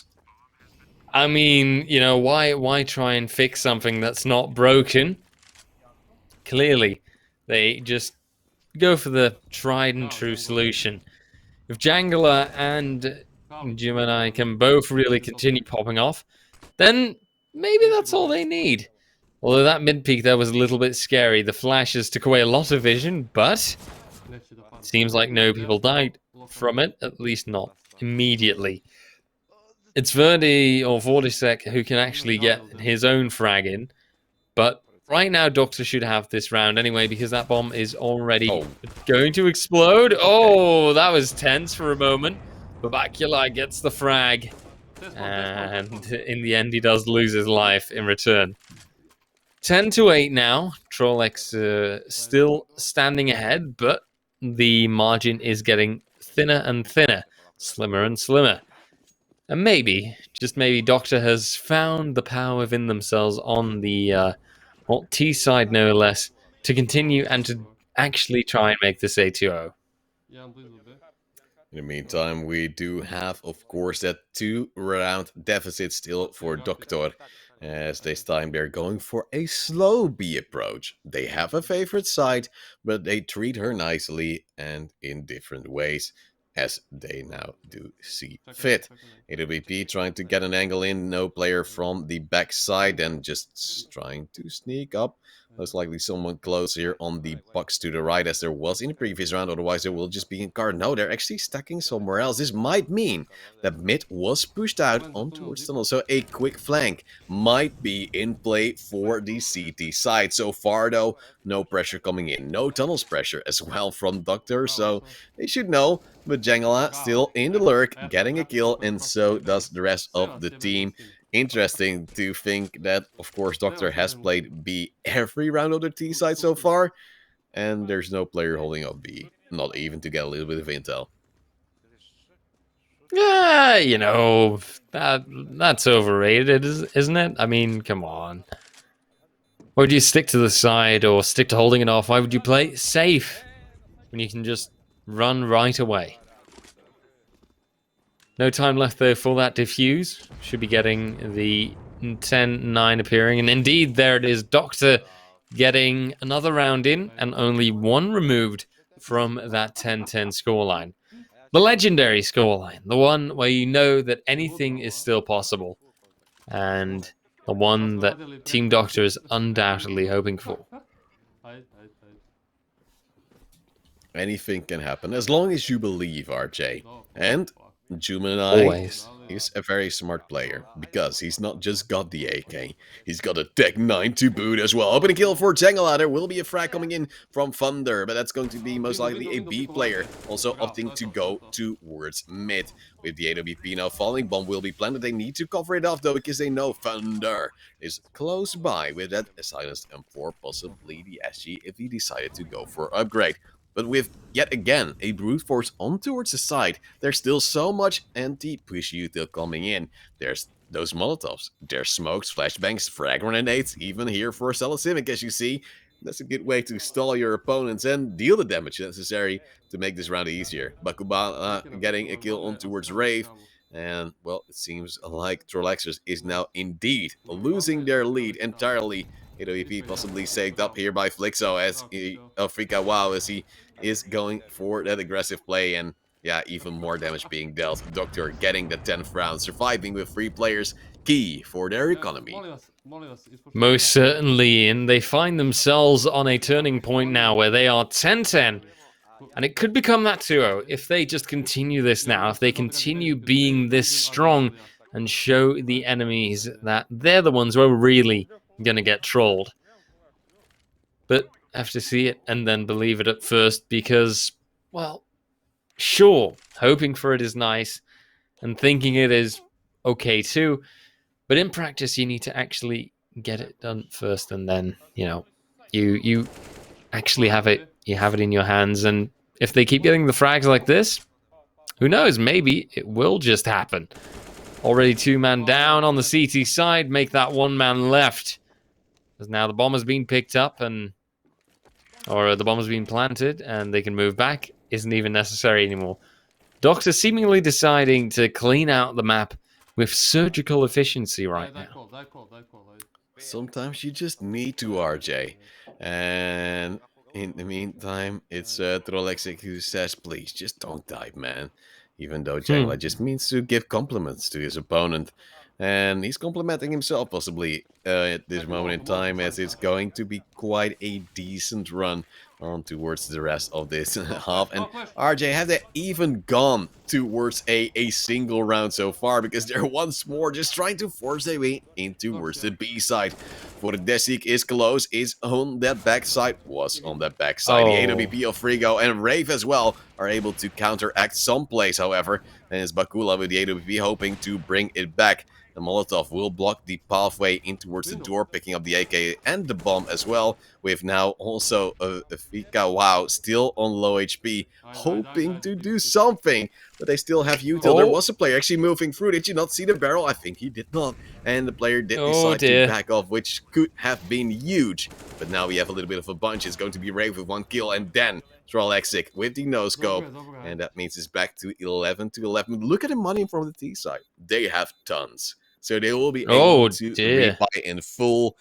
I mean, you know, why try and fix something that's not broken? Clearly, they just go for the tried and true solution. If Jangler and Gemini can both really continue popping off, then maybe that's all they need. Although that mid-peak there was a little bit scary. The flashes took away a lot of vision, but it seems like no people died from it, at least not immediately. It's Verdi or Vordisek who can actually get his own frag in, but right now Doctor should have this round anyway because that bomb is already going to explode. Oh, that was tense for a moment. Babacula gets the frag, and in the end he does lose his life in return. 10-8 now. Trolex still standing ahead, but the margin is getting thinner and thinner, slimmer and slimmer. And maybe, just maybe, Doctor has found the power within themselves on the T side, no less, to continue and to actually try and make this a 2-0. In the meantime, we do have, of course, that 2-round deficit still for Doctor. As this time they're going for a slow B approach. They have a favorite side, but they treat her nicely and in different ways, as they now do see fit. AWP trying to get an angle in, no player from the backside, and just trying to sneak up. Most likely someone close here on the box to the right, as there was in the previous round, otherwise there will just be in card. No, they're actually stacking somewhere else. This might mean that mid was pushed out on towards tunnel, so a quick flank might be in play for the CT side. So far though, no pressure coming in, no tunnels pressure as well from Doctor, so they should know. But Jangala still in the lurk, getting a kill, and so does the rest of the team. Interesting to think that, of course, Doctor has played B every round of the T side so far, and there's no player holding up B, not even to get a little bit of intel. Yeah, you know, that's overrated, isn't it? I mean, come on. Why would you stick to the side or stick to holding it off? Why would you play safe when you can just run right away? No time left though for that defuse. Should be getting the 10-9 appearing. And indeed, there it is. Doctor getting another round in and only one removed from that 10-10 scoreline. The legendary scoreline. The one where you know that anything is still possible. And the one that Team Doctor is undoubtedly hoping for. Anything can happen as long as you believe, RJ. And Jumanai Always. is a very smart player, because he's not just got the AK, he's got a Tech 9 to boot as well. Opening kill for Tangela. There will be a frag coming in from Thunder, but that's going to be most likely a B player, also opting to go towards mid. With the AWP now falling, bomb will be planted. They need to cover it off though, because they know Thunder is close by with that silenced M4, possibly the SG if he decided to go for upgrade. But with, yet again, a brute force on towards the side, there's still so much anti-push util coming in. There's those Molotovs, there's smokes, flashbangs, frag grenades, even here for Salasimic, as you see. That's a good way to stall your opponents and deal the damage necessary to make this round easier. Bakuba getting a kill on towards Rave. And, well, it seems like Trollexers is now indeed losing their lead entirely. AWP possibly saved up here by Flixo as Afrika Wow as he is going for that aggressive play, and yeah, even more damage being dealt. Doctor getting the 10th round, surviving with 3 players, key for their economy. Most certainly, and they find themselves on a turning point now where they are 10-10. And it could become that 2-0 if they just continue this now, if they continue being this strong and show the enemies that they're the ones who are really going to get trolled. But have to see it and then believe it at first because, well, sure, hoping for it is nice and thinking it is okay too. But in practice, you need to actually get it done first, and then, you know, you actually have it. You have it in your hands, and if they keep getting the frags like this, who knows? Maybe it will just happen. Already 2-man down on the CT side. Make that 1-man left. Because now the bomb has been picked up, or the bomb has been planted, and they can move back. Isn't even necessary anymore. Doctor seemingly deciding to clean out the map with surgical efficiency right now. Sometimes you just need to, RJ. And in the meantime, it's Trolexic who says, please, just don't die, man. Even though Jangla just means to give compliments to his opponent. And he's complimenting himself, possibly, at this moment in time, as it's going to be quite a decent run on towards the rest of this half. And RJ, have they even gone towards a single round so far? Because they're once more just trying to force their way in towards the B side. For the Desik is close, is on that backside, was on that backside. The AWP of Frigo and Rave as well are able to counteract some plays, however. And it's Bakula with the AWP hoping to bring it back. The Molotov will block the pathway in towards the door, picking up the AK and the bomb as well. With now also Fika Wow still on low HP, hoping to do something. But they still have util. There was a player actually moving through. Did you not see the barrel? I think he did not. And the player did decide to back off, which could have been huge. But now we have a little bit of a bunch. It's going to be Rave with 1 kill, and then Trolexic with the no-scope. And that means it's back to 11-11. Look at the money from the T side. They have tons. So they will be able to rebuy in full.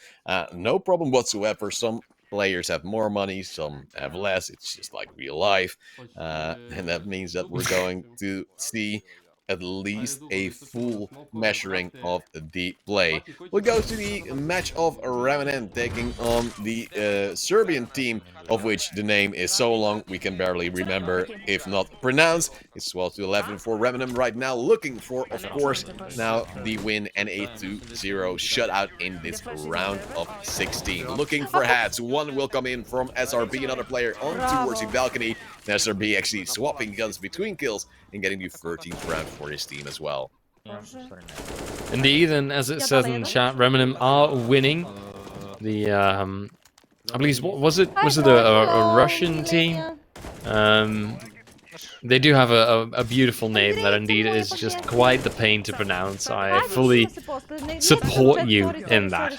No problem whatsoever. Some players have more money, some have less. It's just like real life. And that means that we're going to see at least a full measuring of the play. We'll go to the match of Ramanen taking on the Serbian team, of which the name is so long we can barely remember, if not pronounce. It's 12-11 for Ramanen right now, looking for, of course, now the win and a 2-0 shutout in this round of 16. Looking for hats. One will come in from SRB, another player on towards the balcony. And SRB actually swapping guns between kills and getting the 13th round for his team as well. Indeed, and as it says in the chat, Ramanen are winning. The I believe was it a Russian team? They do have a beautiful name that indeed is just quite the pain to pronounce. I fully support you in that.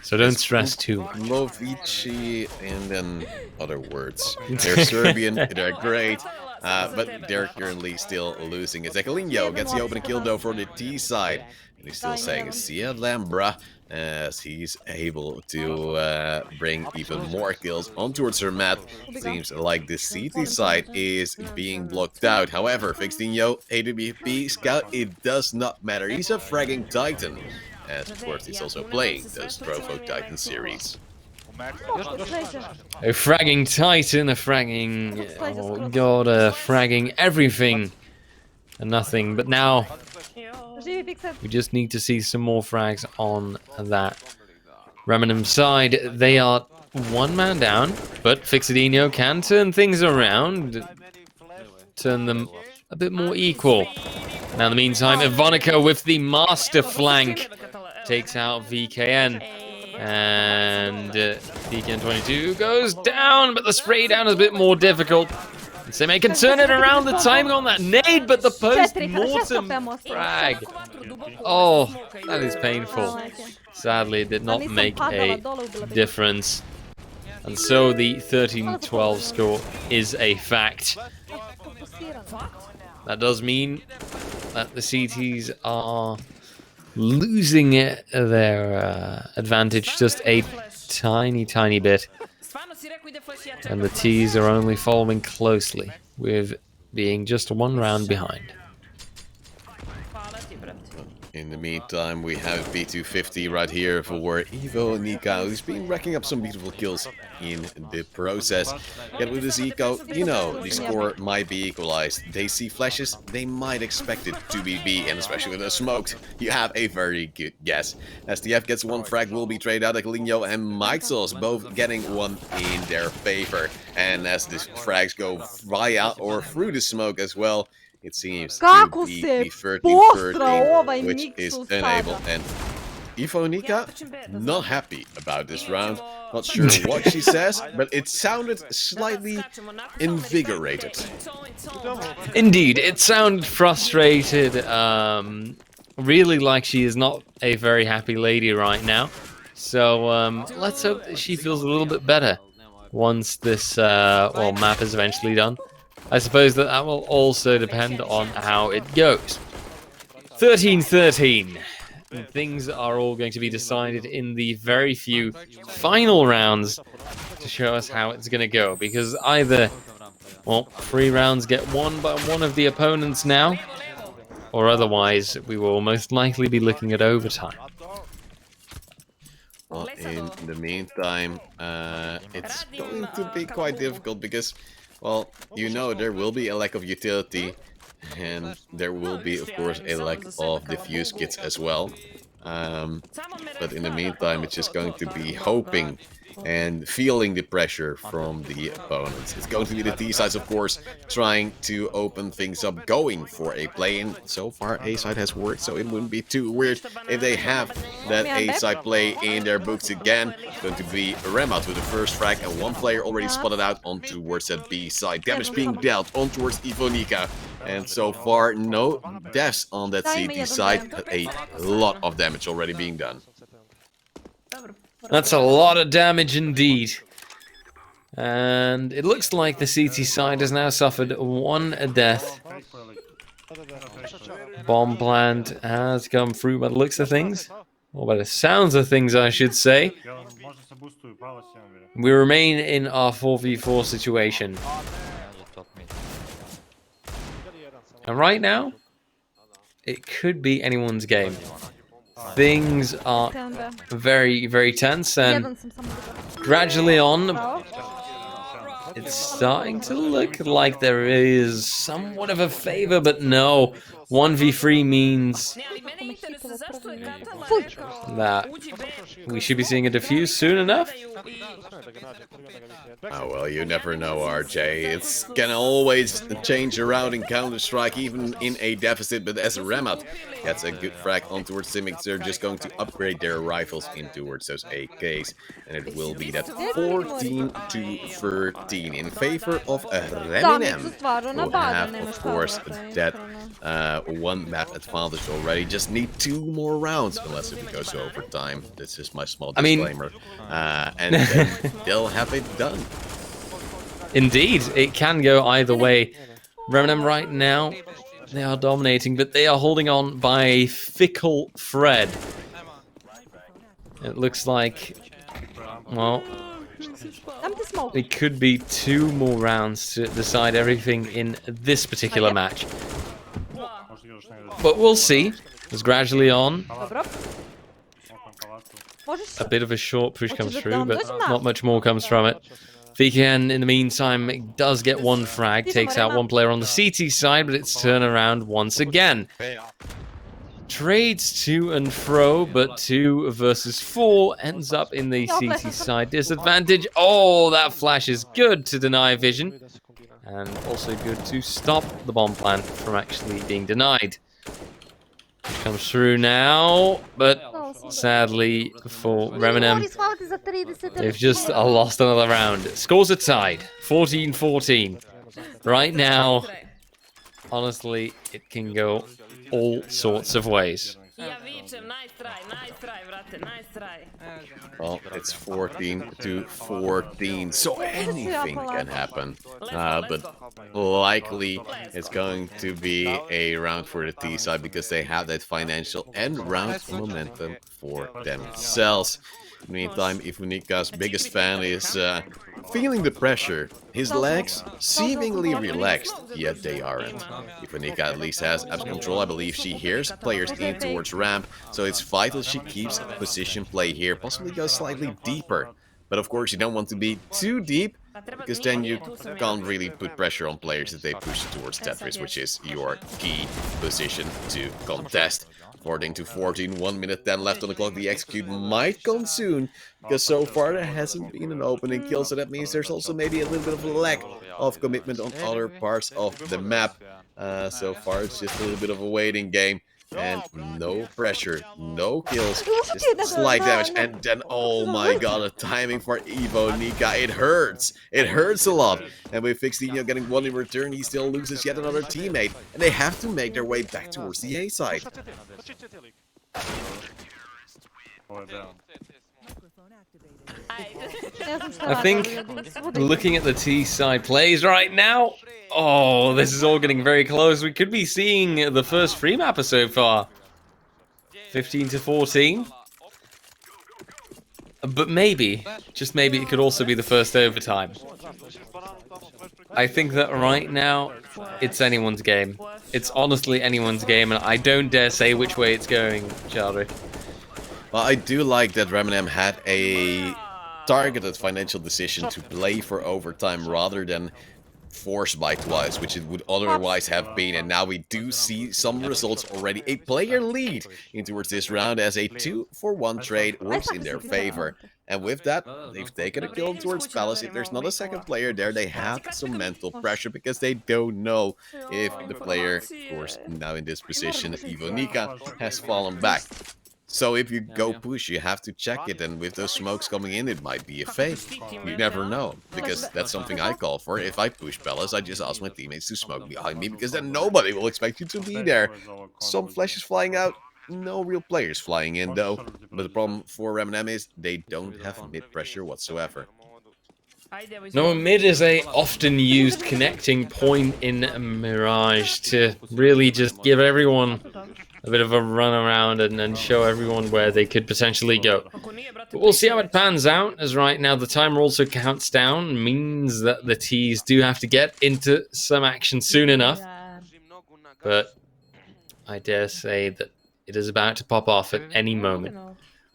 So don't stress too much. Lovici and then other words. They're Serbian, they're great, but they're currently still losing. Ezekielino gets the opening kill though for the T side. And he's still saying, see ya, Lambra, as he's able to bring even more kills on towards her mat. Seems like the CT side is being blocked out. However, Fixinho, AWP, Scout, it does not matter. He's a fragging Titan. As of course he's also playing those Trovo Titans series. A fragging Titan, a fragging... oh god, a fragging everything and nothing. But now Живи, Pixel. we just need to see some more frags on that Remnant side. They are one man down, but Fixadinho can turn things around, turn them a bit more equal. Now, in the meantime, Ivonica with the master flank takes out VKN. And VKN22 goes down, but the spray down is a bit more difficult. Seme can turn it around, the timing on that nade, but the post-mortem frag. Oh, that is painful. Sadly, it did not make a difference. And so the 13-12 score is a fact. That does mean that the CTs are losing their advantage just a tiny bit. And the T's are only following closely, with being just one round behind. In the meantime, we have B250 right here for Ivonica, who's been racking up some beautiful kills in the process. Yet with this eco, you know, the score might be equalized. They see flashes, they might expect it to be B, and especially with the smoked, you have a very good guess. STF gets one frag, will be traded out. Akelinho and Mixos both getting one in their favor. And as the frags go via or through the smoke as well, it seems to be the 13-13, which is unable. And Ivonica, not happy about this round. Not sure what she says, but it sounded slightly invigorated. Indeed, it sounded frustrated. Really like she is not a very happy lady right now. So let's hope that she feels a little bit better once this map is eventually done. I suppose that will also depend on how it goes. 13-13. Things are all going to be decided in the very few final rounds to show us how it's going to go. Because either, well, 3 rounds get won by one of the opponents now, or otherwise we will most likely be looking at overtime. Well, in the meantime, it's going to be quite difficult because, well, you know, there will be a lack of utility, and there will be, of course, a lack of diffuse kits as well. But in the meantime, it's just going to be hoping and feeling the pressure from the opponents. It's going to be the T-sides, of course, trying to open things up, going for a play-in. So far, A-side has worked, so it wouldn't be too weird if they have that A-side play in their books again. It's going to be Remat with the first frag, and one player already spotted out on towards that B-side. Damage being dealt on towards Ivonica. And so far, no deaths on that CT side, but a lot of damage already being done. That's a lot of damage indeed. And it looks like the CT side has now suffered 1 death. Bomb plant has come through by the looks of things. Or by the sounds of things, I should say. We remain in our 4v4 situation. And right now, it could be anyone's game. Things are very tense, and gradually on, it's starting to look like there is somewhat of a favor, but no, 1v3 means that we should be seeing a defuse soon enough. Oh, well, you never know, RJ. It's can always change around in Counter-Strike, even in a deficit, but as Remat gets a good frag on towards Simic, they're just going to upgrade their rifles in towards those AKs, and it will be that 14-13 in favor of Reminem. We'll have, of course, that 1 map advantage already. Just need 2 more rounds, unless it goes to overtime. That's just my small disclaimer. And then they'll have it done. Indeed, it can go either way. Reminem right now, they are dominating, but they are holding on by a fickle thread. It looks like, well, it could be 2 more rounds to decide everything in this particular match. But we'll see. It's gradually on. A bit of a short push comes through, but not much more comes from it. VKN, in the meantime, does get one frag, takes out one player on the CT side, but it's turnaround once again. Trades to and fro, but 2 versus 4 ends up in the CT side disadvantage. Oh, that flash is good to deny vision, and also good to stop the bomb plant from actually being denied. Comes through now, but sadly for Reminem, they've just lost another round. Scores are tied, 14-14. Right now, honestly, it can go all sorts of ways. Well, it's 14-14, so anything can happen. But likely it's going to be a round for the T side because they have that financial and round momentum for themselves. In the meantime, Ivunika's biggest fan is feeling the pressure. His legs seemingly relaxed, yet they aren't. Ivunika at least has absolute control. I believe she hears players in towards ramp, so it's vital she keeps position play here, possibly goes slightly deeper. But of course you don't want to be too deep, because then you can't really put pressure on players if they push towards Tetris, which is your key position to contest. 14-14, 1 minute 10 left on the clock. The execute might come soon, because so far there hasn't been an opening kill, so that means there's also maybe a little bit of lack of commitment on other parts of the map. So far it's just a little bit of a waiting game. And no pressure, no kills, just slight damage, and then, oh my god, the timing for Ivunика, it hurts a lot. And with Fixinho getting one in return, he still loses yet another teammate, and they have to make their way back towards the A side. I think, looking at the T side plays right now, oh, this is all getting very close. We could be seeing the first free mapper so far. 15-14. But maybe, just maybe, it could also be the first overtime. I think that right now, it's anyone's game. It's honestly anyone's game, and I don't dare say which way it's going, Chadrick. Well, I do like that Reminem had a targeted financial decision to play for overtime rather than force by twice, which it would otherwise have been, and now we do see some results already. A player lead in towards this round as a 2-for-1 trade works in their favor. And with that, they've taken a kill towards Palace. If there's not a second player there, they have some mental pressure because they don't know if the player, of course, now in this position, Ivunика, has fallen back. So if you go push, you have to check it, and with those smokes coming in, it might be a fake. You never know, because that's something I call for. If I push Palace, I just ask my teammates to smoke behind me, because then nobody will expect you to be there. Some flashes flying out, no real players flying in though. But the problem for Reminem is they don't have mid pressure whatsoever. No, mid is a often used connecting point in Mirage to really just give everyone a bit of a run around and show everyone where they could potentially go. But we'll see how it pans out, as right now the timer also counts down, means that the T's do have to get into some action soon enough. But I dare say that it is about to pop off at any moment.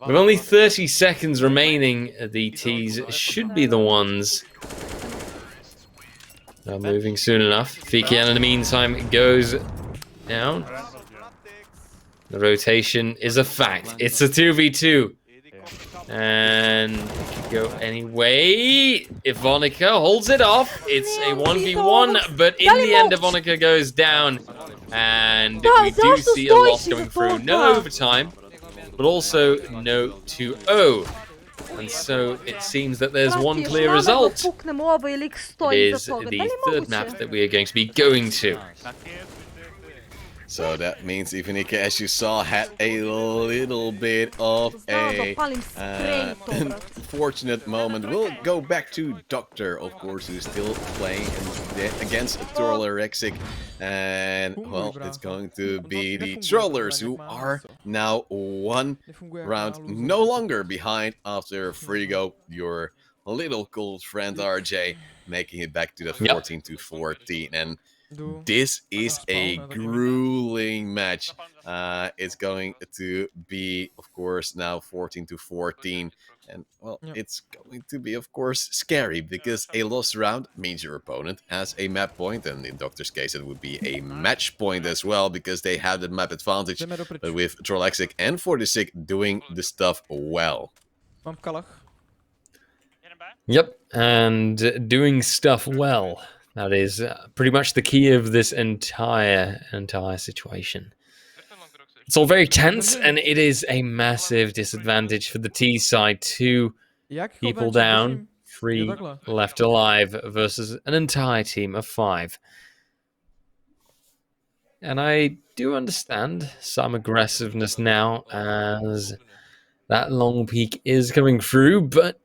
With only 30 seconds remaining, the T's should be the ones moving soon enough. VKN in the meantime goes down. The rotation is a fact. It's a 2v2. And it could go anyway. Ivunnika holds it off. It's a 1v1, but in the end, Ivunnika goes down. And we do see a loss coming through. No overtime, but also no 2-0. And so it seems that there's one clear result. It is the third map that we are going to be going to. So that means Ivunnika, as you saw, had a little bit of a unfortunate moment. We'll go back to Doctor, of course, who's still playing against Troller-Rexic. And, well, it's going to be the Trollers, who are now one round no longer behind after Frigo, your little cool friend RJ, making it back to the 14-14. And this is a grueling match. It's going to be, of course, now 14-14. And, well, it's going to be, of course, scary, because a lost round means your opponent has a map point, and in Doctor's case, it would be a match point as well, because they have the map advantage. But with Trollexic and Fortisic doing the stuff well. Yep, and doing stuff well. That is pretty much the key of this entire situation. It's all very tense, and it is a massive disadvantage for the T side. 2 people down, 3 left alive versus an entire team of 5. And I do understand some aggressiveness now as that long peak is coming through, but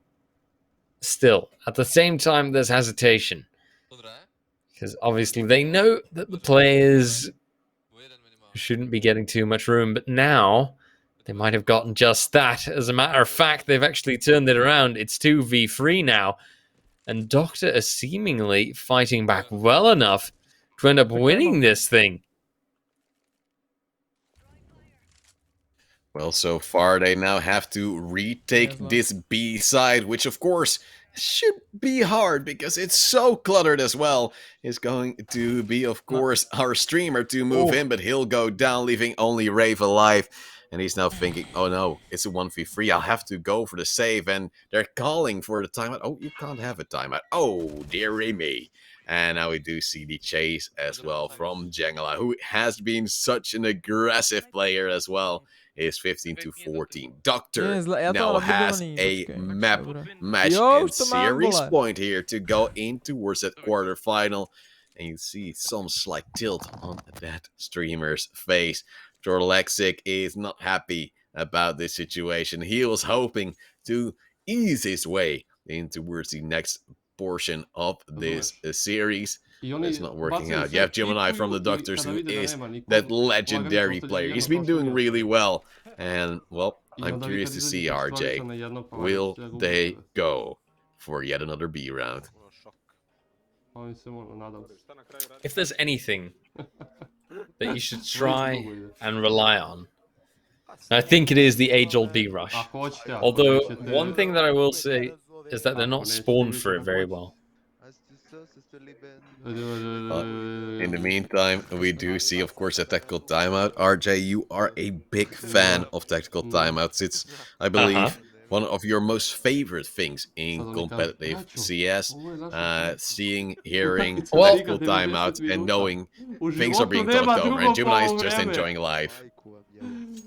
still, at the same time, there's hesitation. Because obviously they know that the players shouldn't be getting too much room, but now they might have gotten just that. As a matter of fact, they've actually turned it around. It's 2v3 now, and Doctor is seemingly fighting back well enough to end up winning this thing. Well, so far they now have to retake this B side, which of course should be hard because it's so cluttered as well. It's going to be, of course, our streamer to move in, but he'll go down, leaving only Rave alive. And he's now thinking, oh no, it's a 1v3. I'll have to go for the save. And they're calling for the timeout. Oh, you can't have a timeout. Oh, dearie me. And now we do see the chase as well from Jengala, who has been such an aggressive player as well. Is 15-14. Doctor now has a map match and series point here to go in towards that quarterfinal. And you see some slight tilt on that streamer's face. Trollexic is not happy about this situation. He was hoping to ease his way in towards the next portion of this series. It's not working out. You have Gemini from the Doctors, who is that legendary player. He's been doing really well. And, well, I'm curious to see, RJ. Will they go for yet another B round? If there's anything that you should try and rely on, I think it is the age-old B rush. Although, one thing that I will say is that they're not spawned for it very well. In the meantime, we do see, of course, a tactical timeout. RJ, you are a big fan of tactical timeouts. It's, I believe, one of your most favorite things in competitive CS. Seeing, hearing tactical timeouts, and knowing things are being talked over. And Gemini is just enjoying life.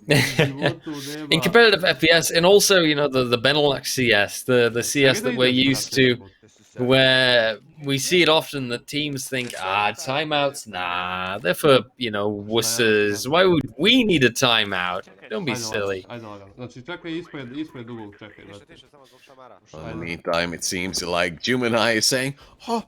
In competitive FPS, and also, you know, the Benelux CS, the CS that we're used to, where we see it often that teams think, timeouts, nah, they're for, you know, wusses. Why would we need a timeout? Don't be silly. Well, in the meantime, it seems like Gemini is saying, oh,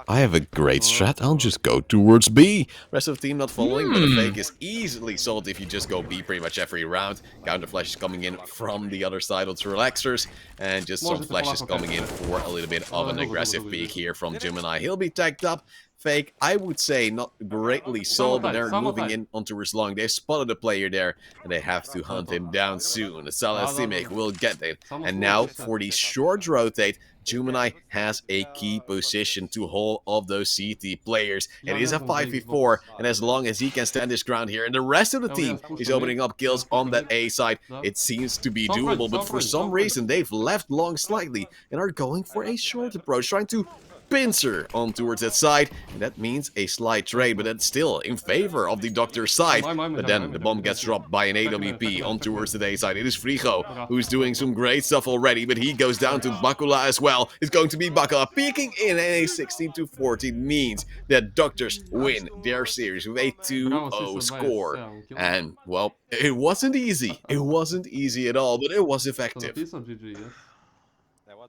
I have a great strat, I'll just go towards B. Rest of the team not following, but the fake is easily solved if you just go B pretty much every round. Counter flashes coming in from the other side of the relaxers, and just some flashes coming in for a little bit of an aggressive peek here from Gemini. He'll be tagged up. Fake, I would say, not greatly sold, but they're moving in onto Rislong. They've spotted a player there, and they have to hunt him down soon. Salah Simic will get it. And now, for the short rotate, Gemini has a key position to hold of those CT players. It is a 5v4, and as long as he can stand his ground here, and the rest of the team is opening up kills on that A side, it seems to be doable. But for some reason, they've left long slightly and are going for a short approach, trying to pincer on towards that side, and that means a slight trade, but that's still in favor of the Doctor's side. But then the bomb gets dropped by an AWP on towards the A side. It is Frigo who's doing some great stuff already, but he goes down to Bakula as well. It's going to be Bakula peeking in, and a 16-14 means that Doctors win their series with a 2-0 score. And, well, it wasn't easy. It wasn't easy at all, but it was effective.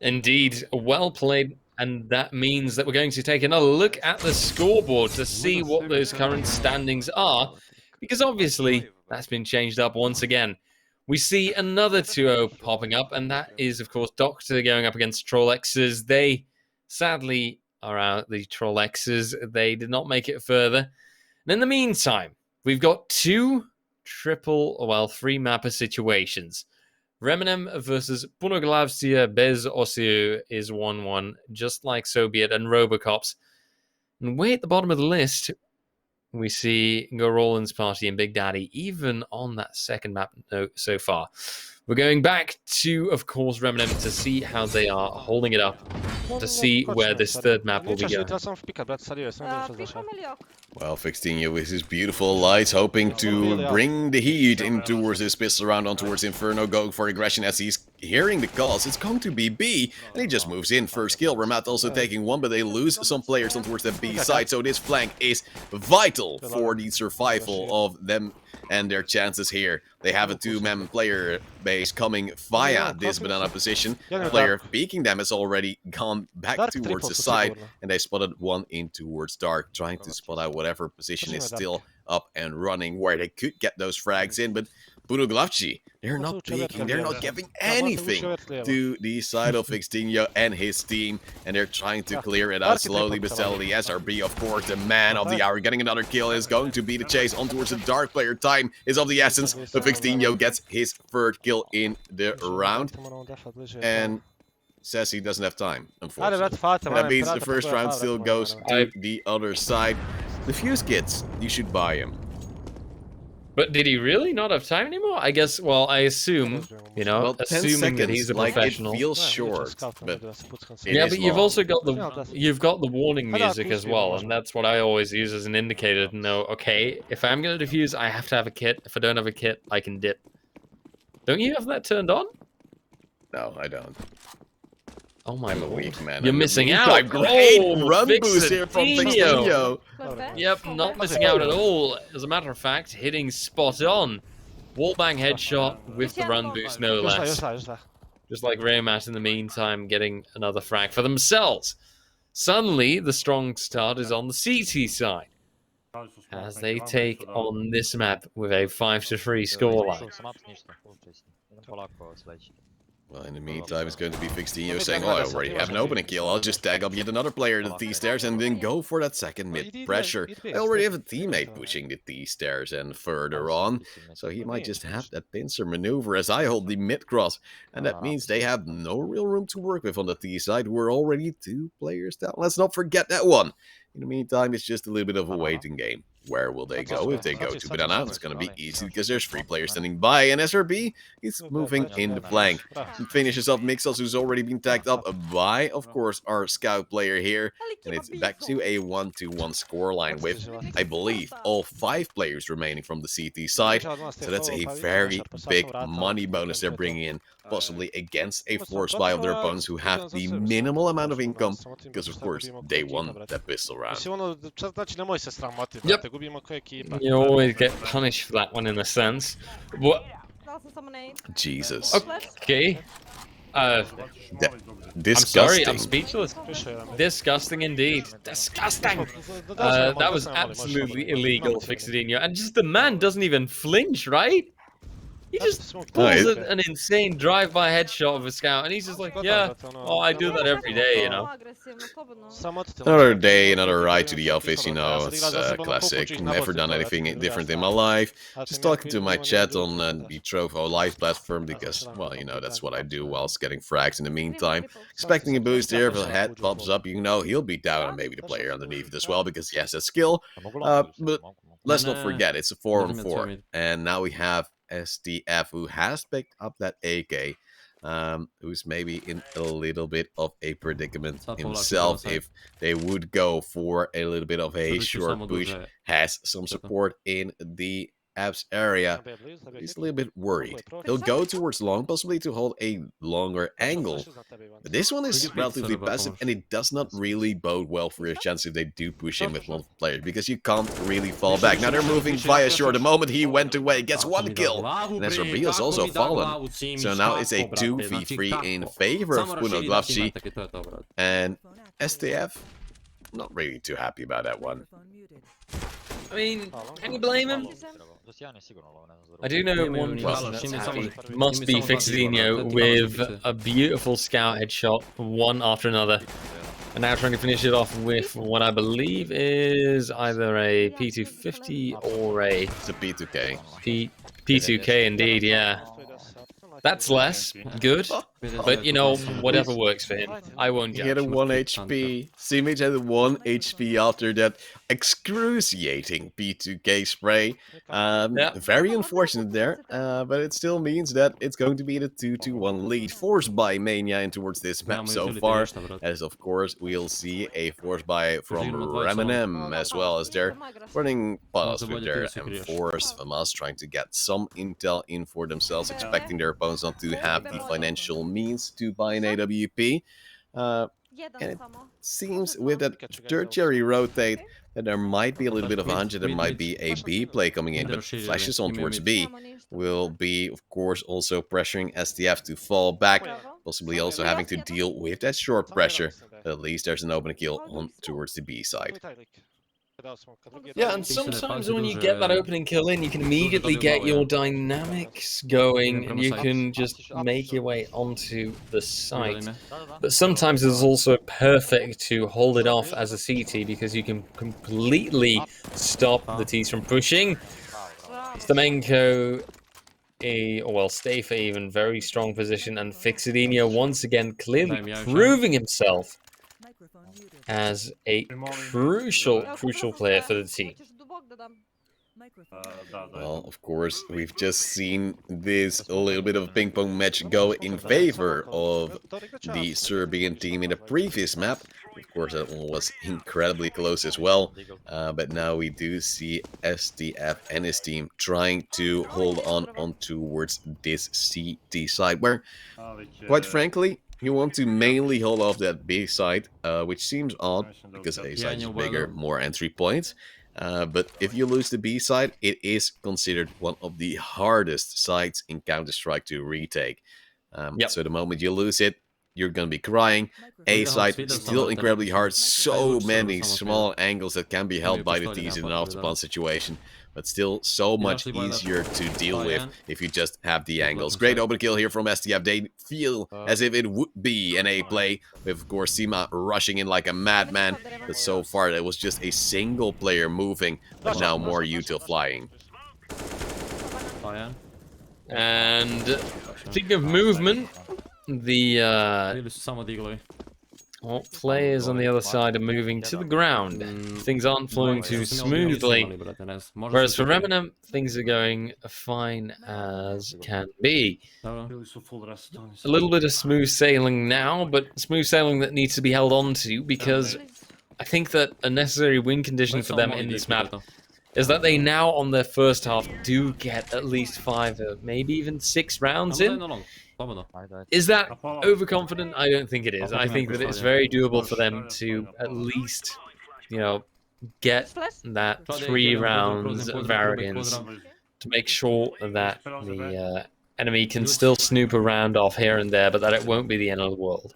Indeed, well played. And that means that we're going to take another look at the scoreboard to see what those current standings are, because obviously that's been changed up once again. We see another 2-0 popping up, and that is, of course, Doctor going up against Trollexes. They sadly are out, the Trollexes. They did not make it further. And in the meantime, we've got 3 mapper situations. Reminem versus Punoglavstia Bez Osiu is 1-1, just like Soviet and Robocops. And way at the bottom of the list, we see Go Roland's Party and Big Daddy, even on that second map note so far. We're going back to, of course, Reminem to see how they are holding it up, to see where this third map will be going. Well, Fixtinho with his beautiful lights, hoping to bring the heat in towards his pistol round on towards Inferno, going for aggression as he's hearing the calls. It's going to be B, and he just moves in. First kill. Ramat also taking one, but they lose some players on towards the B side, so this flank is vital for the survival of them and their chances here. They have a two-man player base coming via this banana position. The player peeking them has already gone back towards the side, and they spotted one in towards dark, trying to spot out whatever position is still up and running where they could get those frags in, but Punoglavci, they're not peeking, they're not giving anything to the side of Fixtinho and his team, and they're trying to clear it out slowly but steadily. SRB, of course, the man of the hour, getting another kill is going to be the chase on towards the dark player. Time is of the essence, but Fixtinho gets his third kill in the round, and says he doesn't have time, unfortunately. And that means the first round still goes to the other side. The fuse kits, you should buy them. But did he really not have time anymore? I guess, well, I assume, you know, well, assuming that he's a professional. It feels short, but yeah, but you've also got the warning music as well, and that's what I always use as an indicator to know, okay, if I'm going to defuse, I have to have a kit. If I don't have a kit, I can dip. Don't you have that turned on? No, I don't. Oh my lord. Weak, man. You're missing out. Great run boost here from Fixtinho. Yep, not missing out at all. As a matter of fact, hitting spot on. Wallbang headshot with the run boost, no less. Just like Raymat in the meantime, getting another frag for themselves. Suddenly, the strong start is on the CT side, as they take on this map with a 5-3 scoreline. Well, in the meantime, it's going to be Fixtinho saying, oh, I already have an opening kill. I'll just tag up yet another player to the T-stairs and then go for that second mid-pressure. I already have a teammate pushing the T-stairs and further on, so he might just have that pincer maneuver as I hold the mid-cross. And that means they have no real room to work with on the T-side. We're already 2 players down. Let's not forget that one. In the meantime, it's just a little bit of a waiting game. Where will they go? If they go to Banana, it's going to be easy because there's 3 players standing by, and SRB is moving in the flank. He finishes off Mixels, who's already been tagged up by, of course, our scout player here. And it's back to a 1-1 scoreline with, I believe, all 5 players remaining from the CT side. So that's a very big money bonus they're bringing in, possibly against a force buy of their opponents who have the minimal amount of income, because, of course, they won that pistol round. Yep. You always get punished for that one in a sense. What? Jesus. Okay. Disgusting. I'm sorry, I'm speechless. Disgusting indeed. Disgusting. That was absolutely illegal, Fixtinho. And just the man doesn't even flinch, right? He just pulls an insane drive-by headshot of a scout, and he's just like, yeah, oh, I do that every day, you know. Another day, another ride to the office, you know, it's classic. Never done anything different in my life. Just talking to my chat on the Trovo live platform because, well, you know, that's what I do whilst getting frags in the meantime. Expecting a boost here, if a head pops up, you know, he'll be down, and maybe the player underneath it as well because he has that skill. But let's not forget, it's a 4-on-4, and now we have STF, who has picked up that AK, who's maybe in a little bit of a predicament himself if they would go for a little bit of a short push. Has some support in the apps area. He's a little bit worried. He'll go towards long, possibly to hold a longer angle. But this one is relatively passive, and it does not really bode well for your chance if they do push in with multiple players, because you can't really fall back. Now they're moving via shore. The moment he went away, gets 1 kill. And SRB has also fallen. So now it's a 2v3 in favor of Punoglavci. And STF, not really too happy about that one. I mean, can you blame him? I do know one person that's happy. Must be Fixtinho with a beautiful scout headshot, one after another. And now trying to finish it off with what I believe is either a P250 or a... It's a P2K. P2K indeed, yeah. That's less good, but you know, whatever works for him. I won't He had judge. a 1 HP. Simic had a 1 HP after that excruciating P2K spray. Very unfortunate there, but it still means that it's going to be the 2-1 lead forced by Mania in towards this map so far. As of course, we'll see a force buy from Reminem as well as they're running past with their M4s. FAMAS trying to get some intel in for themselves, expecting their opponents not to have the financial means to buy an AWP. And it seems with that tertiary rotate that there might be a little bit of a hunch, there might be a B play coming in, but flashes on towards B will be, of course, also pressuring STF to fall back, possibly also having to deal with that short pressure. But at least there's an open kill on towards the B side. Yeah, and sometimes when you get that opening kill in, you can immediately get your dynamics going, and you can just make your way onto the site. But sometimes it's also perfect to hold it off as a CT, because you can completely stop the T's from pushing. Stamenko, Stayfa even, very strong position, and Fixidinho once again clearly proving himself as a crucial player for the team. Well, of course, we've just seen this little bit of a ping-pong match go in favor of the Serbian team in the previous map. Of course, that one was incredibly close as well. But now we do see STF and his team trying to hold on towards this CT side, where, quite frankly, you want to mainly hold off that B side, which seems odd, because A side is bigger, more entry points. But if you lose the B side, it is considered one of the hardest sides in Counter-Strike to retake. So the moment you lose it, you're going to be crying. A side still incredibly hard. So many small angles that can be held by the T's in an off-the-plant situation. But still so much easier to deal with if you just have the angles. Great open kill here from STF. They feel as if it would be an A play, with of course Sima rushing in like a madman. But so far it was just a single player moving, but now more util flying. And speaking of movement, the players on the other side are moving to the ground. Things aren't flowing too smoothly. Whereas for Reminem, things are going fine as can be. A little bit of smooth sailing now, but smooth sailing that needs to be held on to, because I think that a necessary win condition for them in this map is that they now, on their first half, do get at least 5, maybe even 6 rounds in. Is that overconfident? I don't think it is. I think that it's very doable for them to at least, you know, get that 3 rounds variance to make sure that the enemy can still snoop around off here and there, but that it won't be the end of the world.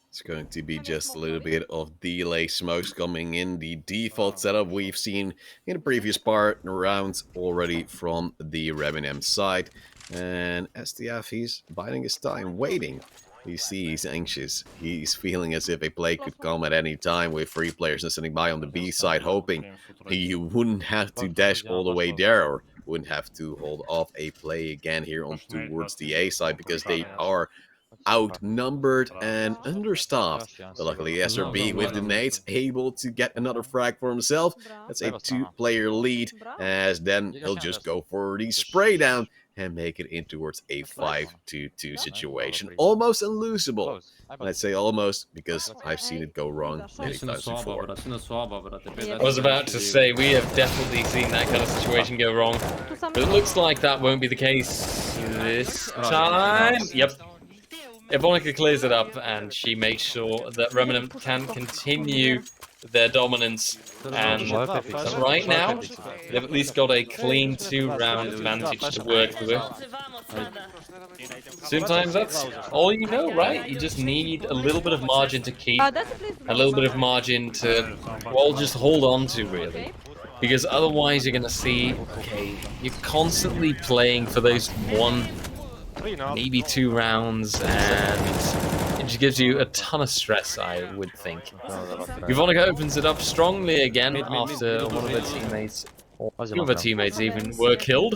It's going to be just a little bit of delay smokes coming in. The default setup we've seen in the previous rounds already from the Reminem side. And STF, he's biding his time, waiting. You see he's anxious. He's feeling as if a play could come at any time with 3 players standing by on the B side, hoping he wouldn't have to dash all the way there, or wouldn't have to hold off a play again here on towards the A side, because they are outnumbered and understaffed. But luckily SRB with the nades able to get another frag for himself. That's a 2-player lead, as then he'll just go for the spray down and make it in towards a 5-2 situation. Almost unlosable. And I'd say almost, because I've seen it go wrong many times before. I was about to say, we have definitely seen that kind of situation go wrong. But it looks like that won't be the case this time. Yep. Ivonica clears it up, and she makes sure that Remnant can continue their dominance. And right now, they've at least got a clean 2-round advantage to work with. Sometimes that's all you know, right? You just need a little bit of margin to keep, a little bit of margin to, well, just hold on to, really. Because otherwise you're going to see, okay, you're constantly playing for those 1, maybe 2 rounds, and it just gives you a ton of stress, I would think. Ivonica opens it up strongly again after one of their teammates Two of our teammates even were killed.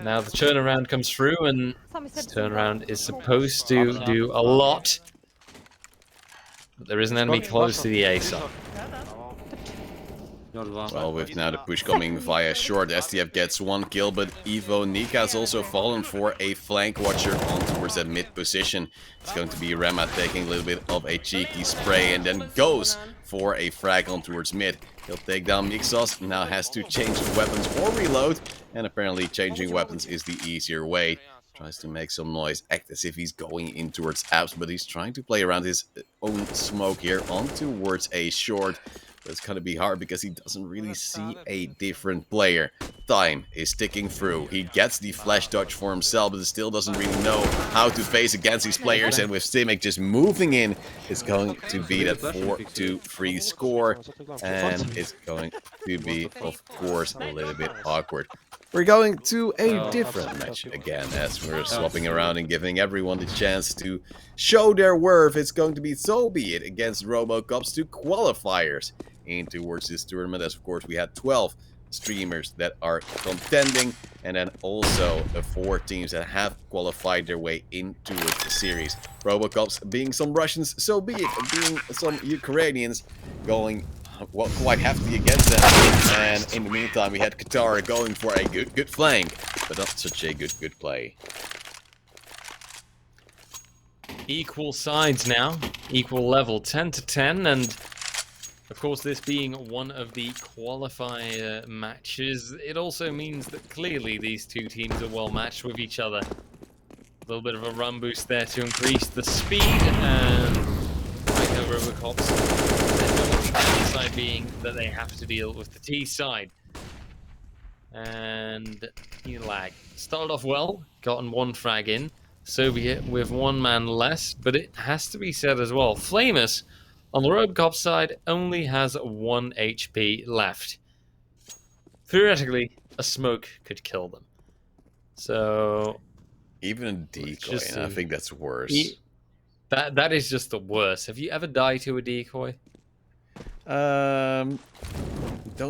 Now the turnaround comes through, and this turnaround is supposed to do a lot. But there is an enemy close to the A side. Well, with now the push coming via short, STF gets 1 kill, but Evo Nika has also fallen for a flank watcher on towards that mid position. It's going to be Rema taking a little bit of a cheeky spray and then goes for a frag on towards mid. He'll take down Mixos, now has to change his weapons or reload, and apparently changing weapons is the easier way. Tries to make some noise, act as if he's going in towards apps, but he's trying to play around his own smoke here on towards a short. But it's gonna be hard because he doesn't really see a different player. Time is ticking through. He gets the flash dodge for himself, but still doesn't really know how to face against these players. And with Simic just moving in, it's going to be that 4-2-3 score. And it's going to be, of course, a little bit awkward. We're going to a different match again, as we're swapping around and giving everyone the chance to show their worth. It's going to be So Be It against RoboCops 2 qualifiers in towards this tournament, as of course we had 12 streamers that are contending, and then also the 4 teams that have qualified their way into the series. RoboCops being some Russians, So Be It being some Ukrainians, going quite hefty against them. And in the meantime, we had Qatar going for a good flank, but not such a good play. Equal sides now, equal level, 10-10, and of course this being one of the qualifier matches, it also means that clearly these two teams are well matched with each other. A little bit of a run boost there to increase the speed, and right now RoboCops, the side being that they have to deal with the T side. And he lag. Started off well, gotten 1 frag in. So be it, with 1 man less, but it has to be said as well, Flamus on the RoboCop side only has 1 HP left. Theoretically, a smoke could kill them. So even a decoy, and I think that's worse. That is just the worst. Have you ever died to a decoy? Don't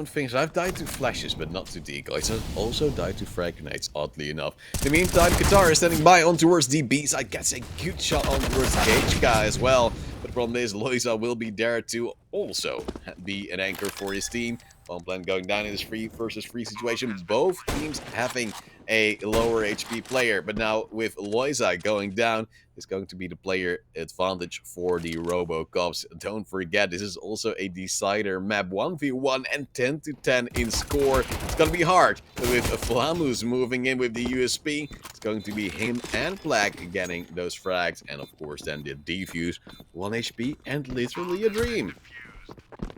think so. I've died to flashes, but not to decoys. I've also died to frag grenades, oddly enough. In the meantime, Qatar is standing by on towards the B side, gets a good shot on towards HK as well. But the problem is, Loisa will be there to also be an anchor for his team. One plan going down in this 3 versus 3 situation. Both teams having a lower HP player, but now with Loisa going down, it's going to be the player advantage for the RoboCops. Don't forget, this is also a decider map, 1v1 and 10-10 in score. It's gonna be hard, but with Flamus moving in with the USP, it's going to be him and Black getting those frags, and of course then the defuse, 1 HP and literally a dream.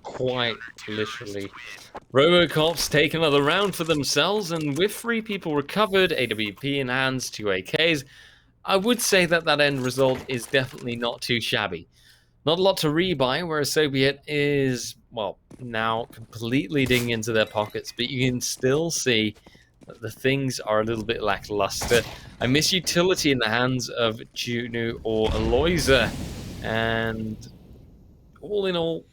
Quite literally. RoboCops take another round for themselves, and with 3 people recovered, AWP in hands, 2 AKs, I would say that that end result is definitely not too shabby. Not a lot to rebuy, whereas Soviet is, well, now completely digging into their pockets, but you can still see that the things are a little bit lackluster. I miss utility in the hands of Junu or Aloysa, and all in all,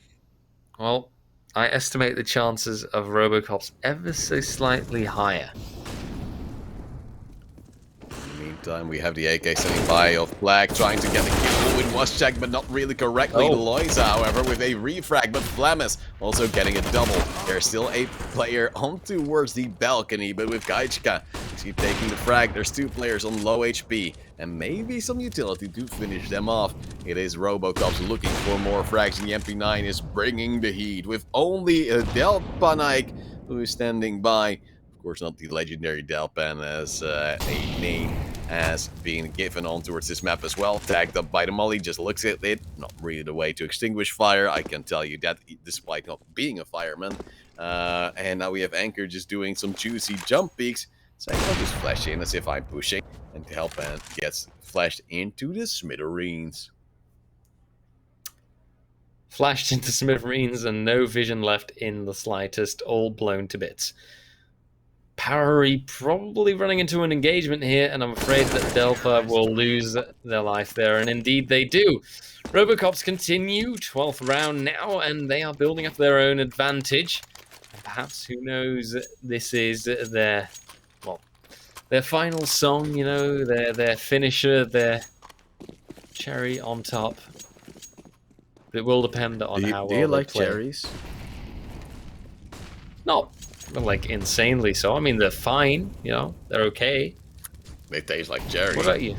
well, I estimate the chances of RoboCops ever so slightly higher. Meantime, we have the AK standing by of Black, trying to get a kill with Waschek, but not really correctly. Loisa, however, with a refrag, but Flamus also getting a double. There's still a player on towards the balcony, but with Gaichka, he's taking the frag. There's 2 players on low HP, and maybe some utility to finish them off. It is RoboCops looking for more frags, and the MP9 is bringing the heat, with only a Del Panaik who is standing by. Of course, not the legendary Delpan, as a name has been given on towards this map as well. Tagged up by the Molly, just looks at it. Not really the way to extinguish fire, I can tell you that, despite not being a fireman. And now we have Anchor just doing some juicy jump peeks. So I'll just flash in as if I'm pushing, and Delpan gets flashed into the smithereens. Flashed into smithereens and no vision left in the slightest, all blown to bits. Parry probably running into an engagement here, and I'm afraid that Delta will lose their life there, and indeed they do. RoboCops continue, 12th round now, and they are building up their own advantage. Perhaps, who knows, this is their, well, their final song, you know, their finisher, their cherry on top. It will depend on how well do you they like play. cherries? Not like insanely so. I mean, they're fine, you know, they're okay. They taste like cherries. What about you?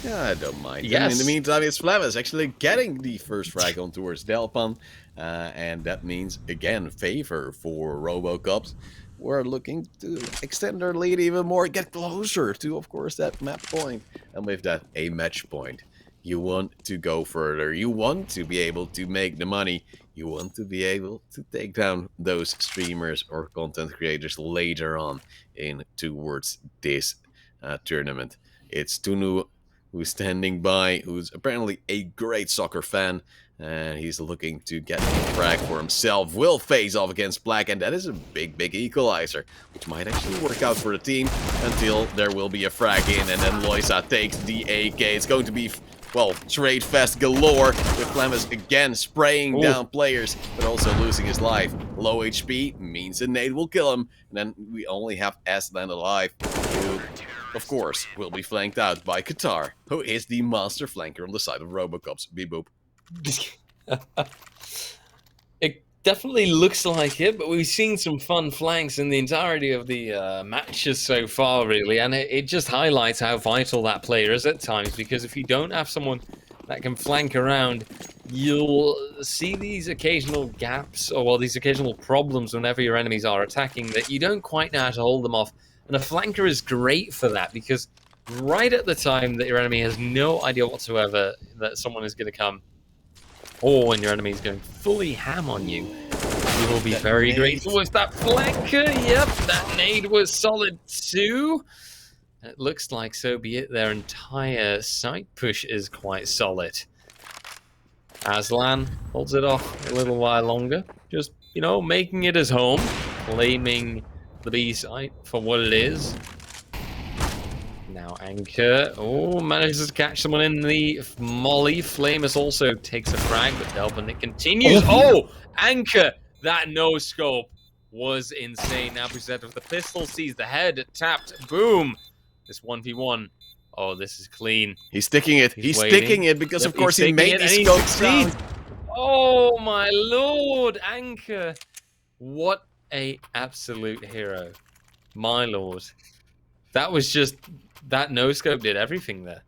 Yeah, I don't mind. Yes. In the meantime, it's Flamus actually getting the first frag on towards Delpan. And that means, again, favor for RoboCups. We're looking to extend their lead even more, get closer to, of course, that map point. And with that, a match point. You want to go further. You want to be able to make the money. You want to be able to take down those streamers or content creators later on in towards this tournament. It's Tunu who's standing by, who's apparently a great soccer fan. And he's looking to get a frag for himself. Will face off against Black, and that is a big, big equalizer, which might actually work out for the team until there will be a frag in, and then Loisa takes the AK. It's going to be, well, trade fest galore, with Flamus again spraying down players, but also losing his life. Low HP means a nade will kill him, and then we only have Aslan alive, who, of course, will be flanked out by Qatar, who is the master flanker on the side of RoboCups. Beep boop. It definitely looks like it, but we've seen some fun flanks in the entirety of the matches so far, really, and it just highlights how vital that player is at times, because if you don't have someone that can flank around, you'll see these occasional gaps, or well, these occasional problems whenever your enemies are attacking that you don't quite know how to hold them off, and a flanker is great for that, because right at the time that your enemy has no idea whatsoever that someone is going to come, or when your enemy is going fully ham on you, you will be very grateful with that flanker. Yep, that nade was solid too. It looks like, so be it, their entire side push is quite solid. Aslan holds it off a little while longer, just, you know, making it his home, claiming the B site for what it is. Now Anchor, manages to catch someone in the molly. Flamus also takes a frag, but Delphin, it continues. Anchor, that no scope was insane. Now presented with the pistol, sees the head, tapped, boom. This 1v1. Oh, this is clean. He's sticking it. He's sticking it because, of course, he made the scope sound. Oh my lord, Anchor. What a absolute hero. My lord. That was just... That no-scope did everything there.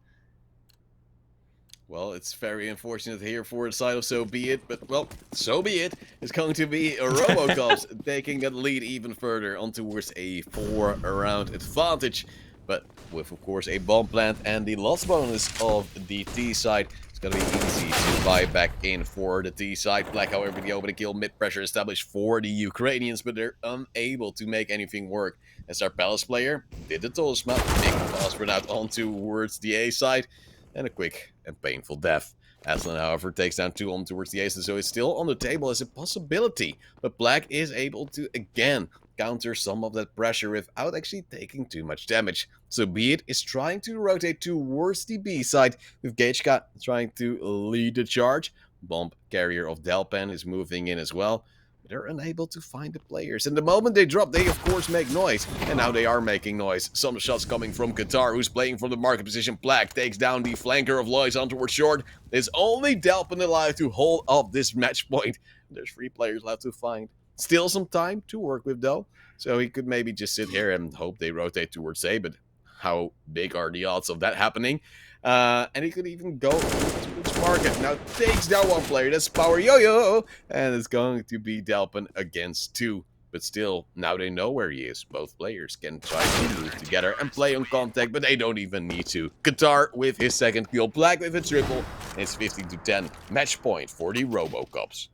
Well, it's very unfortunate here for the side of So Be It, but, well, So Be It is going to be a RoboCups taking that lead even further on towards a 4-round advantage. But with, of course, a bomb plant and the loss bonus of the T side, it's going to be easy to buy back in for the T side. Black, however, the opening kill mid-pressure established for the Ukrainians, but they're unable to make anything work. As our Palace player did the total smap, big fast spread out on towards the A side, and a quick and painful death. Aslan, however, takes down 2 on towards the ace, so it's still on the table as a possibility. But Black is able to, again, counter some of that pressure without actually taking too much damage. So Be It is trying to rotate towards the B side, with Gageka trying to lead the charge. Bomb carrier of Delpan is moving in as well. They're unable to find the players, and the moment they drop, they of course make noise, and now they are making noise. Some shots coming from Qatar, who's playing from the market position. Black takes down the flanker of Lois on towards short. There's only Delpin alive to hold up this match point. There's 3 players left to find. Still some time to work with though, so he could maybe just sit here and hope they rotate towards A, but how big are the odds of that happening? And he could even go towards market. Now takes down 1 player. That's Power Yo-Yo. And it's going to be Delpin against 2. But still, now they know where he is. Both players can try to move together and play on contact, but they don't even need to. Qatar with his 2nd kill. Black with a triple. And it's 15-10. Match point for the RoboCups.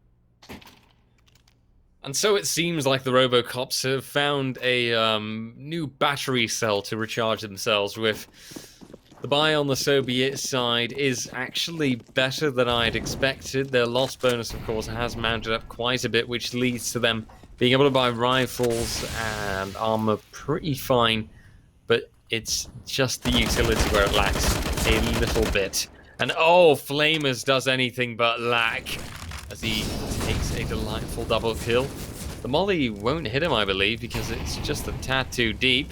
And so it seems like the RoboCups have found a new battery cell to recharge themselves with. The buy on the So Be It side is actually better than I'd expected. Their loss bonus, of course, has mounted up quite a bit, which leads to them being able to buy rifles and armor pretty fine. But it's just the utility where it lacks a little bit. And Flamers does anything but lack, as he takes a delightful double kill. The molly won't hit him, I believe, because it's just a tad too deep.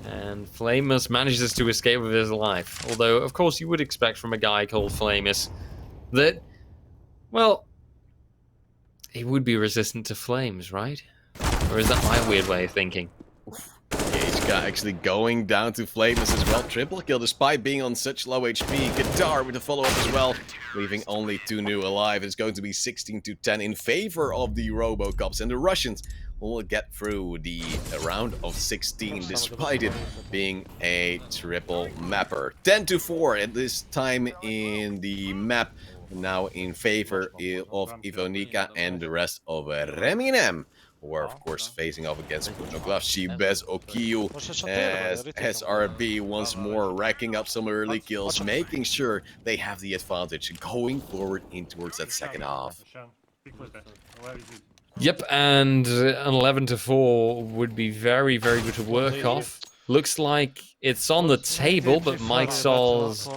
And Flamus manages to escape with his life. Although, of course, you would expect from a guy called Flamus that, well, he would be resistant to flames, right? Or is that my weird way of thinking? Gage actually going down to Flamus as well. Triple kill despite being on such low HP. Guitar with a follow-up as well, leaving only 2 new alive. It's going to be 16-10 in favor of the Robocops, and the Russians will get through the round of 16 despite it being a triple mapper. 10-4 at this time in the map, now in favor of Ivonika and the rest of Reminem, who are of course facing off against Putoglavshi, Bez Okiu, as SRB once more racking up some early kills, making sure they have the advantage going forward in towards that second half. Yep, and an 11-4 would be very, very good to work off. Looks like it's on the table, but Mike Sols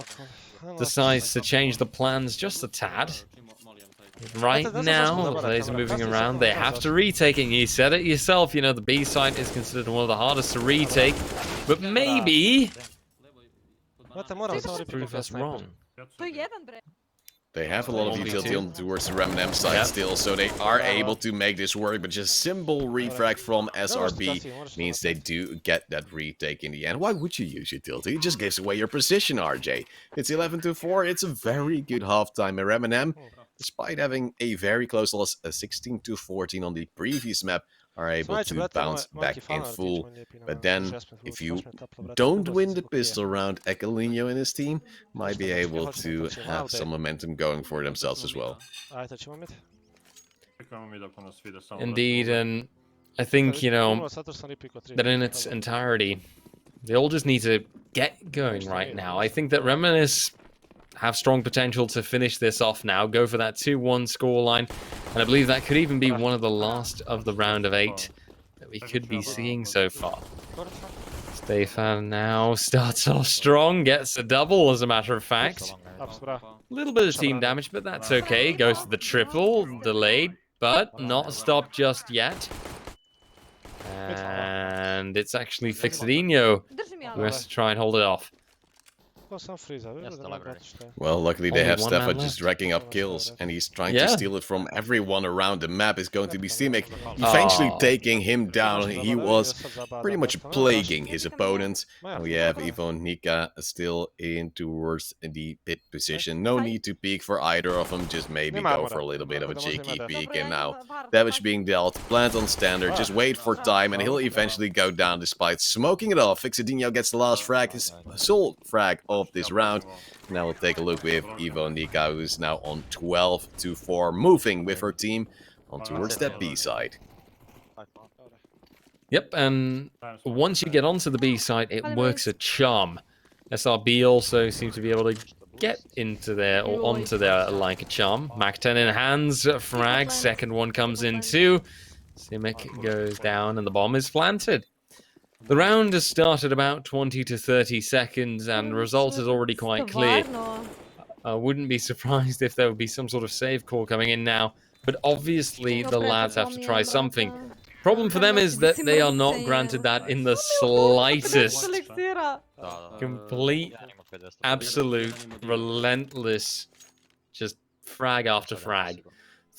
decides to change the plans just a tad. Right now, players are moving around. They have to retake it. You said it yourself, you know, the B side is considered one of the hardest to retake. But maybe prove us wrong. They have a lot of utility on towards the Reminem side still, so they are able to make this work, but just simple refrag from SRB means they do get that retake in the end. Why would you use utility? It just gives away your position, RJ. It's 11-4, it's a very good halftime. Reminem, despite having a very close loss, 16-14 on the previous map, are able to bounce back in full. But then, if you don't win the pistol round, Ekalino and his team might be able to have some momentum going for themselves as well. Indeed, and I think, you know, that in its entirety, they all just need to get going right now. I think that Reminisce have strong potential to finish this off now, go for that 2-1 scoreline, and I believe that could even be one of the last of the round of 8 that we could be seeing so far. Stefan now starts off strong, gets a double as a matter of fact. A little bit of team damage, but that's okay. Goes for the triple, delayed, but not stopped just yet. And it's actually Fixadinho who has to try and hold it off. Well, luckily they have Stefan just racking up kills, and he's trying to steal it from everyone around the map. Is going to be Simic, eventually taking him down. He was pretty much plaguing his opponents. And we have Ivonika still in towards the pit position. No need to peek for either of them, just maybe go for a little bit of a cheeky peek. And now damage being dealt, plant on standard, just wait for time, and he'll eventually go down despite smoking it off. Fixadinho gets the last frag, his sole frag of this round. Now we'll take a look with Ivonika, who's now on 12-4, moving with her team on towards that B side. Yep, and once you get onto the B side, it works a charm. SRB also seems to be able to get into there or onto there like a charm. Mac 10 in hands, frag, second one comes in too. Simic goes down and the bomb is planted. The round has started about 20 to 30 seconds and the result is already quite clear. I wouldn't be surprised if there would be some sort of save call coming in now, but obviously the lads have to try something. Problem for them is that they are not granted that in the slightest. Complete, absolute, relentless, just frag after frag.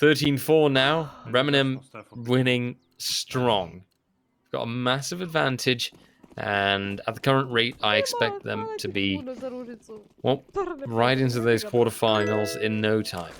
13-4 now, Reminem winning strong. Got a massive advantage, and at the current rate I expect them to be, well, right into those quarterfinals in no time.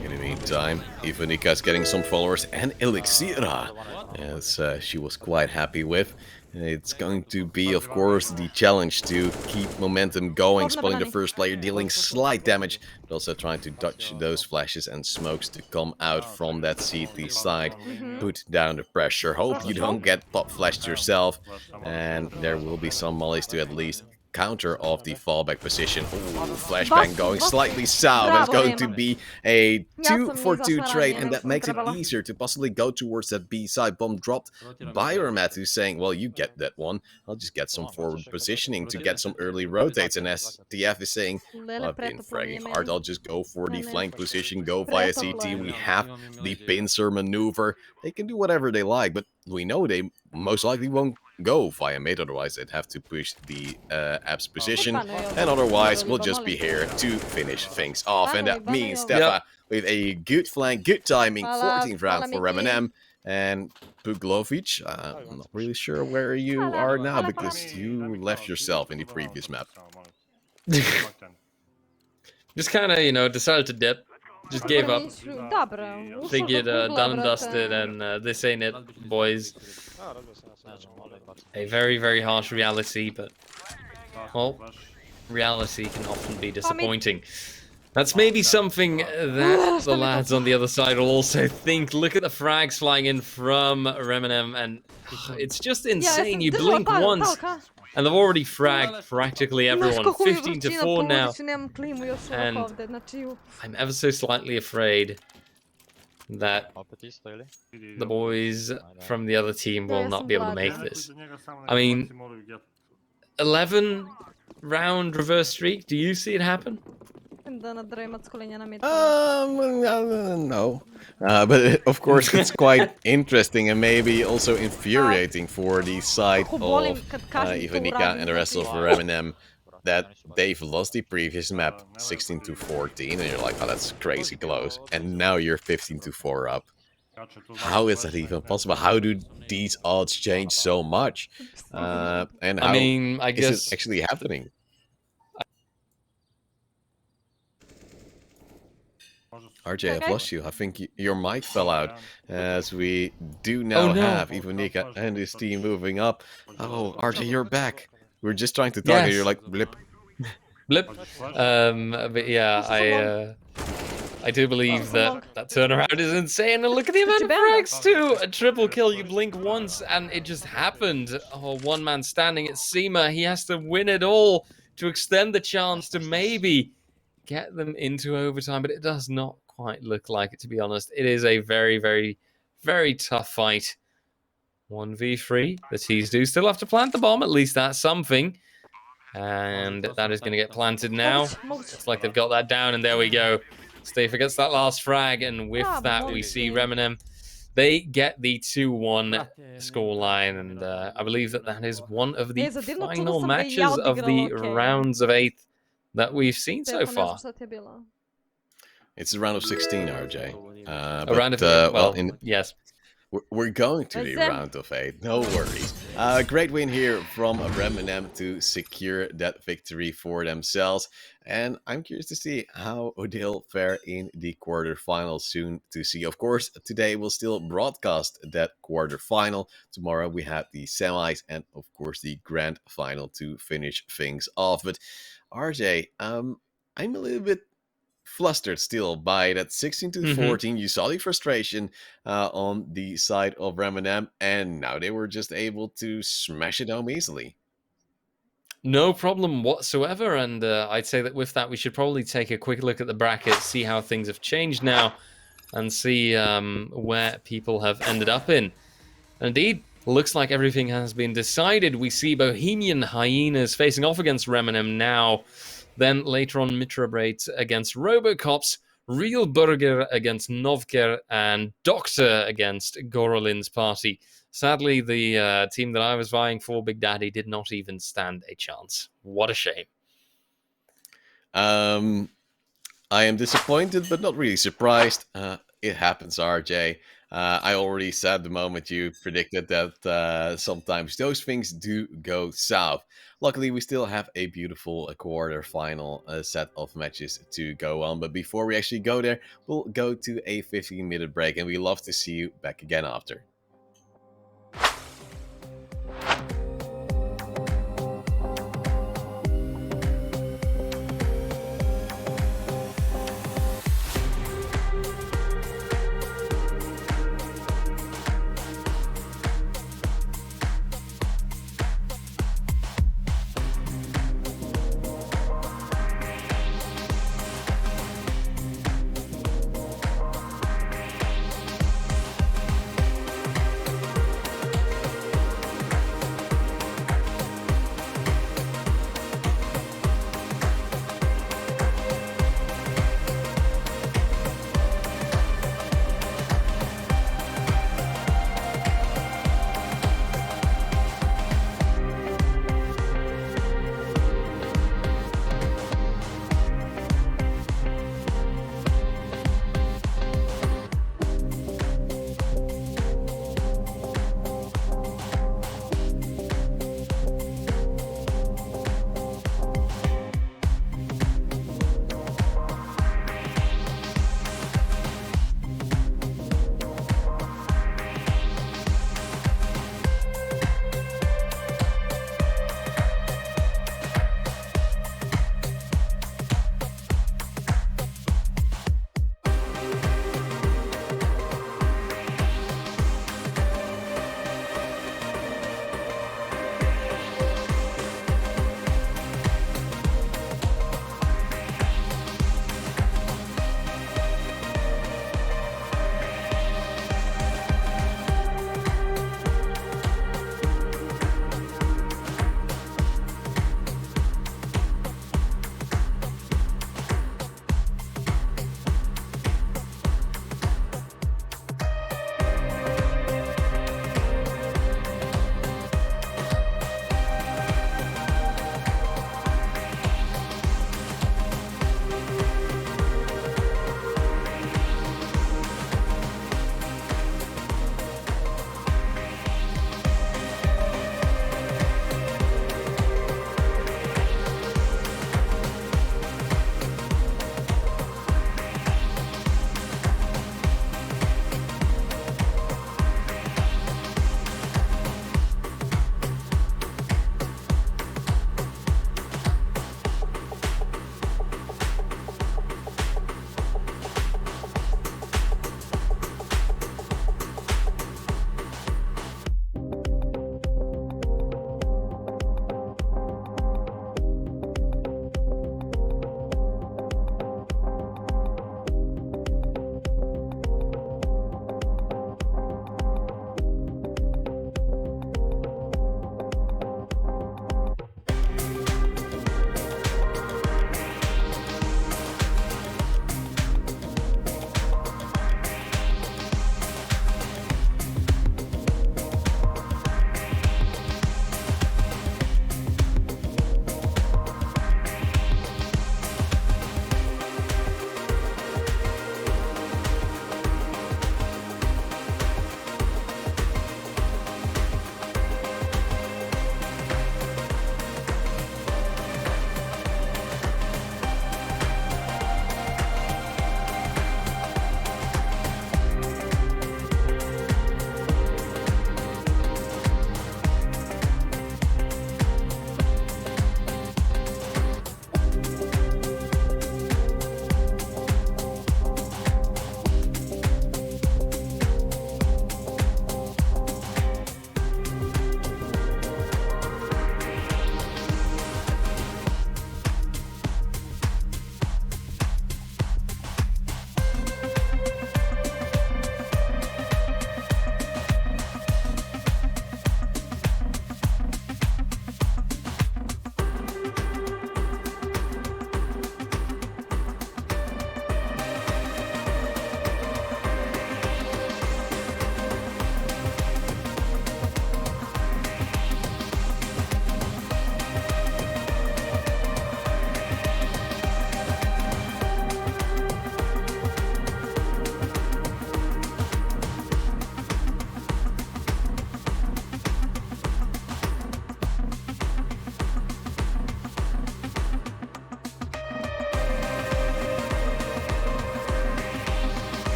In the meantime, Ivonika's getting some followers, and Elixira, as she was quite happy with. It's going to be, of course, the challenge to keep momentum going, spotting the first player, dealing slight damage, but also trying to dodge those flashes and smokes to come out from that CT side. Put down the pressure, hope you don't get pop flashed yourself, and there will be some mollies to at least counter of the fallback position. Ooh, flashbang going slightly south. That's going to be a 2-for-2 trade, and that makes it easier to possibly go towards that B side. Bomb dropped by Ramat, who's saying, well, you get that one. I'll just get some forward positioning to get some early rotates. And STF is saying, well, I've been fragging hard. I'll just go for the flank position, go via CT. We have the pincer maneuver. They can do whatever they like, but we know they most likely won't go via mid, otherwise they'd have to push the abs position, and otherwise we'll just be here to finish things off. And that means Stefa with a good flank, good timing, 14th round for Reminem. And Puglovic, I'm not really sure where you are now, because you left yourself in the previous map. Just kind of, you know, decided to dip. Just gave up. Figured done and dusted, and this ain't it, boys. A very, very harsh reality, but, well, reality can often be disappointing. That's maybe something that the lads on the other side will also think. Look at the frags flying in from Reminem, and it's just insane. You blink once, and they've already fragged practically everyone. 15-4 now, and I'm ever so slightly afraid that the boys from the other team will not be able to make this. I mean, 11 round reverse streak, do you see it happen? No. But of course it's quite interesting and maybe also infuriating for the side of Ivanica and the rest of Reminem that they've lost the previous map 16-14, and you're like, oh, that's crazy close, and now you're 15-4 up. How is that even possible? How do these odds change so much? And how I guess is it actually happening? RJ, I've lost you. I think your mic fell out, as we do now have Ivanica and his team moving up. Oh, RJ, you're back. We're just trying to talk, and you're like, blip. Blip. But yeah, I do believe that turnaround is insane. And look at the amount of frags too. A triple kill, you blink once, and it just happened. Oh, one man standing. It's Seema. He has to win it all to extend the chance to maybe get them into overtime, but it does not quite look like it, to be honest. It is a very, very, very tough fight. 1v3. The T's do still have to plant the bomb. At least that's something. And that is going to get planted now. It's like they've got that down, and there we go. Stay forgets that last frag, and with that we see Reminem. They get the 2-1 scoreline, and I believe that is one of the final matches of the rounds of 8 that we've seen so far. It's a round of 16, RJ. A round of yes. We're going to the round of 8, no worries. Great win here from Reminem to secure that victory for themselves. And I'm curious to see how they'll fare in the quarterfinals soon to see. Of course, today we'll still broadcast that quarterfinal. Tomorrow we have the semis and, of course, the grand final to finish things off. But RJ, I'm a little bit flustered still by that 16-14. You saw the frustration on the side of Reminem, and now they were just able to smash it home easily. No problem whatsoever, and I'd say that with that we should probably take a quick look at the bracket, see how things have changed now, and see where people have ended up in. Indeed, looks like everything has been decided. We see Bohemian Hyenas facing off against Reminem now. Then later on, Mitra Braids against Robocops, Real Burger against Novker, and Doctor against Gorolin's party. Sadly, the team that I was vying for, Big Daddy, did not even stand a chance. What a shame. I am disappointed, but not really surprised. It happens, RJ. I already said the moment you predicted that sometimes those things do go south. Luckily, we still have a beautiful quarter-final set of matches to go on. But before we actually go there, we'll go to a 15-minute break, and we love to see you back again after.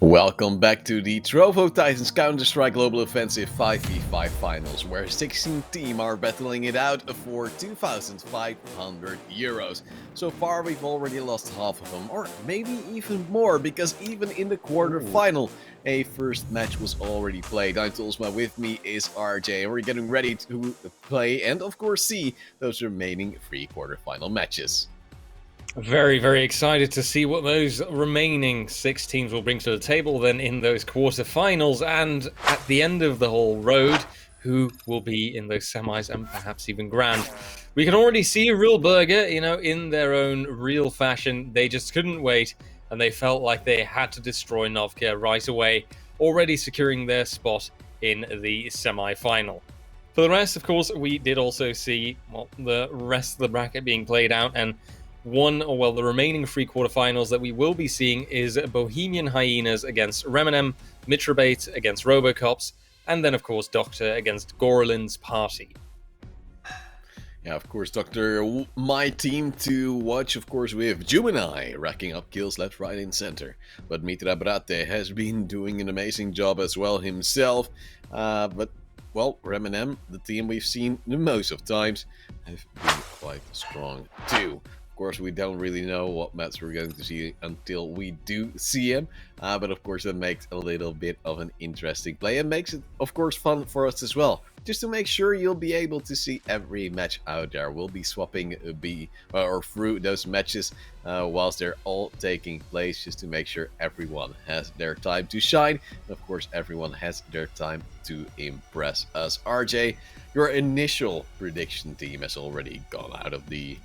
Welcome back to the Trovo Titans Counter-Strike Global Offensive 5v5 Finals, where 16 teams are battling it out for 2,500 euros. So far we've already lost half of them, or maybe even more, because even in the quarter-final, a first match was already played. I'm Tolsma, with me is RJ, and we're getting ready to play and of course see those remaining 3 quarter-final matches. Very, very excited to see what those remaining 6 teams will bring to the table then in those quarterfinals, and at the end of the whole road, who will be in those semis and perhaps even grand. We can already see Real Burger, in their own real fashion. They just couldn't wait, and they felt like they had to destroy Novkia right away, already securing their spot in the semi-final. For the rest, of course, we did also see the rest of the bracket being played out, and the remaining 3 quarterfinals that we will be seeing is Bohemian Hyenas against Reminem, Mitrabate against Robocops, and then, of course, Doctor against Gorlin's Party. Yeah, of course, Doctor, my team to watch, of course, with Gemini racking up kills left, right, and center. But Mitra Brate has been doing an amazing job as well himself. But Reminem, the team we've seen the most of times, have been quite strong too. Of course, we don't really know what maps we're going to see until we do see him, but of course that makes a little bit of an interesting play and makes it, of course, fun for us as well. Just to make sure you'll be able to see every match out there. We'll be swapping through those matches whilst they're all taking place, just to make sure everyone has their time to shine. And of course, everyone has their time to impress us. RJ, your initial prediction team has already gone out of the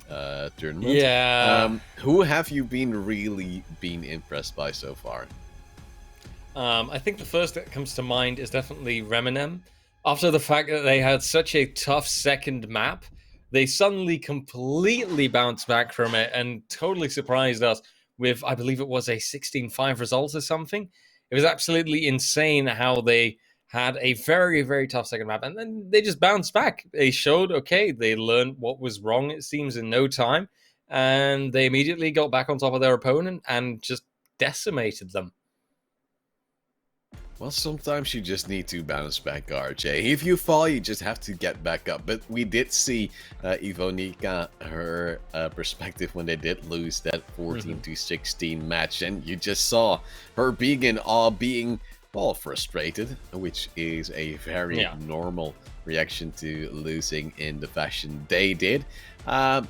tournament. Yeah. Who have you really been impressed by so far? I think the first that comes to mind is definitely Reminem. After the fact that they had such a tough second map, they suddenly completely bounced back from it and totally surprised us with, I believe it was a 16-5 result or something. It was absolutely insane how they had a very, very tough second map, and then they just bounced back. They showed, okay, they learned what was wrong, it seems, in no time, and they immediately got back on top of their opponent and just decimated them. Well, sometimes you just need to bounce back, RJ. If you fall, you just have to get back up. But we did see Ivonika, her perspective when they did lose that 14-16 match. And you just saw her being in awe, being, frustrated, which is a very normal reaction to losing in the fashion they did. But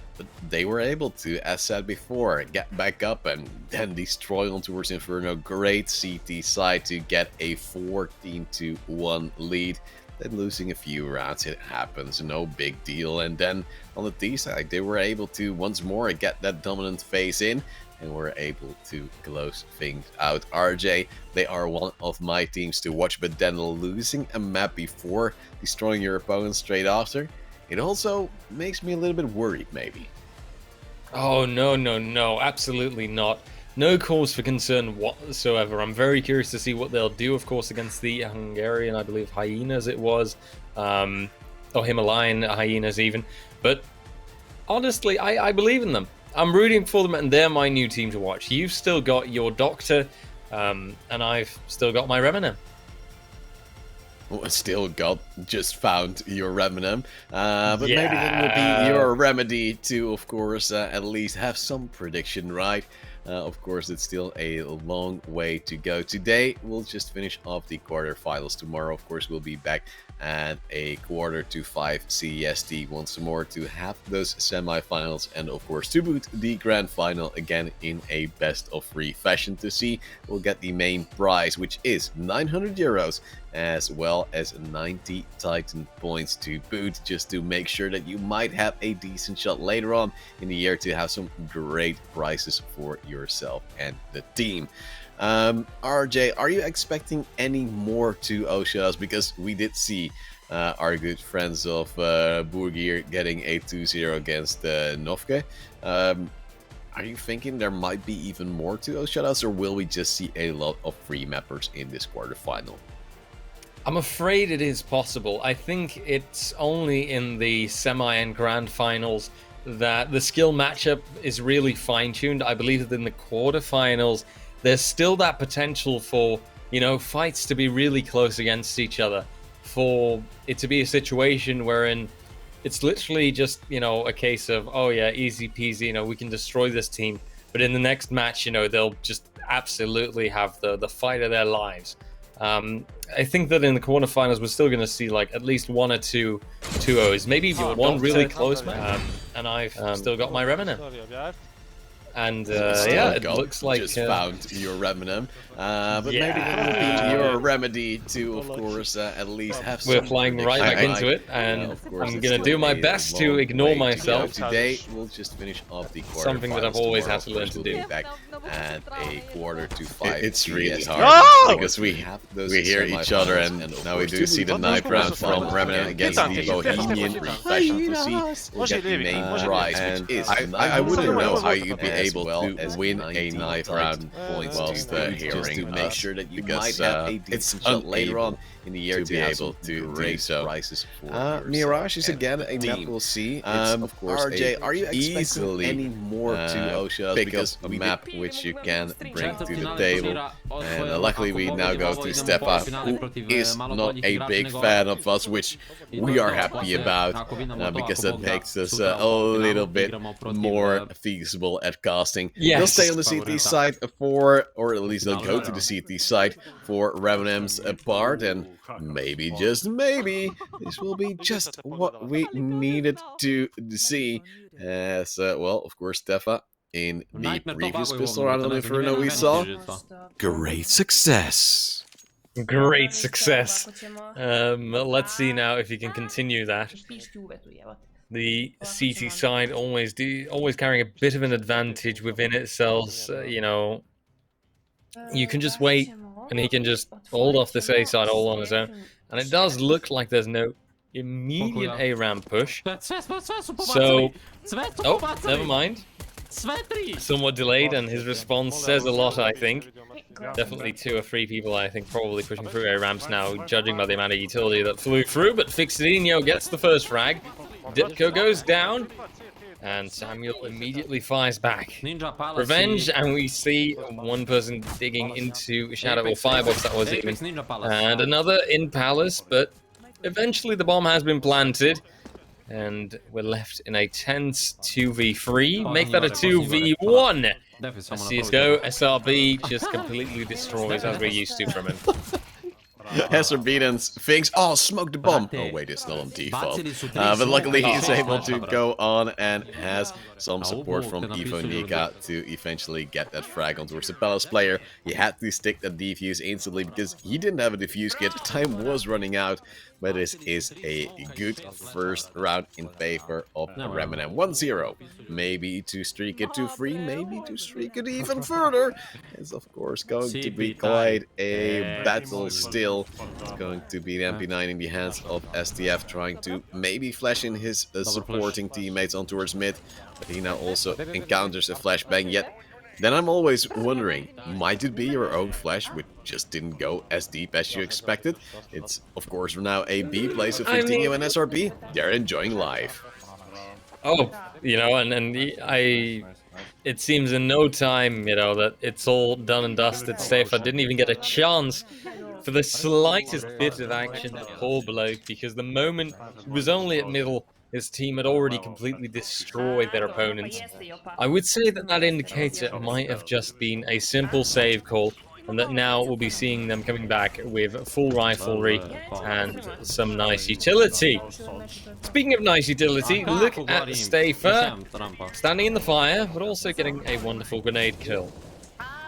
they were able to, as said before, get back up and then destroy on towards Inferno. Great CT side to get a 14-1 lead. Then losing a few rounds, it happens, no big deal. And then on the T side, they were able to once more get that dominant phase in, and were able to close things out. RJ, they are one of my teams to watch, but then losing a map before destroying your opponent straight after, it also makes me a little bit worried, maybe. Oh, no, absolutely not. No cause for concern whatsoever. I'm very curious to see what they'll do, of course, against the Hungarian, I believe, Hyenas it was, or Himalayan Hyenas even. But honestly, I believe in them. I'm rooting for them, and they're my new team to watch. You've still got your Doctor, and I've still got my Reminem. Just found your Reminem, but maybe that will be your remedy to, of course, at least have some prediction right. Of course, it's still a long way to go. Today, we'll just finish off the quarterfinals. Tomorrow, of course, we'll be back at a 4:45 CEST once more to have those semifinals, and of course to boot the grand final again in a best-of-3 fashion to see we'll get the main prize, which is 900 euros, as well as 90 Titan points to boot, just to make sure that you might have a decent shot later on in the year to have some great prizes for yourself and the team. RJ, are you expecting any more to Osha's? Because we did see our good friends of Burgir getting a 2-0 against Novke. Are you thinking there might be even more to Osha's, or will we just see a lot of free mappers in this quarterfinal? I'm afraid it is possible. I think it's only in the semi and grand finals that the skill matchup is really fine-tuned. I believe that in the quarterfinals, there's still that potential for, you know, fights to be really close against each other, for it to be a situation wherein it's literally just, you know, a case of, oh yeah, easy peasy, you know, we can destroy this team. But in the next match, you know, they'll just absolutely have the fight of their lives. I think that in the quarterfinals, we're still going to see like at least 1 or 2 2-0s, maybe one really close match. And I've still got my Remina. And yeah, it looks like just found your Remnant, but yeah, maybe that will be your remedy to, of course, at least have some. We're flying right back into it, and I'm gonna do my best to ignore myself. Today we'll just finish off the quarter. Something that I've always had to learn to do. Back at a quarter to 5. It's really No! hard because we hear each other, and now we do see the knife round from Remnant against the Bohemian Professional to see who get the main prize, which is I wouldn't know how you'd be able to win a knife round points whilst hearing to make sure that you might have a decent shot later on in the year to be able to do so. Mirage is again a map we'll see. Of course, RJ, are you easily any more to pick up a map which you can bring to the table? And luckily we now go to Stepa, who is not a big fan of us, which we are happy about, because that makes us a little bit more feasible at casting. Yes. They'll stay on the CT side for, or at least they'll go to the CT side for Revenant's part, and maybe, just maybe, this will be just what we needed to see. As, well, of course, Stefa, in the previous pistol round on Inferno we saw, great success. Great success. Let's see now if you can continue that. The CT side always carrying a bit of an advantage within itself. You know, you can just wait, and he can just hold off this A side all on his own. And it does look like there's no immediate A ramp push. So, oh, never mind. Somewhat delayed, and his response says a lot, I think. Definitely 2 or 3 people, I think, probably pushing through A ramps now, judging by the amount of utility that flew through. But Fixedinho gets the first frag. Ditko goes down, and Samuel immediately fires back. Revenge, and we see one person digging into Shadow or Firebox, that was even, and another in Palace, but eventually the bomb has been planted, and we're left in a tense 2v3. Make that a 2v1. CSGO, SRB just completely destroys, as we're used to from him. SRB thinks, oh, smoke the bomb. Oh, wait, it's not on default. But luckily, he's able to go on and has some support from Evo Nika to eventually get that frag on towards the Palace player. He had to stick that defuse instantly because he didn't have a defuse kit. Time was running out, but this is a good first round in favor of Remnant. 1-0. Maybe to streak it to 3, maybe to streak it even further. It's, of course, going to be quite a battle still. It's going to be the MP9 in the hands of STF, trying to maybe flash in his supporting teammates on towards mid, but he now also encounters a flashbang. Yet then I'm always wondering, might it be your own flash which just didn't go as deep as you expected? It's, of course, now a B play, so Fixedinho and SRB, they're enjoying life. Oh, you know, it seems in no time, you know, that it's all done and dusted. Stefa didn't even get a chance for the slightest bit of action to pull below, because the moment he was only at middle, his team had already completely destroyed their opponents. I would say that that indicator might have just been a simple save call, and that now we'll be seeing them coming back with full riflery and some nice utility. Speaking of nice utility, look at Stefa standing in the fire, but also getting a wonderful grenade kill.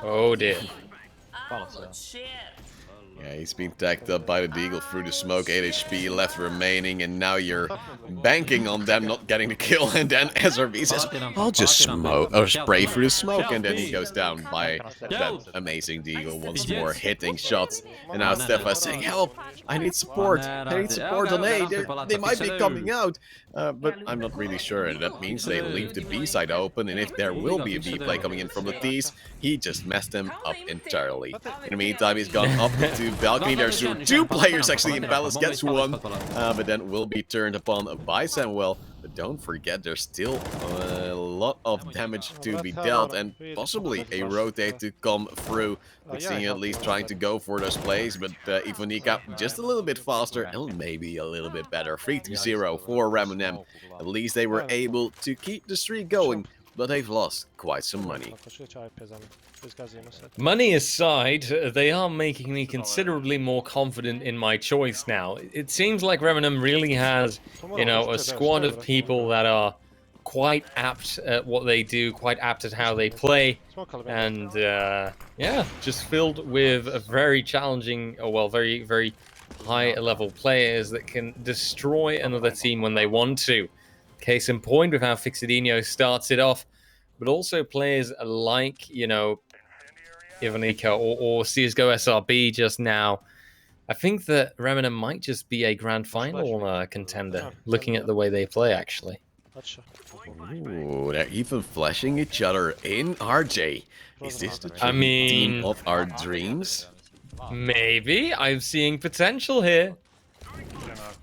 Oh dear. Yeah, he's been tagged up by the Deagle through the smoke, 8 HP left remaining, and now you're banking on them not getting the kill, and then SRB says, I'll just smoke, or spray through the smoke, and then he goes down by that amazing Deagle once more, hitting shots, and now Stefa is saying, help, I need support on A, they might be coming out, but I'm not really sure, and that means they leave the B side open, and if there will be a B play coming in from the T's, he just messed them up entirely. In the meantime, he's gone up to balcony. There's 2 players actually in Palace, gets 1, but then will be turned upon by Samuel. But don't forget, there's still a lot of damage to be dealt and possibly a rotate to come through. Vixenia at least trying to go for those plays, but Ivonika just a little bit faster and maybe a little bit better. 3-0 for Ramunem. At least they were able to keep the streak going, but they've lost quite some money. Money aside, they are making me considerably more confident in my choice now. It seems like Ramunem really has, you know, a squad of people that are quite apt at what they do, quite apt at how they play, and yeah, just filled with a very challenging, very, very high-level players that can destroy another team when they want to. Case in point with how Fixidinho starts it off, but also players like, you know, Ivonika or CSGO SRB just now. I think that Ramunem might just be a grand final contender, looking at the way they play, actually. Ooh, they're even flashing each other in RJ. Is this the team of our dreams? Maybe. I'm seeing potential here.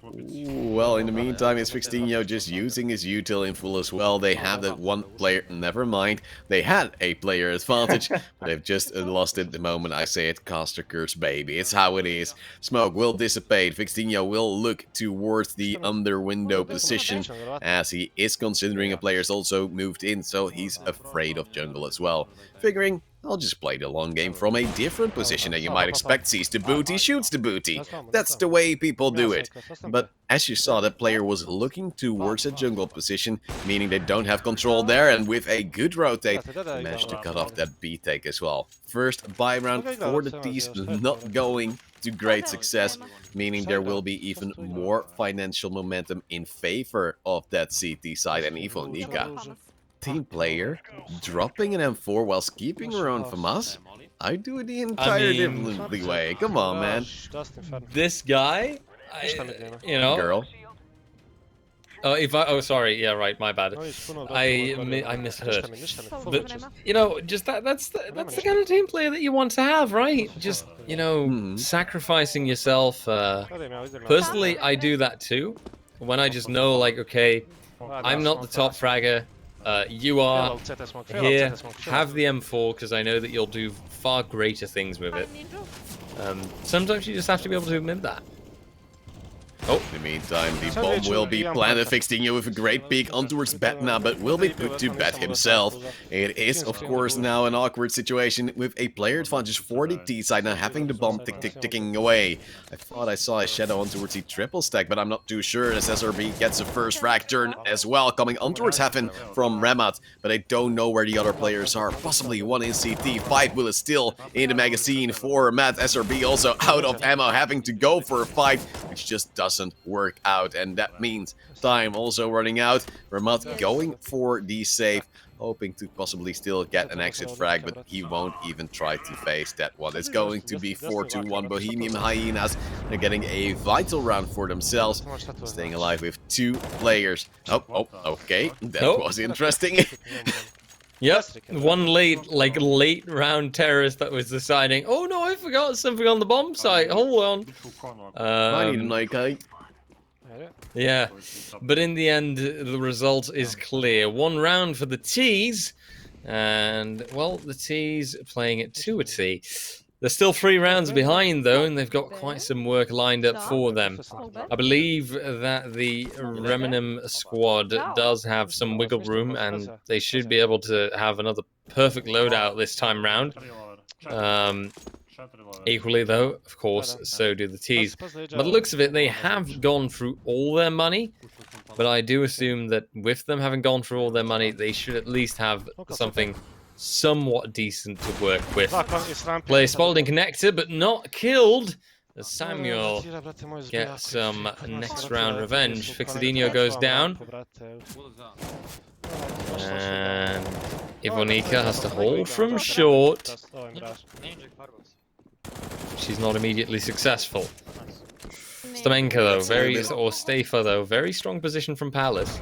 Well, in the meantime, is Fixtinho just using his util in full as well? They have that one player, never mind. They had a player advantage, but they've just lost it the moment I say it. Caster curse, baby. It's how it is. Smoke will dissipate. Fixtinho will look towards the under window position as he is considering a player's also moved in, so he's afraid of jungle as well. Figuring, I'll just play the long game from a different position that you might expect. Sees the booty, shoots the booty. That's the way people do it. But as you saw, that player was looking towards a jungle position, meaning they don't have control there, and with a good rotate, they managed to cut off that B take as well. First buy round for the T's, not going to great success, meaning there will be even more financial momentum in favor of that CT side and Ivonika. Team player dropping an M4 whilst keeping her own FAMAS? I do it the entire differently way. Come on, man. This guy, you know. Girl. Oh, sorry. Yeah, right. My bad. I misheard. But you know, just that's the kind of team player that you want to have, right? Just, you know, sacrificing yourself. Personally, I do that too. When I just know, like, okay, I'm not the top fragger. You are here, have the M4, because I know that you'll do far greater things with it. Sometimes you just have to be able to admit that. Oh. In the meantime, the bomb will be planted. Fixtinho with a great peek on towards Batna, but will be put to bed himself. It is, of course, now an awkward situation with a player advantage for the T side, now having the bomb ticking away. I thought I saw a shadow on towards the triple stack, but I'm not too sure as SRB gets the first frag turn as well, coming on towards Heaven from Ramat, but I don't know where the other players are. Possibly one in CT. 5 bullets still in the magazine for Matt. SRB also out of ammo, having to go for a fight, which just doesn't work out, and that means time also running out. Ramat going for the save, hoping to possibly still get an exit frag, but he won't even try to face that one. It's going to be 4-1 Bohemian Hyenas. They're getting a vital round for themselves, staying alive with 2 players. Oh, okay, that was interesting. Yep, one late round terrorist that was deciding, oh no, I forgot something on the bomb site, hold on. Yeah, but in the end, the result is clear. 1 round for the T's, and, well, the T's playing at 2-T. They're still 3 rounds behind, though, and they've got quite some work lined up for them. I believe that the Ramunem squad does have some wiggle room, and they should be able to have another perfect loadout this time round. Equally, though, of course, so do the T's. By the looks of it, they have gone through all their money, but I do assume that with them having gone through all their money, they should at least have something somewhat decent to work with. Player spotted in connector, but not killed, as Samuel gets some next round revenge. Fixidinho goes down, and Ivonika has to hold from short. She's not immediately successful. Stamenka, though, Stefa, though, very strong position from Palace.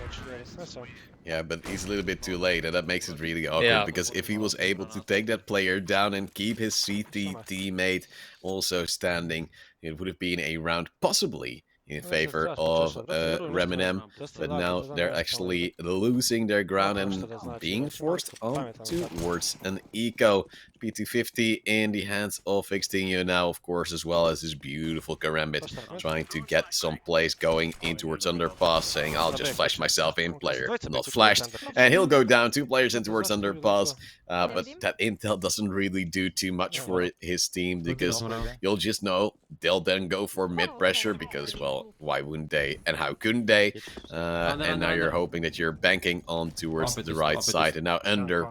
Yeah, but he's a little bit too late, and that makes it really awkward, because if he was able to take that player down and keep his CT teammate also standing, it would have been a round possibly in favor of Reminem, but now they're actually losing their ground and being forced on towards an eco. P250 in the hands of Extinio now, of course, as well as his beautiful Karambit, trying to get some plays going in towards underpass, saying, I'll just flash myself in, player not flashed, and he'll go down 2 players in towards underpass, but that intel doesn't really do too much for his team, because you'll just know they'll then go for mid pressure, because, well, why wouldn't they, and how couldn't they, and now you're hoping that you're banking on towards the right side, and now under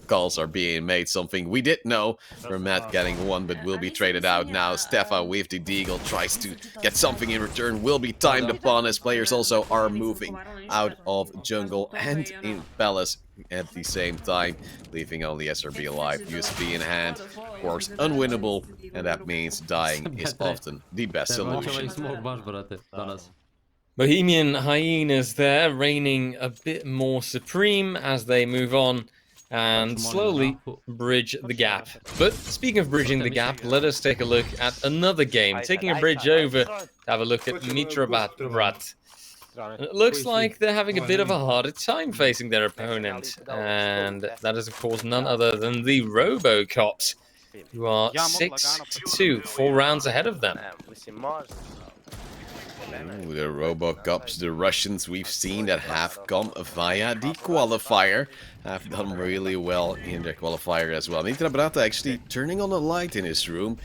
calls are being made, something we did know from Matt getting one, but will be traded out now. Stefa with the Deagle tries to get something in return, will be timed upon as players also are moving out of jungle and in palace at the same time, leaving only SRB alive. USB in hand, of course, unwinnable, and that means dying is often the best solution. Bohemian Hyenas there, reigning a bit more supreme as they move on and slowly bridge the gap. But speaking of bridging the gap, let us take a look at another game. Taking a bridge over to have a look at Mitrabat. It looks like they're having a bit of a harder time facing their opponent, and that is of course none other than the Robocops, who are 6-2, 4 rounds ahead of them. Ooh, the Robocops, the Russians we've seen that have come via the qualifier, have done really well in their qualifier as well. Mitra Brata actually turning on a light in his room,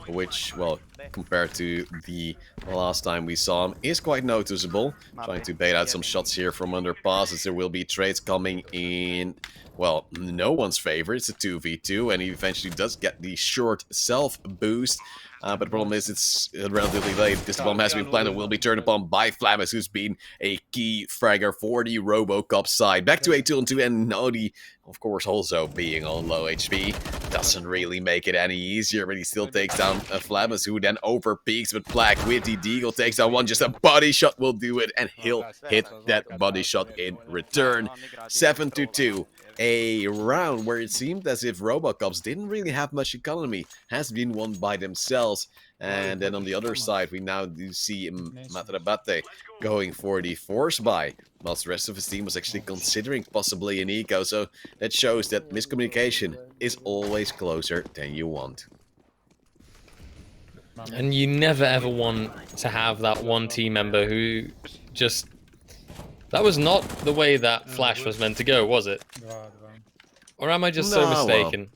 which, well, compared to the last time we saw him, is quite noticeable. Trying to bait out some shots here from underpass, as there will be trades coming in, well, no one's favor. It's a 2v2, and he eventually does get the short self boost. But the problem is it's relatively late, because the bomb has been planted, will be turned upon by Flamus, who's been a key fragger for the Robocop side. Back to a 2-on-2, and Nodi, of course, also being on low HP. Doesn't really make it any easier, but he still takes down Flamus, who then overpeaks, but Black with the Deagle takes down one. Just a body shot will do it, and he'll hit that body shot in return. 7-2. A round where it seemed as if Robocops didn't really have much economy, has been won by themselves. And then on the other side, we now do see Matrabate going for the force buy, whilst the rest of his team was actually considering possibly an eco. So that shows that miscommunication is always closer than you want. And you never ever want to have that one team member who just... That was not the way that Flash was meant to go, was it? Or am I just so mistaken?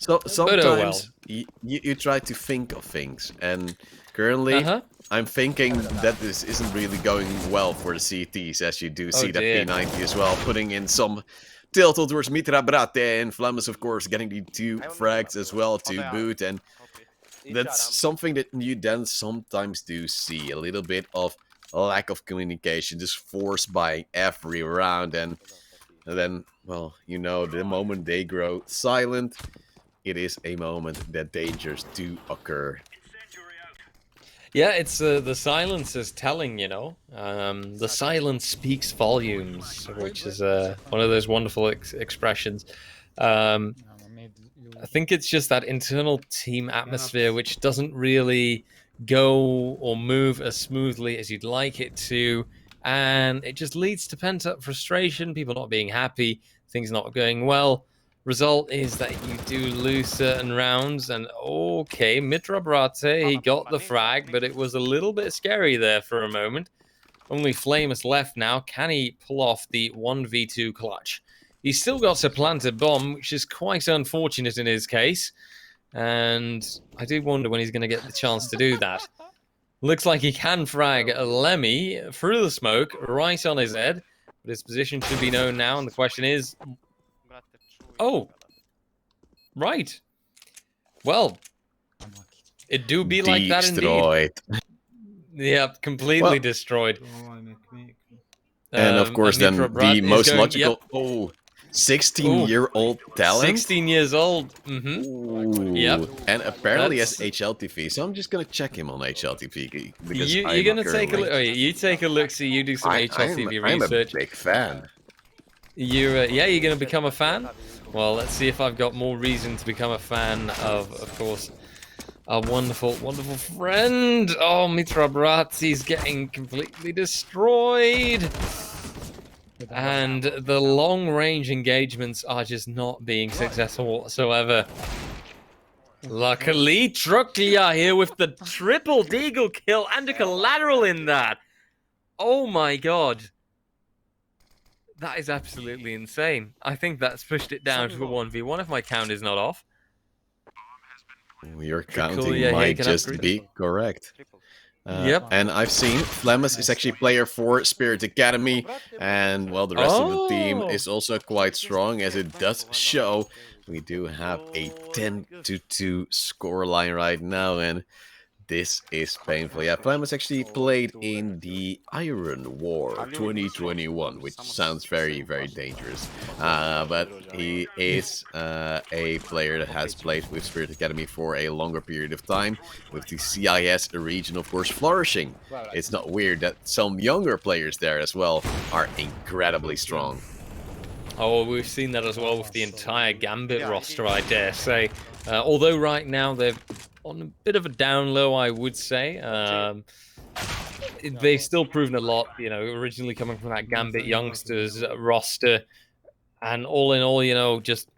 Well. So sometimes you try to think of things, and currently I'm thinking that this isn't really going well for the CTs, as you do see that P90 as well, putting in some tilt towards Mitra Brate, and Flamus, of course, getting the 2 frags as well to boot, and that's something that you then sometimes do see, a little bit of lack of communication, just force buying every round, and then, well, you know, the moment they grow silent, it is a moment that dangers do occur. Yeah, it's the silence is telling, you know. The silence speaks volumes, which is one of those wonderful expressions. I think it's just that internal team atmosphere which doesn't really go or move as smoothly as you'd like it to, and it just leads to pent-up frustration, people not being happy, things not going well. Result is that you do lose certain rounds, and okay, Mitra Brate, he got the frag, but it was a little bit scary there for a moment. Only Flamus left now. Can he pull off the 1v2 clutch? He's still got to plant a bomb, which is quite unfortunate in his case. And I do wonder when he's going to get the chance to do that. Looks like he can frag a Lemmy through the smoke, right on his head. But his position should be known now, and the question is... Oh! Right. Well, it do be like that indeed. Yep, completely destroyed. And of course then the most logical... Oh! 16-year-old talent. 16 years old. Mm-hmm. Yep. And apparently has HLTV. So I'm just gonna check him on HLTV because you're gonna take a look. Oh, you take a look. See, you do some HLTV research. I'm a big fan. You're gonna become a fan. Well, let's see if I've got more reason to become a fan of course, Our wonderful, wonderful friend. Oh, Mitra Bratzi's getting completely destroyed. And the long-range engagements are just not being successful whatsoever. Luckily, Trucklia here with the triple deagle kill and a collateral in that. Oh my god. That is absolutely insane. I think that's pushed it down to a 1v1 if my count is not off. Your counting might just be correct. Yep. And I've seen Flemus is actually player for Spirit Academy, and well, the rest of the team is also quite strong, as it does show. We do have a 10-2 scoreline right now, and this is painful. Yeah, Flemus actually played in the Iron War 2021, which sounds very, very dangerous. But he is a player that has played with Spirit Academy for a longer period of time, with the CIS region, of course, flourishing. It's not weird that some younger players there as well are incredibly strong. Oh, we've seen that as well with the entire Gambit roster, I dare say. Although right now they're on a bit of a down low, I would say. They've still proven a lot, you know, originally coming from that Gambit youngsters roster. And all in all, you know, just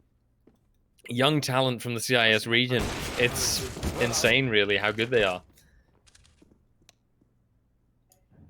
young talent from the CIS region. It's insane, really, how good they are.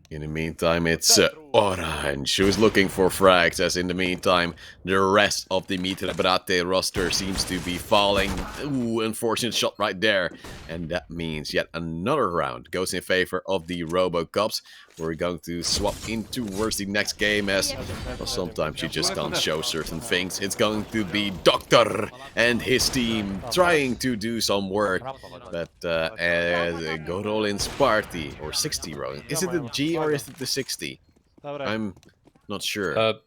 In the meantime, it's Orange who's looking for frags, as in the meantime, the rest of the Mitra Brate roster seems to be falling. Ooh, unfortunate shot right there. And that means yet another round goes in favor of the RoboCops. We're going to swap in towards the next game, as well, sometimes you just can't show certain things. It's going to be Doctor and his team trying to do some work. But as Gorolin's party, or 60 rolling, is it the G or is it the 60? I'm not sure. How do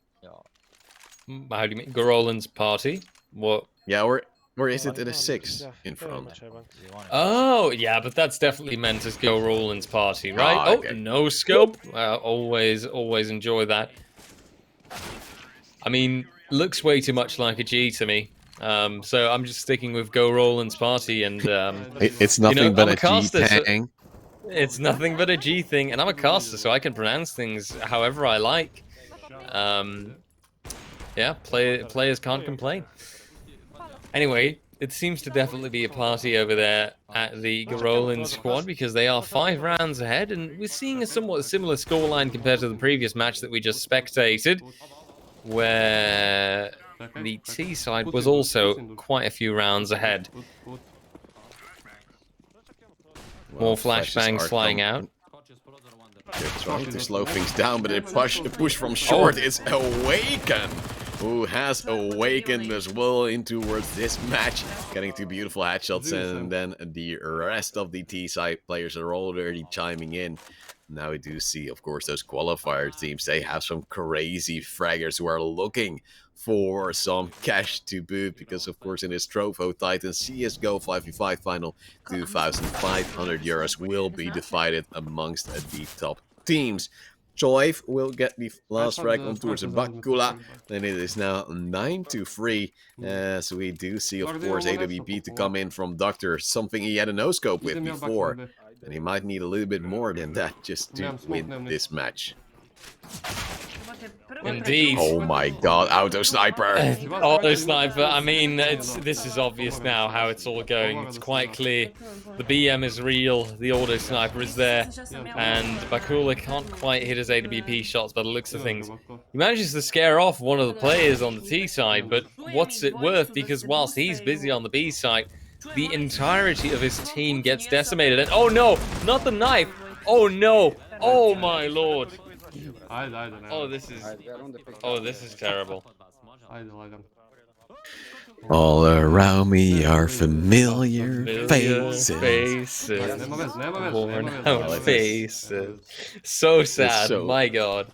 you mean? Gorolin's party? What? Yeah, or is it at a 6 in front? Oh, yeah, but that's definitely meant as Gorolin's party, right? Ah, okay. Oh, no scope. Always enjoy that. I mean, looks way too much like a G to me. So I'm just sticking with Gorolin's party, and it's nothing, you know, but a G thing. It's nothing but a G thing, and I'm a caster, so I can pronounce things however I like. Yeah, players can't complain. Anyway, it seems to definitely be a party over there at the Garolin squad, because they are 5 rounds ahead, and we're seeing a somewhat similar scoreline compared to the previous match that we just spectated, where the T side was also quite a few rounds ahead. More flashbangs flying out. They're trying to slow things down, but a push from short is Awaken, who has awakened as well in towards this match, getting 2 beautiful headshots, and then the rest of the T side players are already chiming in. Now we do see, of course, those qualifier teams. They have some crazy fraggers who are looking for some cash to boot, because of course in this Trovo Titans CSGO 5v5 final, 2,500 euros will be divided amongst the top teams. Joyve will get the last frag on towards Bakula, and it is now 9-3, as we do see, of course, AWP to come in from Doctor, something he had a no-scope with before, and he might need a little bit more than that just to win this match. Indeed. Oh my god, auto sniper! Auto sniper, I mean, this is obvious now how it's all going. It's quite clear. The BM is real, the auto sniper is there, and Bakula can't quite hit his AWP shots by the looks of things. He manages to scare off one of the players on the T side, but what's it worth? Because whilst he's busy on the B side, the entirety of his team gets decimated. And oh no, not the knife! Oh no! Oh my lord! Oh, this is terrible. All around me are familiar faces. Worn out faces. So sad, my god.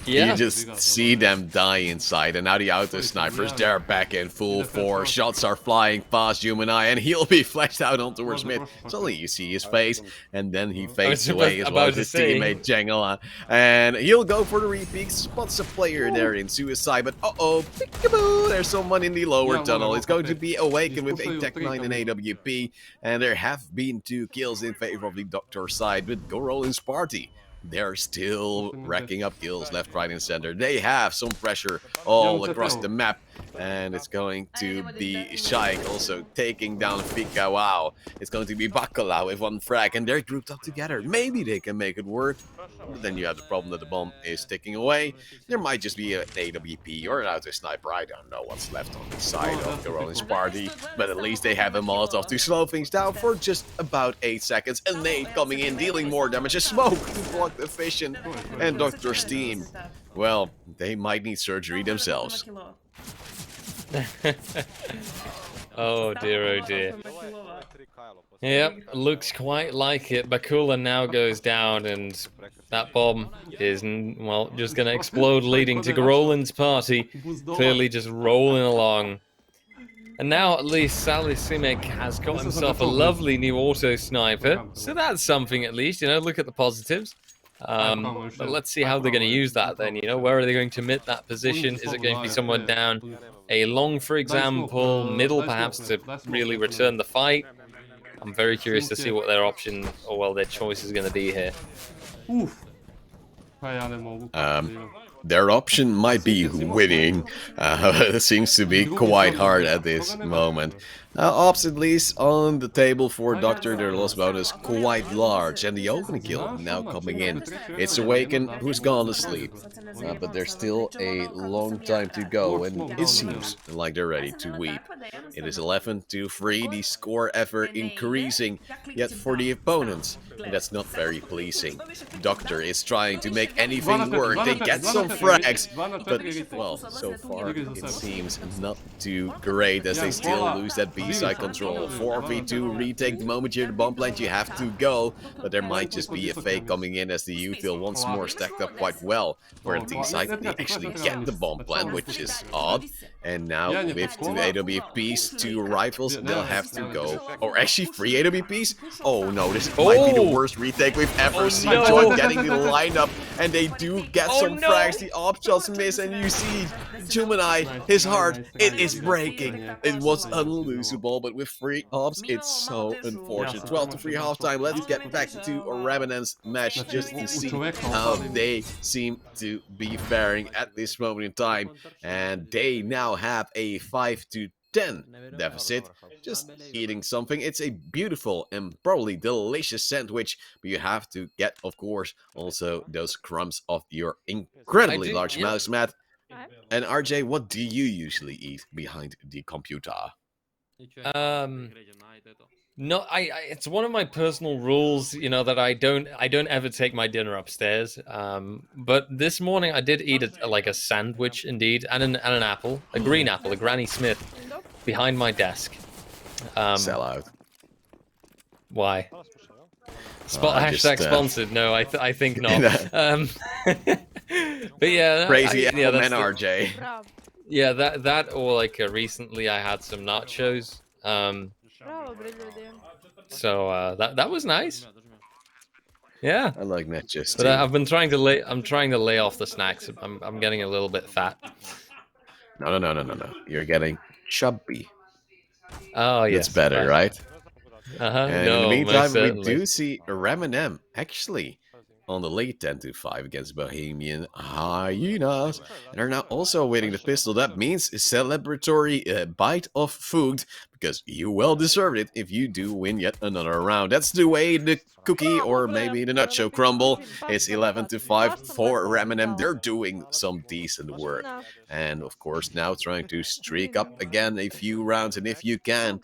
Yeah. You just see them die inside, and now the auto snipers, they're back in full force. Shots are flying past Human Eye, and he'll be flashed out onto Smith. Suddenly you see his face, and then he fades away as well as his teammate Jangela. And he'll go for the repeat, spots a player there in Suicide, but peekaboo, there's someone in the lower tunnel. It's going to be Awakened with a Tech 9 and AWP, and there have been 2 kills in favor of the Doctor side, but Go Rollins party. They're still racking up kills left, right, and center. They have some pressure all across the map. And it's going to be Shaik also taking down Fika. Wow. It's going to be Bacala with 1 frag. And they're grouped up together. Maybe they can make it work. But then you have the problem that the bomb is ticking away. There might just be an AWP or an auto sniper. I don't know what's left on the side of the Rollins party. But at least they have a Molotov to slow things down for just about 8 seconds. And Nate coming in, dealing more damage. A smoke to block the Vision and Dr. Steam. Well, they might need surgery themselves. Oh dear, oh dear. Yep, looks quite like it. Bakula now goes down, and that bomb is, well, just going to explode, leading to Grolin's party clearly just rolling along. And now at least Sally Simic has got himself a lovely new auto sniper, so that's something at least, you know, look at the positives. But let's see how they're going to use that then, you know, where are they going to commit that position? Is it going to be someone down a long, for example, middle perhaps to really return the fight? I'm very curious to see what their option, or well, their choice is going to be here. Their option might be winning. It seems to be quite hard at this moment. Ops at least on the table for Doctor, their loss bonus quite large, and the opening kill now coming in. It's Awaken who's gone to sleep, but there's still a long time to go, and it seems like they're ready to weep. It is 11-3, the score ever increasing, yet for the opponents, that's not very pleasing. Doctor is trying to make anything work. They get some frags, but well, so far it seems not too great as they still lose that B-side control. 4v2, retake the moment you're the bomb plant, you have to go, but there might just be a fake coming in as the util once more stacked up quite well. For the T-side, they actually get the bomb plant, which is odd. And now with 2 AWPs, 2 rifles, they'll have to go. Or actually 3 AWPs? Oh no, this might be the worst retake we've ever seen. Joy getting the lineup, and they do get some frags. The op shots miss, and you see Gemini, his heart, it is breaking. It was unlosable, but with 3 ops, it's so unfortunate. 12-3 halftime. Let's get back to a Revenant's match just to see how they seem to be faring at this moment in time. And they now have a 5-10 deficit. Just eating something. It's a beautiful and probably delicious sandwich, but you have to get, of course, also those crumbs of your incredibly large mouse mat. And RJ, what do you usually eat behind the computer? No, it's one of my personal rules, you know, that I don't ever take my dinner upstairs. But this morning I did eat like a sandwich indeed, and an apple, a green apple, a Granny Smith, behind my desk. Sell out. Why? Hashtag sponsored. No, I think not. But yeah, crazy apple man, RJ. Yeah, that or like recently I had some nachos. So that was nice. Yeah, I like nachos. But I've been trying to lay off the snacks. I'm getting a little bit fat. No. You're getting chubby. Oh yes, that's better, right? And no, in the meantime, we do see Rem actually on the late 10-5 against Bohemian Hyenas. And are now also awaiting the pistol. That means a celebratory bite of food, because you well deserved it if you do win yet another round. That's the way the cookie, or maybe the nacho crumble. It's 11-5 for Rem. They're doing some decent work. And of course now trying to streak up again a few rounds. And if you can,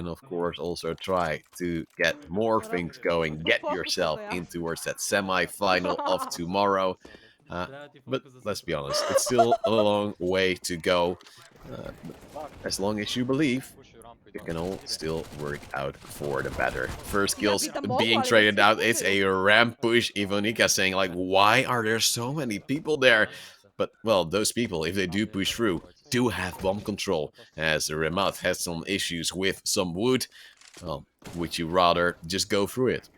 of course, also try to get more things going. Get yourself in towards that semi-final of tomorrow. But let's be honest, it's still a long way to go. As long as you believe, it can all still work out for the better. First kills being traded out. It's a ramp push. Ivonika saying like, why are there so many people there? But, well, those people, if they do push through, do have bomb control. As Remat has some issues with some wood, well, would you rather just go through it?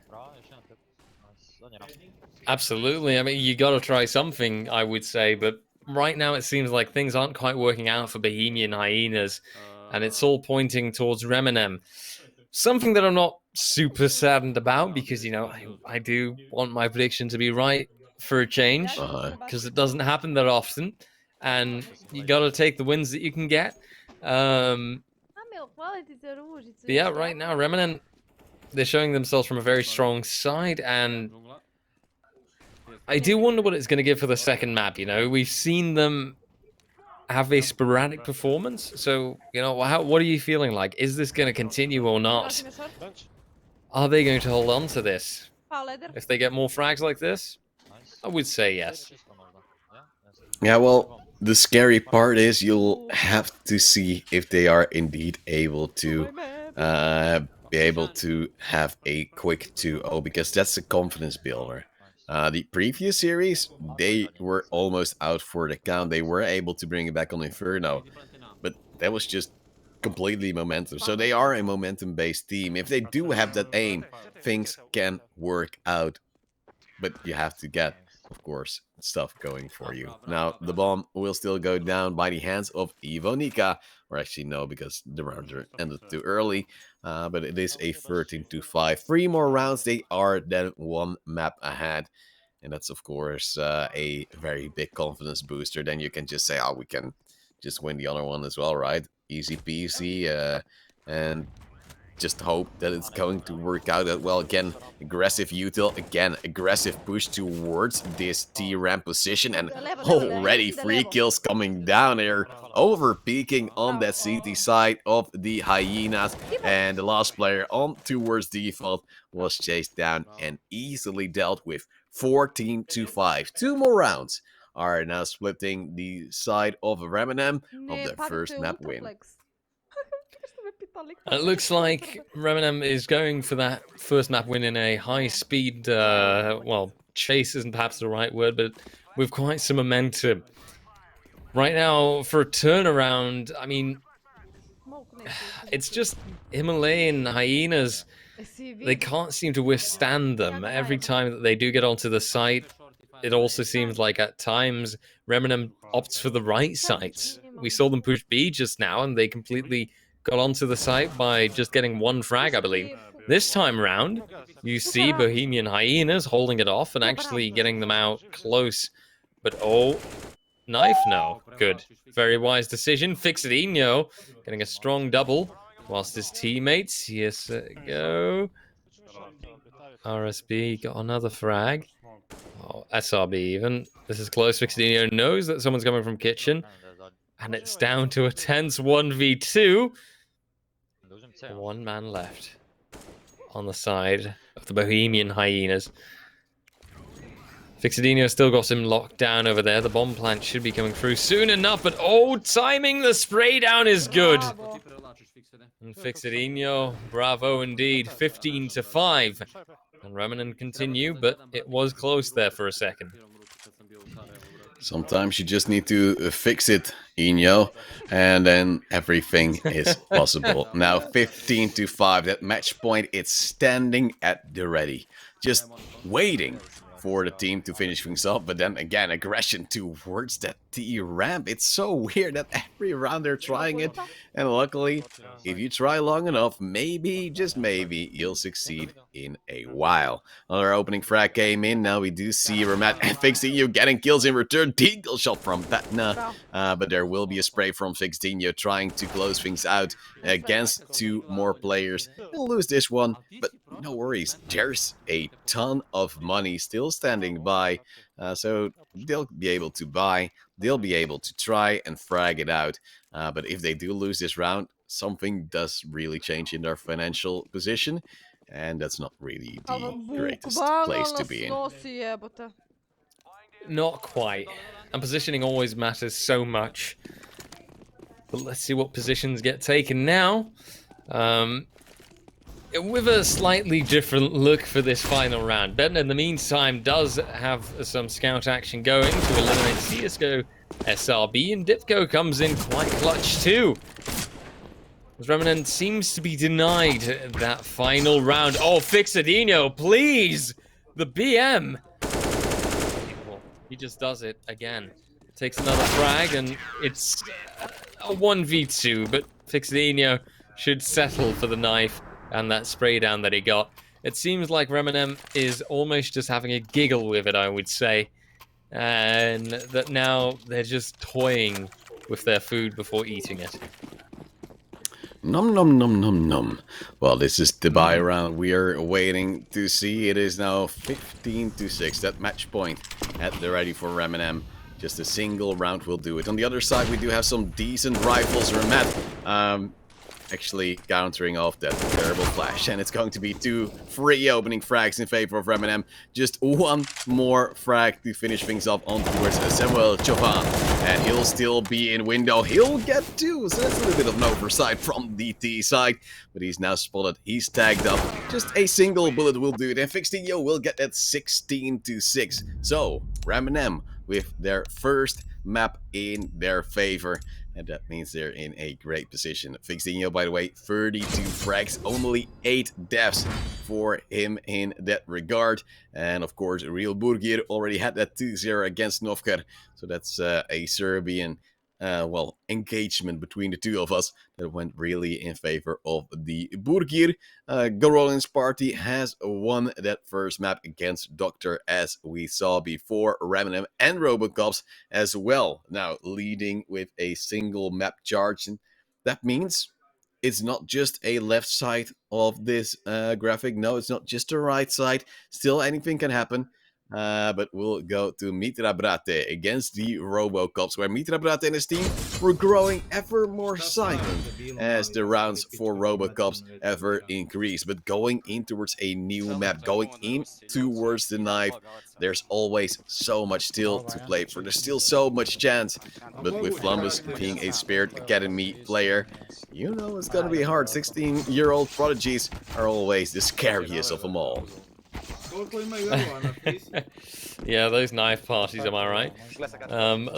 Absolutely. I mean, you got to try something, I would say, but right now it seems like things aren't quite working out for Bohemian Hyenas, and it's all pointing towards Reminem. Something that I'm not super saddened about because, you know, I do want my prediction to be right for a change because it doesn't happen that often, and you got to take the wins that you can get. But yeah, right now, Remnant, they're showing themselves from a very strong side, and I do wonder what it's going to give for the second map. You know, we've seen them have a sporadic performance, so, you know, what are you feeling like? Is this going to continue or not? Are they going to hold on to this? If they get more frags like this, I would say yes. Yeah, well, the scary part is you'll have to see if they are indeed able to be able to have a quick 2-0, because that's a confidence builder. The previous series, they were almost out for the count. They were able to bring it back on Inferno, but that was just completely momentum. So they are a momentum-based team. If they do have that aim, things can work out. But you have to get, of course, stuff going for you. Now, the bomb will still go down by the hands of Ivonika. Or actually, no, because the round ended too early. But it is a 13-5. 3 more rounds, they are then 1 map ahead. And that's, of course, a very big confidence booster. Then you can just say, oh, we can just win the other one as well, right? Easy peasy. And just hope that it's going to work out that well. Again, aggressive util, again, aggressive push towards this T-ramp position, and already 3 kills coming down here, over peaking on that CT side of the Hyenas, and the last player on towards default was chased down and easily dealt with. 14-5. 2 more rounds are now splitting the side of Reminem of their first map win. It looks like Reminem is going for that first map win in a high-speed, well, chase isn't perhaps the right word, but with quite some momentum. Right now, for a turnaround, I mean, it's just Himalayan Hyenas. They can't seem to withstand them. Every time that they do get onto the site, it also seems like at times Reminem opts for the right sites. We saw them push B just now, and they completely got onto the site by just getting 1 frag, I believe. This time round, you see Bohemian Hyenas holding it off and actually getting them out close. But oh, knife? No. Good. Very wise decision. Fixedinho getting a strong double, whilst his teammates, yes, go. RSB got another frag. Oh, SRB even. This is close. Fixedinho knows that someone's coming from kitchen. And it's down to a tense 1v2. 1 man left on the side of the Bohemian Hyenas. Fixedinho still got him locked down over there. The bomb plant should be coming through soon enough, but oh, timing the spray down is good. And Fixedinho, bravo indeed. 15-5. And Reminen continue, but it was close there for a second. Sometimes you just need to fix it, Inyo, and then everything is possible. Now 15-5, that match point, it's standing at the ready. Just waiting for the team to finish things up, but then again, aggression towards that T-ramp. It's so weird that every round they're trying it, and luckily, if you try long enough, maybe, just maybe, you'll succeed in a while. Another opening frag came in. Now we do see Ramat and Fixedinho getting kills in return. Deagle shot from Patna, but there will be a spray from Fixedinho trying to close things out against 2 more players. He'll lose this one, but no worries. There's a ton of money still standing by, so they'll be able to buy, they'll be able to try and frag it out. But if they do lose this round, something does really change in their financial position, and that's not really the greatest place to be in. Not quite. And positioning always matters so much. But let's see what positions get taken now. With a slightly different look for this final round. Ben, in the meantime, does have some scout action going to eliminate CSGO, SRB, and Dipco comes in quite clutch too. As Remnant seems to be denied that final round. Oh, Fixadinho, please! The BM! Well, he just does it again. Takes another frag, and it's a 1v2, but Fixadinho should settle for the knife and that spray down that he got. It seems like Reminem is almost just having a giggle with it, I would say. And that now they're just toying with their food before eating it. Nom nom nom nom nom. Well, this is the buy round we are waiting to see. It is now 15-6. That match point at the ready for Reminem. Just a single round will do it. On the other side, we do have some decent rifles. Remet actually countering off that terrible flash. And it's going to be 2 free opening frags in favor of Reminem. Just one more frag to finish things off on towards Samuel Chauvin. And he'll still be in window. He'll get 2. So that's a little bit of an oversight from the T side. But he's now spotted. He's tagged up. Just a single bullet will do it. And Fixadinho will get that 16-6. So Reminem with their first map in their favor. And that means they're in a great position. Fixadinho, by the way, 32 frags, only 8 deaths for him in that regard. And of course, Real Burgir already had that 2-0 against Novkar. So that's a Serbian engagement between the two of us that went really in favor of the Burgir. Gorolin's party has won that first map against Doctor, as we saw before. Reminem and Robocops as well, now leading with a single map charge. And that means it's not just a left side of this graphic. No, it's not just the right side. Still, anything can happen. But we'll go to Mitra Brate against the Robocops, where Mitra Brate and his team were growing ever more silent as the rounds for Robocops ever increased. But going in towards a new map, going in towards the knife, there's always so much still to play for. There's still so much chance. But with Flumbus being a Spirit Academy player, you know it's gonna be hard. 16-year-old prodigies are always the scariest of them all. Yeah, those knife parties, am I right?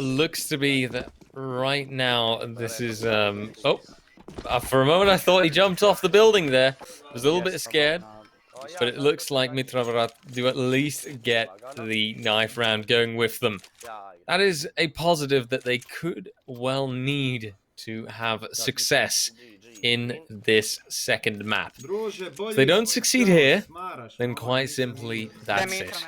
Looks to be that right now this is for a moment I thought he jumped off the building there. I was a little bit scared, but it looks like Mitra Brat do at least get the knife round going with them. That is a positive that they could well need to have success in this second map. If they don't succeed here, then quite simply that's it.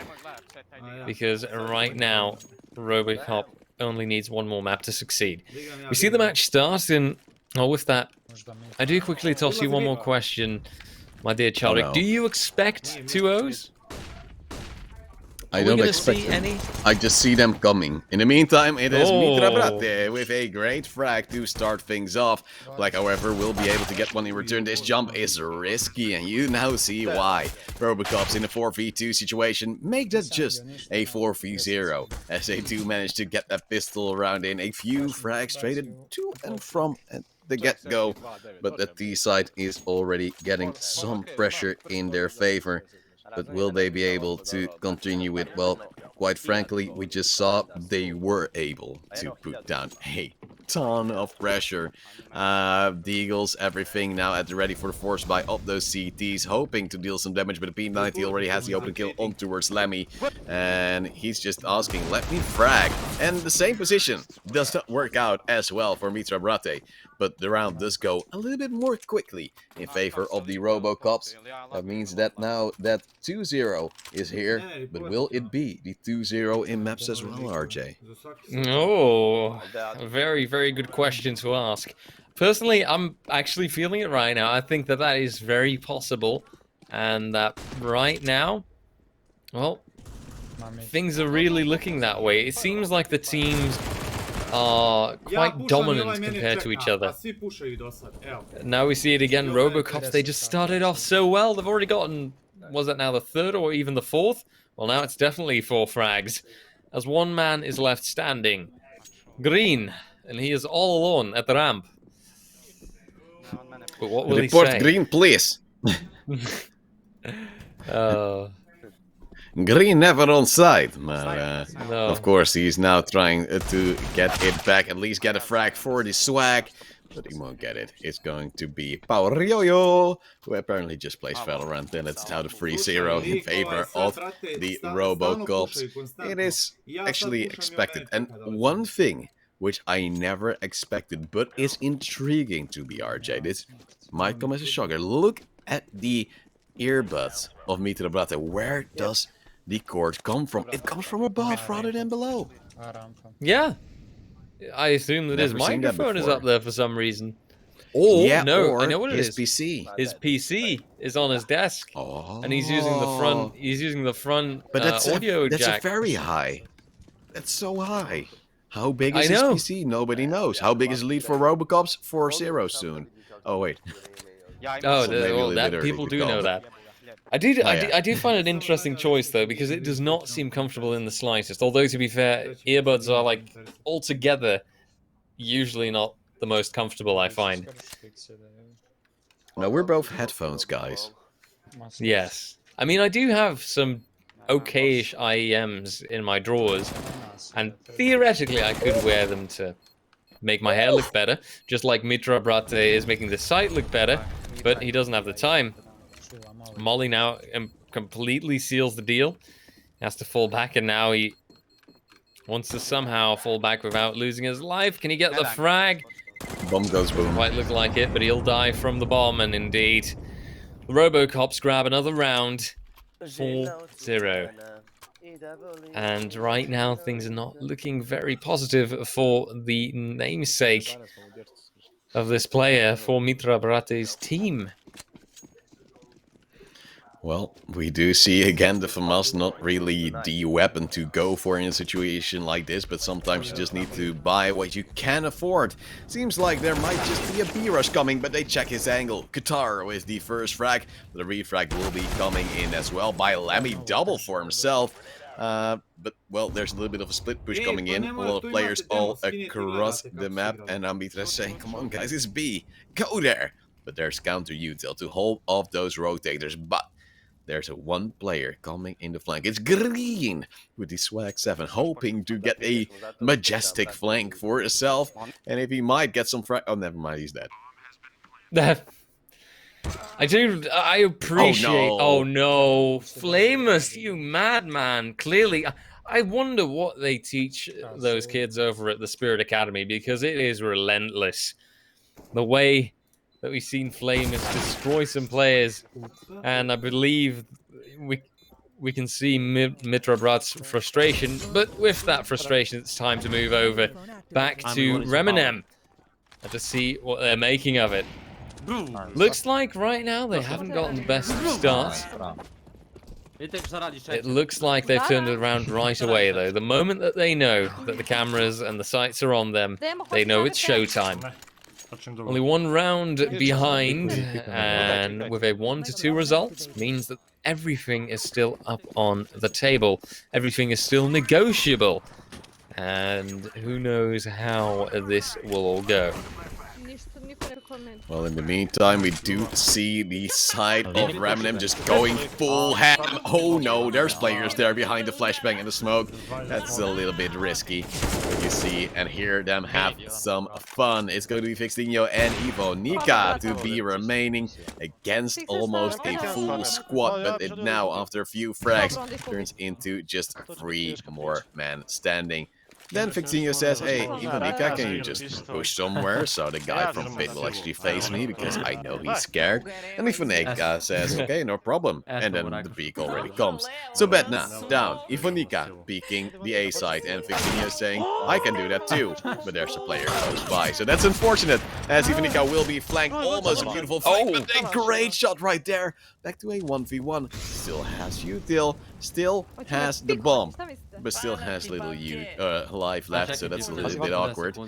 Because right now, Robocop only needs one more map to succeed. We see the match start, and with that, I do quickly toss you one more question, my dear Charlie. Do you expect 2-0s? I don't expect them. I just see them coming. In the meantime, it is Mitra Brate with a great frag to start things off. Black, however, will be able to get one in return. This jump is risky, and you now see why. Robocops in a 4v2 situation make that just a 4v0, as they do manage to get that pistol round in. A few frags traded to and from the get-go, but the T side is already getting some pressure in their favor. But will they be able to continue with, well, quite frankly, we just saw they were able to put down a ton of pressure. The Eagles, everything now at the ready for the force buy of those CTs, hoping to deal some damage, but the P90 already has the open kill on towards Lemmy, and he's just asking, let me frag. And the same position does not work out as well for Mitra Brate, but the round does go a little bit more quickly in favor of the Robocops. That means that now that 2-0 is here, but will it be the 2-0 in maps as well, RJ? Oh, very, very good question to ask. Personally, I'm actually feeling it right now. I think that that is very possible, and that right now, well, things are really looking that way. It seems like the teams are quite dominant compared to each other. Now we see it again. Robocops, they just started off so well. They've already gotten, was it now the third or even the fourth? Well, now it's definitely 4 frags. as one man is left standing. Green, and he is all alone at the ramp. But what will Report he say? green, please. Green never on side, but no. of course he's now trying to get it back, at least get a frag for the swag, but he won't get it. It's going to be Power Yo-Yo, who apparently just plays Valorant, and it's now the 3-0 in favor of the Robocops. It is actually expected, and one thing which I never expected, but is intriguing to be RJ, this might come as a shocker. Look at the earbuds of Mitra Brate. Where does the cord come from? It comes from above rather than below. Yeah. I assume that his Never seen that microphone is before. up there for some reason. Or, Yeah, no, or I know what it his is. PC. His PC is on his desk. Oh. And he's using the front But that's audio that's jack. a very high. That's so high. How big is I his know. PC? Nobody knows. How big is the lead for Robocops? 4-0 soon. Oh wait. Oh, So maybe a well, little that bit early people to do call, know but- that. I yeah. do find it an interesting choice though, because it does not seem comfortable in the slightest. Although to be fair, earbuds are like altogether usually not the most comfortable, I find. No, we're both headphones guys. Yes. I mean, I do have some okayish IEMs in my drawers, and theoretically I could wear them to make my hair look better, just like Mitra Brate is making the site look better, but he doesn't have the time. Molly now completely seals the deal. He has to fall back, and now he wants to somehow fall back without losing his life. Can he get the frag? Bomb goes boom. Quite look like it, but he'll die from the bomb, and indeed, the Robocops grab another round. 4-0. And right now, things are not looking very positive for the namesake of this player for Mitra Brate's team. Well, we do see again the FAMAS not really the weapon to go for in a situation like this, but sometimes you just need to buy what you can afford. Seems like there might just be a B-rush coming, but they check his angle. Qatar with the first frag. The refrag will be coming in as well by Lemmy, double for himself. But, well, there's a little bit of a split push coming in. A lot of players all across the map, and Amitra saying, come on guys, it's B, go there. But there's counter util to hold off those rotators, but there's a one player coming in the flank. It's Green with the swag 7, hoping to get a majestic flank for himself. And if he might get some frag... Oh, never mind, he's dead. I appreciate... Oh, Oh no. Flamus, you madman. Clearly, I wonder what they teach those kids over at the Spirit Academy, because it is relentless. The way that we've seen Flamus destroy some players, and I believe we can see Mitra Brat's frustration, but with that frustration, it's time to move over back to Reminem and to see what they're making of it. Looks like right now they haven't gotten the best start. It looks like they've turned it around right away, though. The moment that they know that the cameras and the sights are on them, they know it's showtime. Only one round behind, and with a 1-2 result, means that everything is still up on the table. Everything is still negotiable. And who knows how this will all go. Well, in the meantime, we do see the side of Reminem just going full ham. Oh no, there's players there behind the flashbang and the smoke. That's a little bit risky. But you see and hear them have some fun. It's going to be Fixinho and Ivonika to be remaining against almost a full squad. But it now, after a few frags, turns into just 3 more men standing. Then Fixinho says, hey, Ivonika, can you just push somewhere so the guy from Pit will actually face me, because I know he's scared. And Ivonika says, okay, no problem. And then the peek already comes. So Betna, down, Ivonika peeking the A side, and Fixinho saying, I can do that too. But there's a player close by. So that's unfortunate, as Ivonika will be flanked. Almost a beautiful flank, but a great shot right there. Back to a 1v1. Still has util, still has the bomb. but still has little life left, so that's a little bit awkward.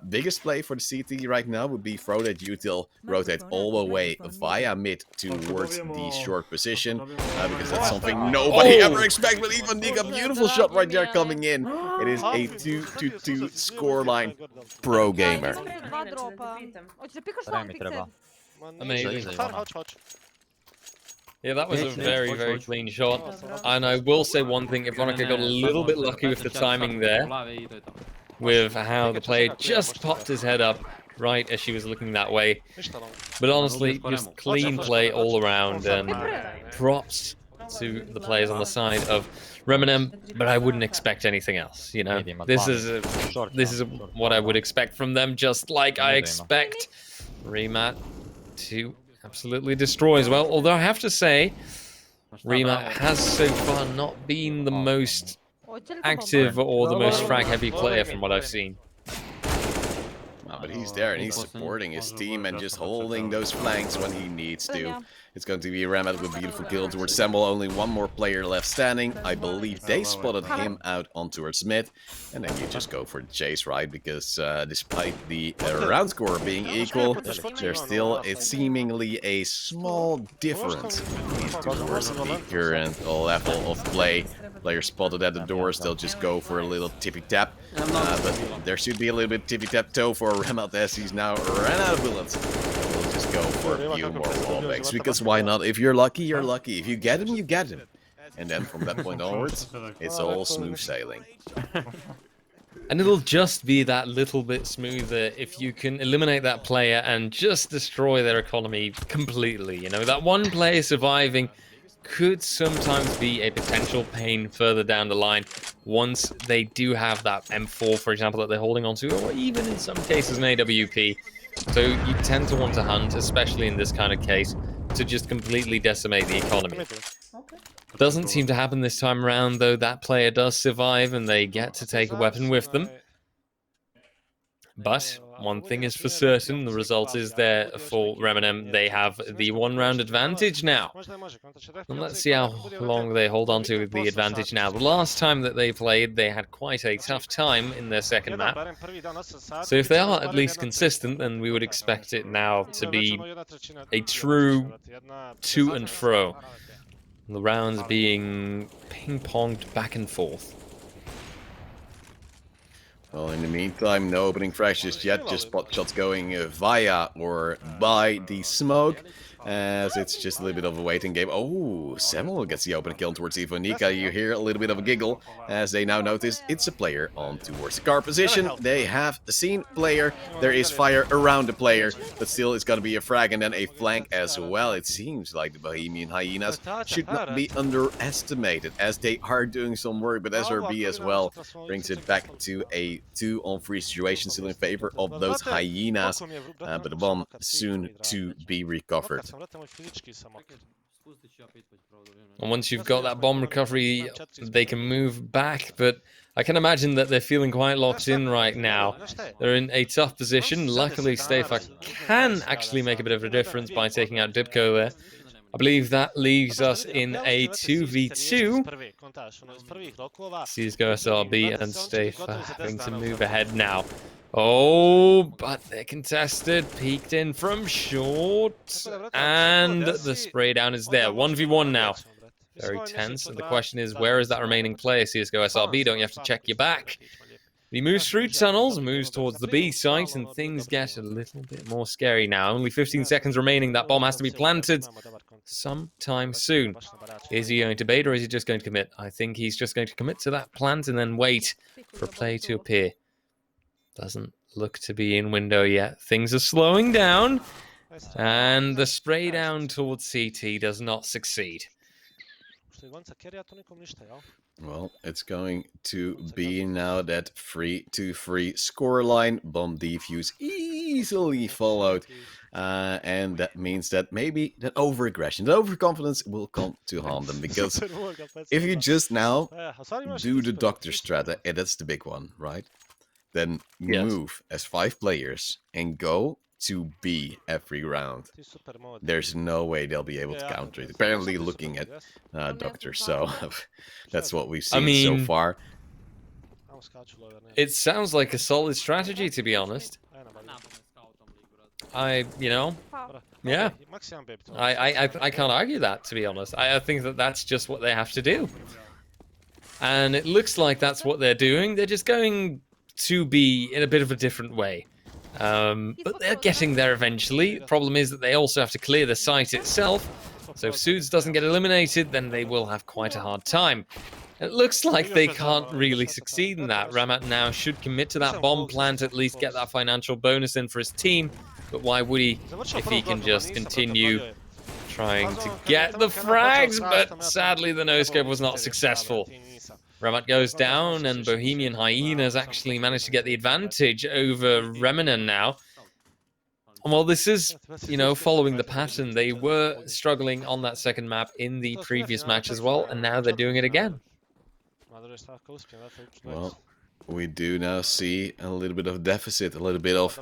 Biggest play for the CT right now would be throw that util, rotate all the way via mid towards the short position, because that's something nobody ever expected. But even Nika, beautiful shot right there coming in. It is a 2-2 scoreline. Pro gamer. Amazing. Yeah, that was a very, very clean shot. And I will say one thing, Veronica got a little bit lucky with the timing there, with how the player just popped his head up right as she was looking that way. But honestly, just clean play all around, and props to the players on the side of Reminem, but I wouldn't expect anything else, you know. This is what I would expect from them, just like I expect Remat to absolutely destroy as well. Although I have to say, Remat has so far not been the most active or the most frag-heavy player from what I've seen. But he's there and he's supporting his team and just holding those flanks when he needs to. It's going to be Remat with a beautiful kill towards Sembol. Only one more player left standing. I believe they spotted him out on towards mid. And then you just go for the chase, right? Because despite the round score being equal, there's still seemingly a small difference towards the current level of play. Player spotted at the doors, they'll just go for a little tippy-tap. But there should be a little bit tippy-tap-toe for Remat as he's now ran out of bullets. We'll just go for a few more wallbacks, because why not? If you're lucky, you're lucky. If you get him, you get him. And then from that point onwards, it's all smooth sailing. And it'll just be that little bit smoother if you can eliminate that player and just destroy their economy completely. You know, that one player surviving could sometimes be a potential pain further down the line once they do have that M4, for example, that they're holding onto, or even in some cases an AWP. So you tend to want to hunt, especially in this kind of case, to just completely decimate the economy. Doesn't seem to happen this time around, though. That player does survive and they get to take a weapon with them. But one thing is for certain, the result is there for Reminem. They have the one-round advantage now. And let's see how long they hold on to the advantage now. The last time that they played, they had quite a tough time in their second map. So if they are at least consistent, then we would expect it now to be a true to and fro. The rounds being ping-ponged back and forth. Well, in the meantime, no opening frags just yet, just spot shots going via or by the smoke, as it's just a little bit of a waiting game. Oh, Samuel gets the open kill towards Ivonika. You hear a little bit of a giggle as they now notice it's a player on towards the car position. They have seen player. There is fire around the player, but still it's going to be a frag and then a flank as well. It seems like the Bohemian Hyenas should not be underestimated as they are doing some work, but SRB as well brings it back to a 2-on-3 situation, still in favor of those Hyenas, but the bomb soon to be recovered. And once you've got that bomb recovery, they can move back, but I can imagine that they're feeling quite locked in right now. They're in a tough position. Luckily, Stefa can actually make a bit of a difference by taking out Dipko there. I believe that leaves us in a 2v2. CSGO SRB and Stefa having to move ahead now. Oh, but they're contested. Peeked in from short. And the spray down is there. 1v1 now. Very tense. And the question is, where is that remaining player? CSGO SRB, don't you have to check your back? He moves through tunnels, moves towards the B site, and things get a little bit more scary now. Only 15 seconds remaining. That bomb has to be planted sometime soon. Is he going to bait or is he just going to commit? I think he's just going to commit to that plant and then wait for a play to appear. Doesn't look to be in window yet. Things are slowing down. And the spray down towards CT does not succeed. Well, it's going to be now that 3-2-3 scoreline. Bomb defuse easily followed. And that means that maybe that over-aggression, that overconfidence will come to harm them. Because if you just now do the doctor strata, and that's the big one, right? Then move as 5 players and go 2B every round. There's no way they'll be able to counter it. Apparently looking at Doctor, so that's what we've seen so far. It sounds like a solid strategy, to be honest. Yeah. I can't argue that, to be honest. I think that that's just what they have to do. And it looks like that's what they're doing. They're just going to be in a bit of a different way. But they're getting there eventually. The problem is that they also have to clear the site itself. So if Suds doesn't get eliminated, then they will have quite a hard time. It looks like they can't really succeed in that. Ramat now should commit to that bomb plant, at least get that financial bonus in for his team. But why would he if he can just continue trying to get the frags? But sadly, the no-scope was not successful. Ramat goes down, and Bohemian Hyenas actually managed to get the advantage over Reminen now. Well, this is, following the pattern. They were struggling on that second map in the previous match as well, and now they're doing it again. Well, we do now see a little bit of deficit, a little bit of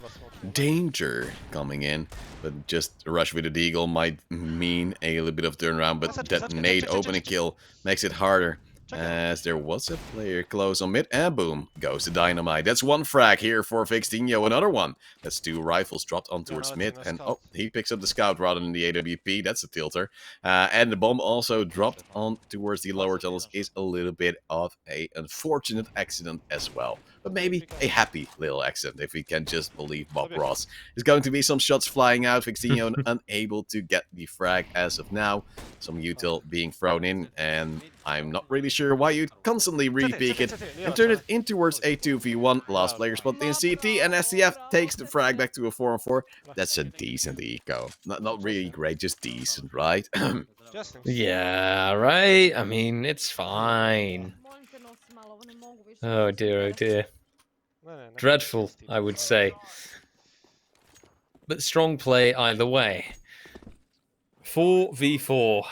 danger coming in. But just a rush with the Deagle might mean a little bit of turnaround, but that nade opening kill makes it harder. As there was a player close on mid, and boom, goes the dynamite. That's one frag here for Vixtinho, another one. That's 2 rifles dropped on towards mid, and oh, he picks up the scout rather than the AWP. That's a tilter. And the bomb also dropped on towards the lower tunnels is a little bit of an unfortunate accident as well. But maybe a happy little accident, if we can just believe Bob Ross. There's going to be some shots flying out. Vixtinho unable to get the frag as of now. Some util being thrown in, and I'm not really sure why you constantly re-peek it and turn it in towards a 2v1. Last player spot in CT, and SCF takes the frag back to a 4-on-4. That's a decent eco. Not really great, just decent, right? Yeah, right? I mean, it's fine. Oh dear, oh dear. Dreadful, I would say. But strong play either way. 4v4.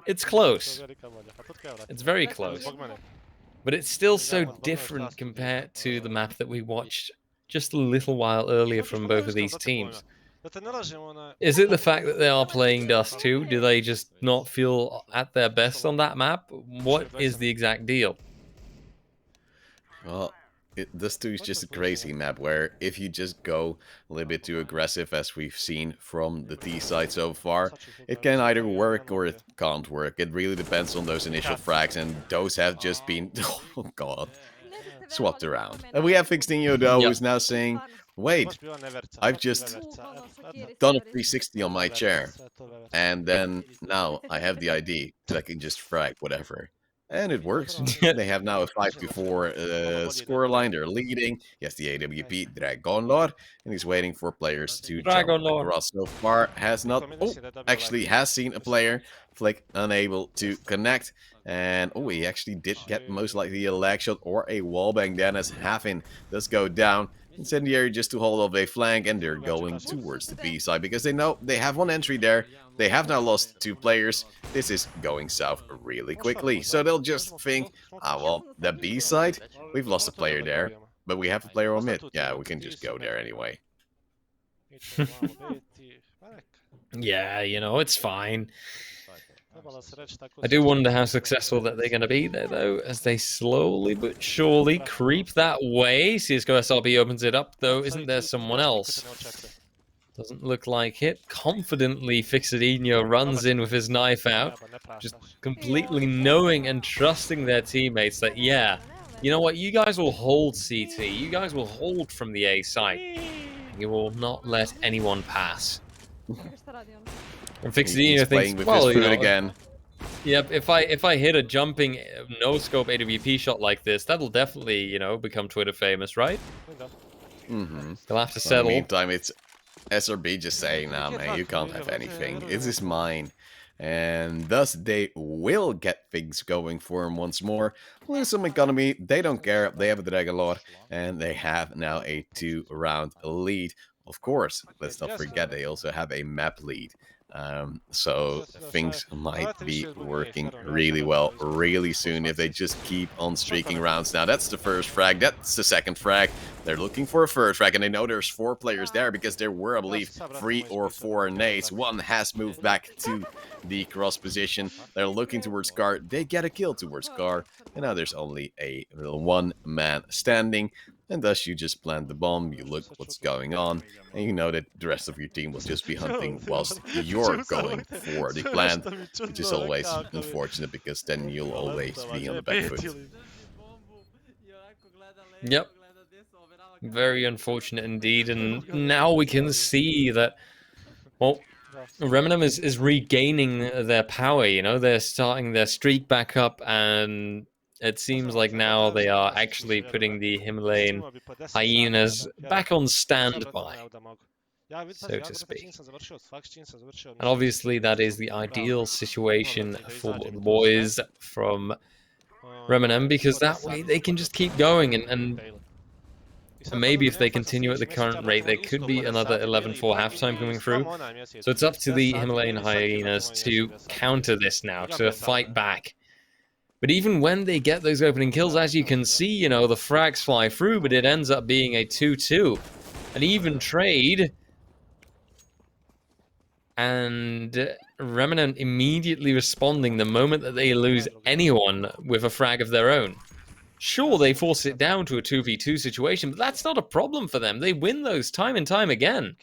It's close. It's very close. But it's still so different compared to the map that we watched just a little while earlier from both of these teams. Is it the fact that they are playing Dust 2? Do they just not feel at their best on that map? What is the exact deal? Well, Dust 2 is just a crazy map where if you just go a little bit too aggressive, as we've seen from the T side so far, it can either work or it can't work. It really depends on those initial frags, and those have just been, oh god, swapped around. And we have Vixtinho though, who's now saying, wait, I've just done a 360 on my chair, and then now I have the ID that I can just frag whatever. And it works. They have now a 5-4 scoreline. They're leading. Yes, the AWP Dragon Lord, and he's waiting for players to jump across. So far, has not. Oh, actually has seen a player. Flick unable to connect, and oh, he actually did get most likely a lag shot or a wallbang. Then as Havin does go down. Incendiary just to hold off a flank, and they're going towards the B side because they know they have one entry there. They have now lost 2 players. This is going south really quickly. So they'll just think, ah, well, the B side, we've lost a player there, but we have a player on mid. Yeah, we can just go there anyway. Yeah, it's fine. I do wonder how successful that they're going to be there, though, as they slowly but surely creep that way. CSGO SRB opens it up, though. Isn't there someone else? Doesn't look like it. Confidently, Fixadinho runs in with his knife out, just completely knowing and trusting their teammates that, yeah, you know what, you guys will hold CT. You guys will hold from the A side. You will not let anyone pass. And Fixadinho thinks, well, again. Yep, if I hit a jumping no-scope AWP shot like this, that'll definitely, become Twitter famous, right? Mm-hmm. They'll have to settle. In the meantime, it's SRB just saying, nah, man, you can't have anything. It is mine. And thus, they will get things going for him once more. Lose some economy, they don't care. They have a Dragon Lord, and they have now a 2-round lead. Of course, let's not forget they also have a map lead. So things might be working really well really soon if they just keep on streaking rounds. Now that's the first frag, that's the second frag. They're looking for a first frag, and they know there's 4 players there because there were, I believe, 3 or 4 nades. One has moved back to the cross position. They're looking towards Car. They get a kill towards Car, and now there's only a one man standing. And thus you just plant the bomb, you look what's going on, and you know that the rest of your team will just be hunting whilst you're going for the plant, which is always unfortunate because then you'll always be on the back foot. Yep. Very unfortunate indeed, and now we can see that, well, Remnant is regaining their power, you know, they're starting their streak back up, and it seems like now they are actually putting the Himalayan hyenas back on standby, so to speak. And obviously that is the ideal situation for the boys from Remnant, because that way they can just keep going, and maybe if they continue at the current rate, there could be another 11-4 halftime coming through. So it's up to the Himalayan hyenas to counter this now, to fight back. But even when they get those opening kills, as you can see, you know, the frags fly through, but it ends up being a 2-2. An even trade. And Remnant immediately responding the moment that they lose anyone with a frag of their own. Sure, they force it down to a 2v2 situation, but that's not a problem for them. They win those time and time again.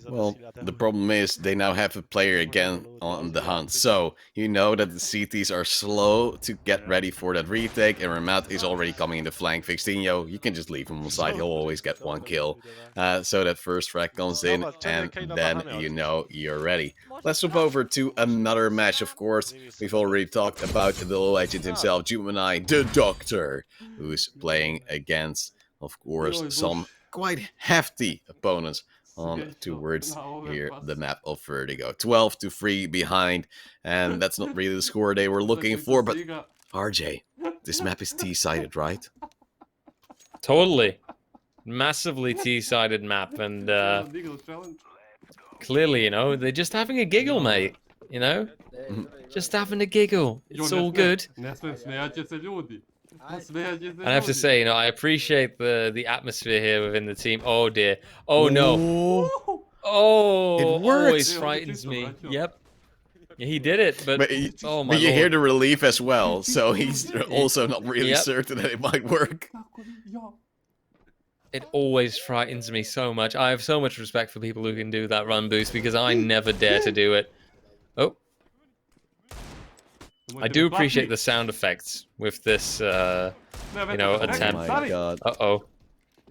Well, the problem is they now have a player again on the hunt, so you know that the CTs are slow to get ready for that retake, and Ramat is already coming in the flank. Vixtinho, you can just leave him on side, he'll always get 1 kill. So that first frag comes in, and then you know you're ready. Let's swap over to another match, of course. We've already talked about the legend himself, Jumanai, the Doctor, who's playing against, of course, some quite hefty opponents on towards here the map of Vertigo. 12-3 behind, and that's not really the score they were looking for, but RJ, this map is T-sided, right? Totally. Massively T-sided map, and clearly, you know, they're just having a giggle, mate, you know? Just having a giggle. It's all good. I have to say, you know, I appreciate the atmosphere here within the team. Oh dear. Oh no. Oh, it works. Always frightens me. Yep. Yeah, he did it, but oh my But you Lord. hear the relief as well, so he's also not really certain that it might work. It always frightens me so much. I have so much respect for people who can do that run boost, because I never dare to do it. Oh. I do appreciate the sound effects with this, you know, attempt. Oh my god. Uh-oh.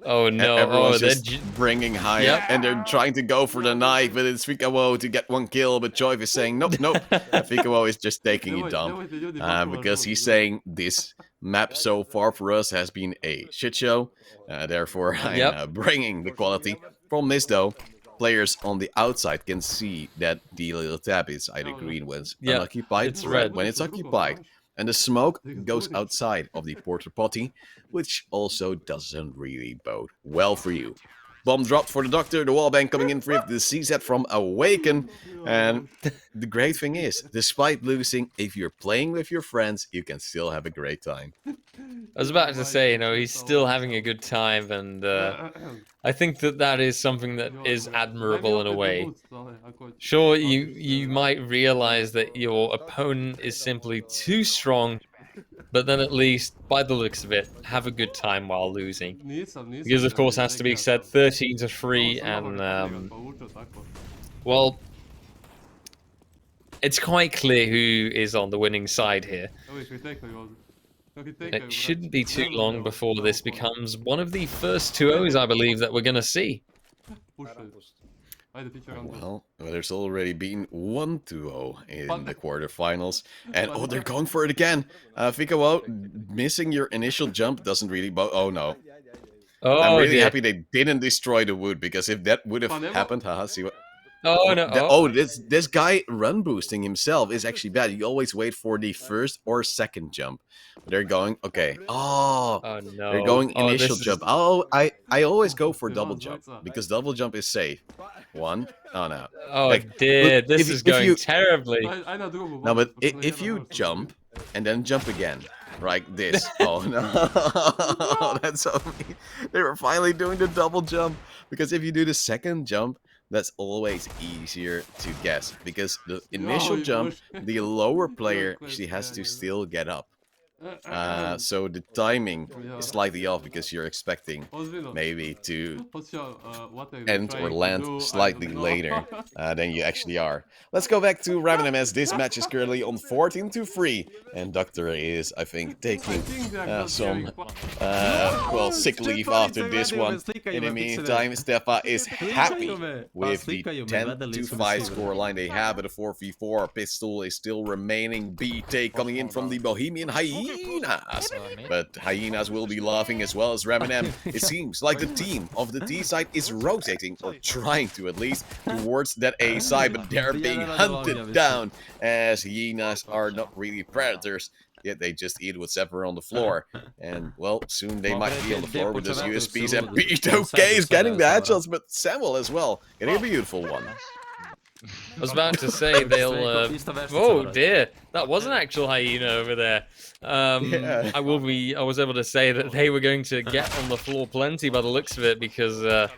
Oh no. Everyone's Oh, just bringing high up, and they're trying to go for the knife, but it's Fikawo to get 1 kill, but Joyve is saying, nope, nope. Fikawo is just taking a dump, because he's saying this map so far for us has been a shit show. Therefore, I'm bringing the quality. From this, though, players on the outside can see that the little tab is either green when it's unoccupied, it's red when it's occupied. And the smoke goes outside of the porta potty, which also doesn't really bode well for you. Bomb dropped for the Doctor, the wallbang coming in for the CZ from Awaken. And the great thing is, despite losing, if you're playing with your friends, you can still have a great time. I was about to say, you know, he's still having a good time, and I think that is something that is admirable in a way. Sure, you might realize that your opponent is simply too strong, but then at least, by the looks of it, have a good time while losing. Because, of course, has to be said, 13-3, and, well, it's quite clear who is on the winning side here. It shouldn't be too long before this becomes one of the first 2-0s, I believe, that we're going to see. Well, there's already been 1-2-0 in the quarterfinals, and oh, they're going for it again. Fikawo, missing your initial jump doesn't really oh no. Oh, I'm really happy they didn't destroy the wood, because if that would have happened, see what... Oh no! This guy run boosting himself is actually bad. You always wait for the first or second jump. They're going Oh no! They're going initial jump. Oh, I always go for double jump, because double jump is safe. 1. Oh no! Oh, like, dude, this is going terribly. No, but if you jump and then jump again, like this. Oh no, that's so mean. They were finally doing the double jump, because if you do the second jump, that's always easier to guess, because the initial jump, the lower player actually has to still get up. So the timing is slightly off, because you're expecting maybe to end or land slightly later than you actually are. Let's go back to Ravenham, as this match is currently on 14-3, and Doctor is, I think, taking some well, sick leave after this one. In the meantime, Stefa is happy with the 10-5 scoreline they have, but a 4v4 pistol is still remaining. B-take coming in from the Bohemian Hyenas, but Hyenas will be laughing as well as Ravenham. It seems like the team of the T side is rotating, or trying to at least, towards that A side, but they're being hunted down, as Hyenas are not really predators. Yet they just eat what's ever on the floor. And, well, soon they might be on the floor with those USPs. And P2K is getting the headshots, but Samuel as well. Getting a beautiful one. I was about to say they'll... oh dear, that was an actual hyena over there. Yeah. I was able to say that they were going to get on the floor plenty by the looks of it, because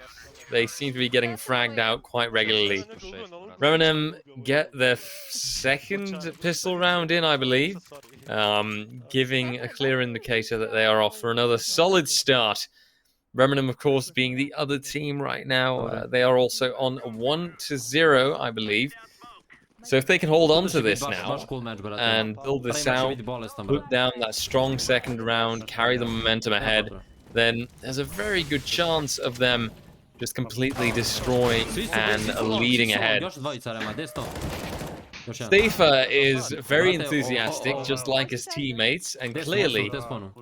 they seem to be getting fragged out quite regularly. Ravenham get their second pistol round in, I believe, giving a clear indicator that they are off for another solid start. Ravenham, of course, being the other team right now, they are also on 1-0, I believe. So if they can hold on to this now and build this out, put down that strong second round, carry the momentum ahead, then there's a very good chance of them just completely destroying and leading ahead. Stefa is very enthusiastic, just like his teammates, and clearly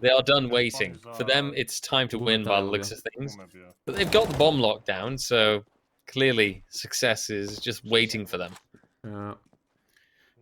they are done waiting. For them, it's time to win by the looks of things. But they've got the bomb locked down, so clearly success is just waiting for them.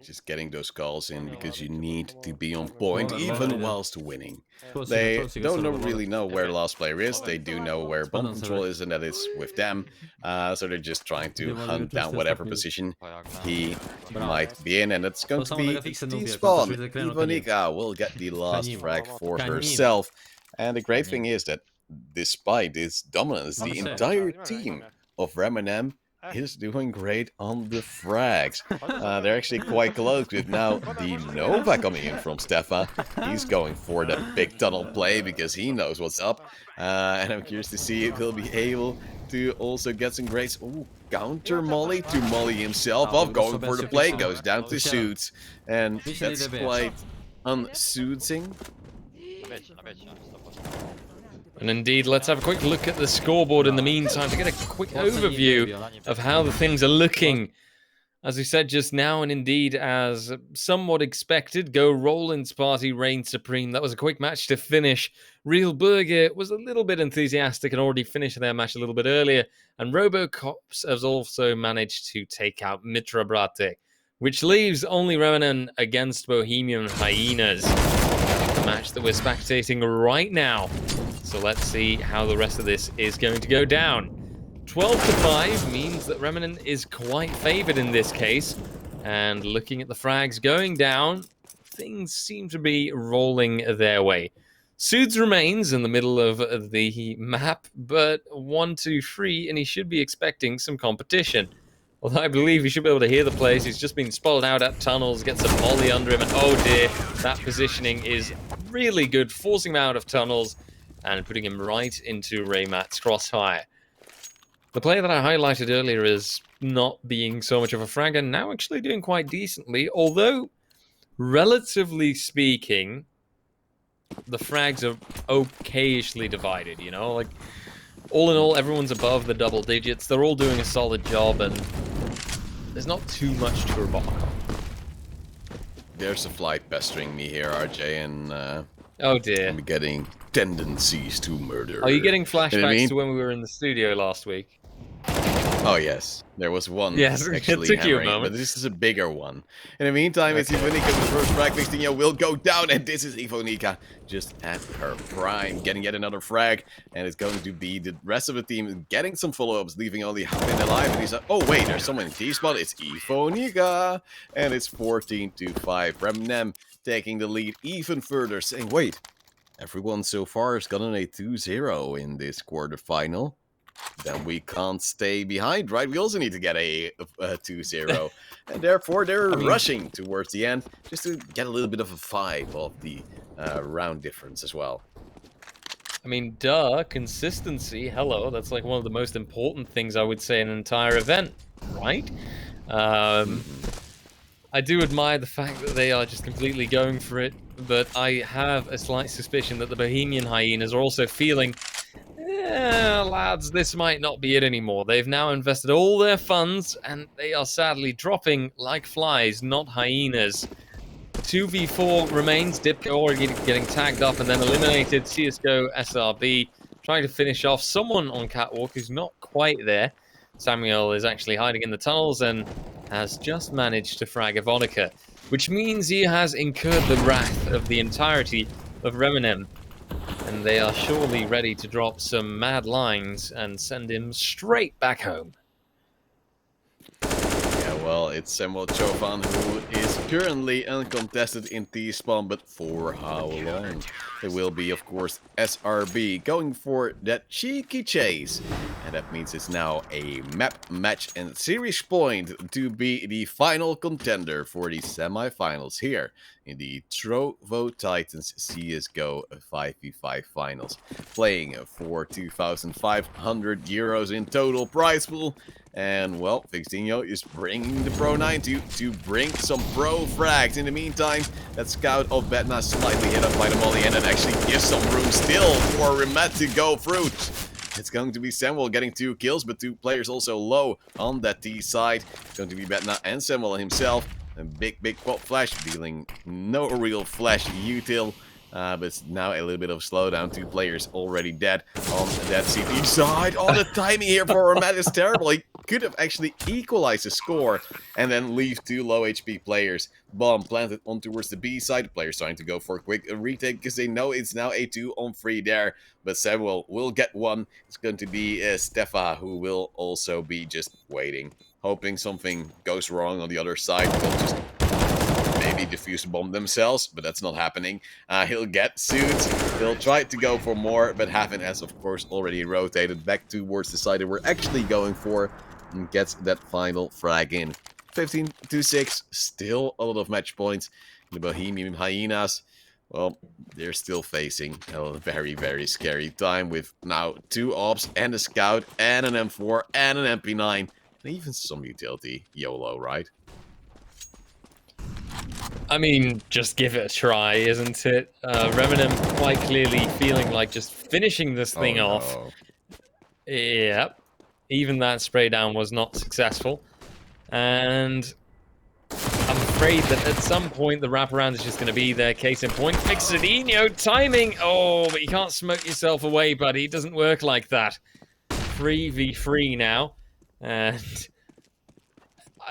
Just getting those calls in, because you need to be on point even whilst winning. They don't really know where the last player is. They do know where bomb control is, and that is with them. So they're just trying to hunt down whatever position he might be in, and it's going to be T-spawn. Ivonika will get the last frag for herself. And the great thing is that despite this dominance, the entire team of Ravenham is doing great on the frags. They're actually quite close, with now the Nova coming in from Stefa. He's going for the big tunnel play, because he knows what's up. And I'm curious to see if he'll be able to also get some grades. Ooh, counter Molly to Molly himself off, going for the play, goes down to Suits. And that's quite unsoothing. And indeed, let's have a quick look at the scoreboard in the meantime to get a quick overview of how the things are looking. As we said just now, and indeed as somewhat expected, Go Roland's party reigned supreme. That was a quick match to finish. Real Burger was a little bit enthusiastic and already finished their match a little bit earlier. And Robocops has also managed to take out Mitra Brate, which leaves only Ravenham against Bohemian Hyenas. The match that we're spectating right now. So let's see how the rest of this is going to go down. 12-5 means that Ravenham is quite favored in this case. And looking at the frags going down, things seem to be rolling their way. Suds remains in the middle of the map, but 1-2-3, and he should be expecting some competition. Although I believe he should be able to hear the plays. He's just been spotted out at tunnels, gets a molly under him, and oh dear, that positioning is really good, forcing him out of tunnels and putting him right into Raymat's crossfire. The player that I highlighted earlier is not being so much of a fragger, now actually doing quite decently, although, relatively speaking, the frags are okayishly divided, you know? Like, all in all, everyone's above the double digits, they're all doing a solid job, and there's not too much to remark on. There's a flight pestering me here, RJ, and oh dear. I'm getting tendencies to murder. Are you getting flashbacks to when we were in the studio last week? Oh yes, there was one Yes, actually it took you a hammering, moment. but this is a bigger one. In the meantime, it's Ivonika with first frag. Vixtinho will go down, and this is Ivonika just at her prime, getting yet another frag, and it's going to be the rest of the team getting some follow-ups, leaving only Hafin alive, and he's like, oh wait, there's someone in T-spot, it's Ivonika, and it's 14-5. Remnem taking the lead even further, saying, wait, everyone so far has gotten a 2-0 in this quarterfinal. Then we can't stay behind, right? We also need to get a 2-0. And therefore, they're rushing towards the end just to get a little bit of a vibe of the round difference as well. I mean, duh, consistency, hello. That's like one of the most important things I would say in an entire event, right? I do admire the fact that they are just completely going for it, but I have a slight suspicion that the Bohemian Hyenas are also feeling, lads, this might not be it anymore. They've now invested all their funds, and they are sadly dropping like flies, not hyenas. 2v4 remains. Dipko already getting tagged up and then eliminated. CSGO, SRB, trying to finish off someone on Catwalk who's not quite there. Samuel is actually hiding in the tunnels and has just managed to frag Ivonika, which means he has incurred the wrath of the entirety of Reminem. And they are surely ready to drop some mad lines and send him straight back home. Yeah, well, it's Samuel Chauvin who is currently uncontested in T-spawn, but for how long? It will be, of course, SRB going for that cheeky chase. And that means it's now a map, match, and series point to be the final contender for the semi-finals here in the Trovo Titans CSGO 5v5 finals. Playing for 2,500 euros in total prize pool. And, well, Vixtinho is bringing the Pro 9 to bring some Pro frags. In the meantime, that scout of Betna slightly hit up by the molly, and it actually gives some room still for Remet to go through. It's going to be Samuel getting 2 kills, but 2 players also low on that T side. It's going to be Betna and Samuel himself. A big pop flash, dealing no real flash util. But it's now a little bit of slowdown. 2 players already dead on that CT side. Oh, the timing here for Remet is terrible. He could have actually equalized the score and then leave 2 low HP players. Bomb planted on towards the B side. The players trying to go for a quick retake because they know it's now a 2-on-3 there. But Samuel will get one. It's going to be Stefa who will also be just waiting, hoping something goes wrong on the other side. They'll just maybe defuse the bomb themselves, but that's not happening. He'll get suits. He'll try to go for more, but Havin has, of course, already rotated back towards the side that we're actually going for and gets that final frag in. 15-6, still a lot of match points. The Bohemian Hyenas, well, they're still facing a very scary time with now 2 ops and a scout and an M4 and an MP9 and even some utility. YOLO, right? I mean, just give it a try, isn't it? Reminem quite clearly feeling like just finishing this thing off. Yep. Even that spray down was not successful. And I'm afraid that at some point the wraparound is just going to be there. Case in point, Fixadinho timing. Oh, but you can't smoke yourself away, buddy. It doesn't work like that. 3v3 now. And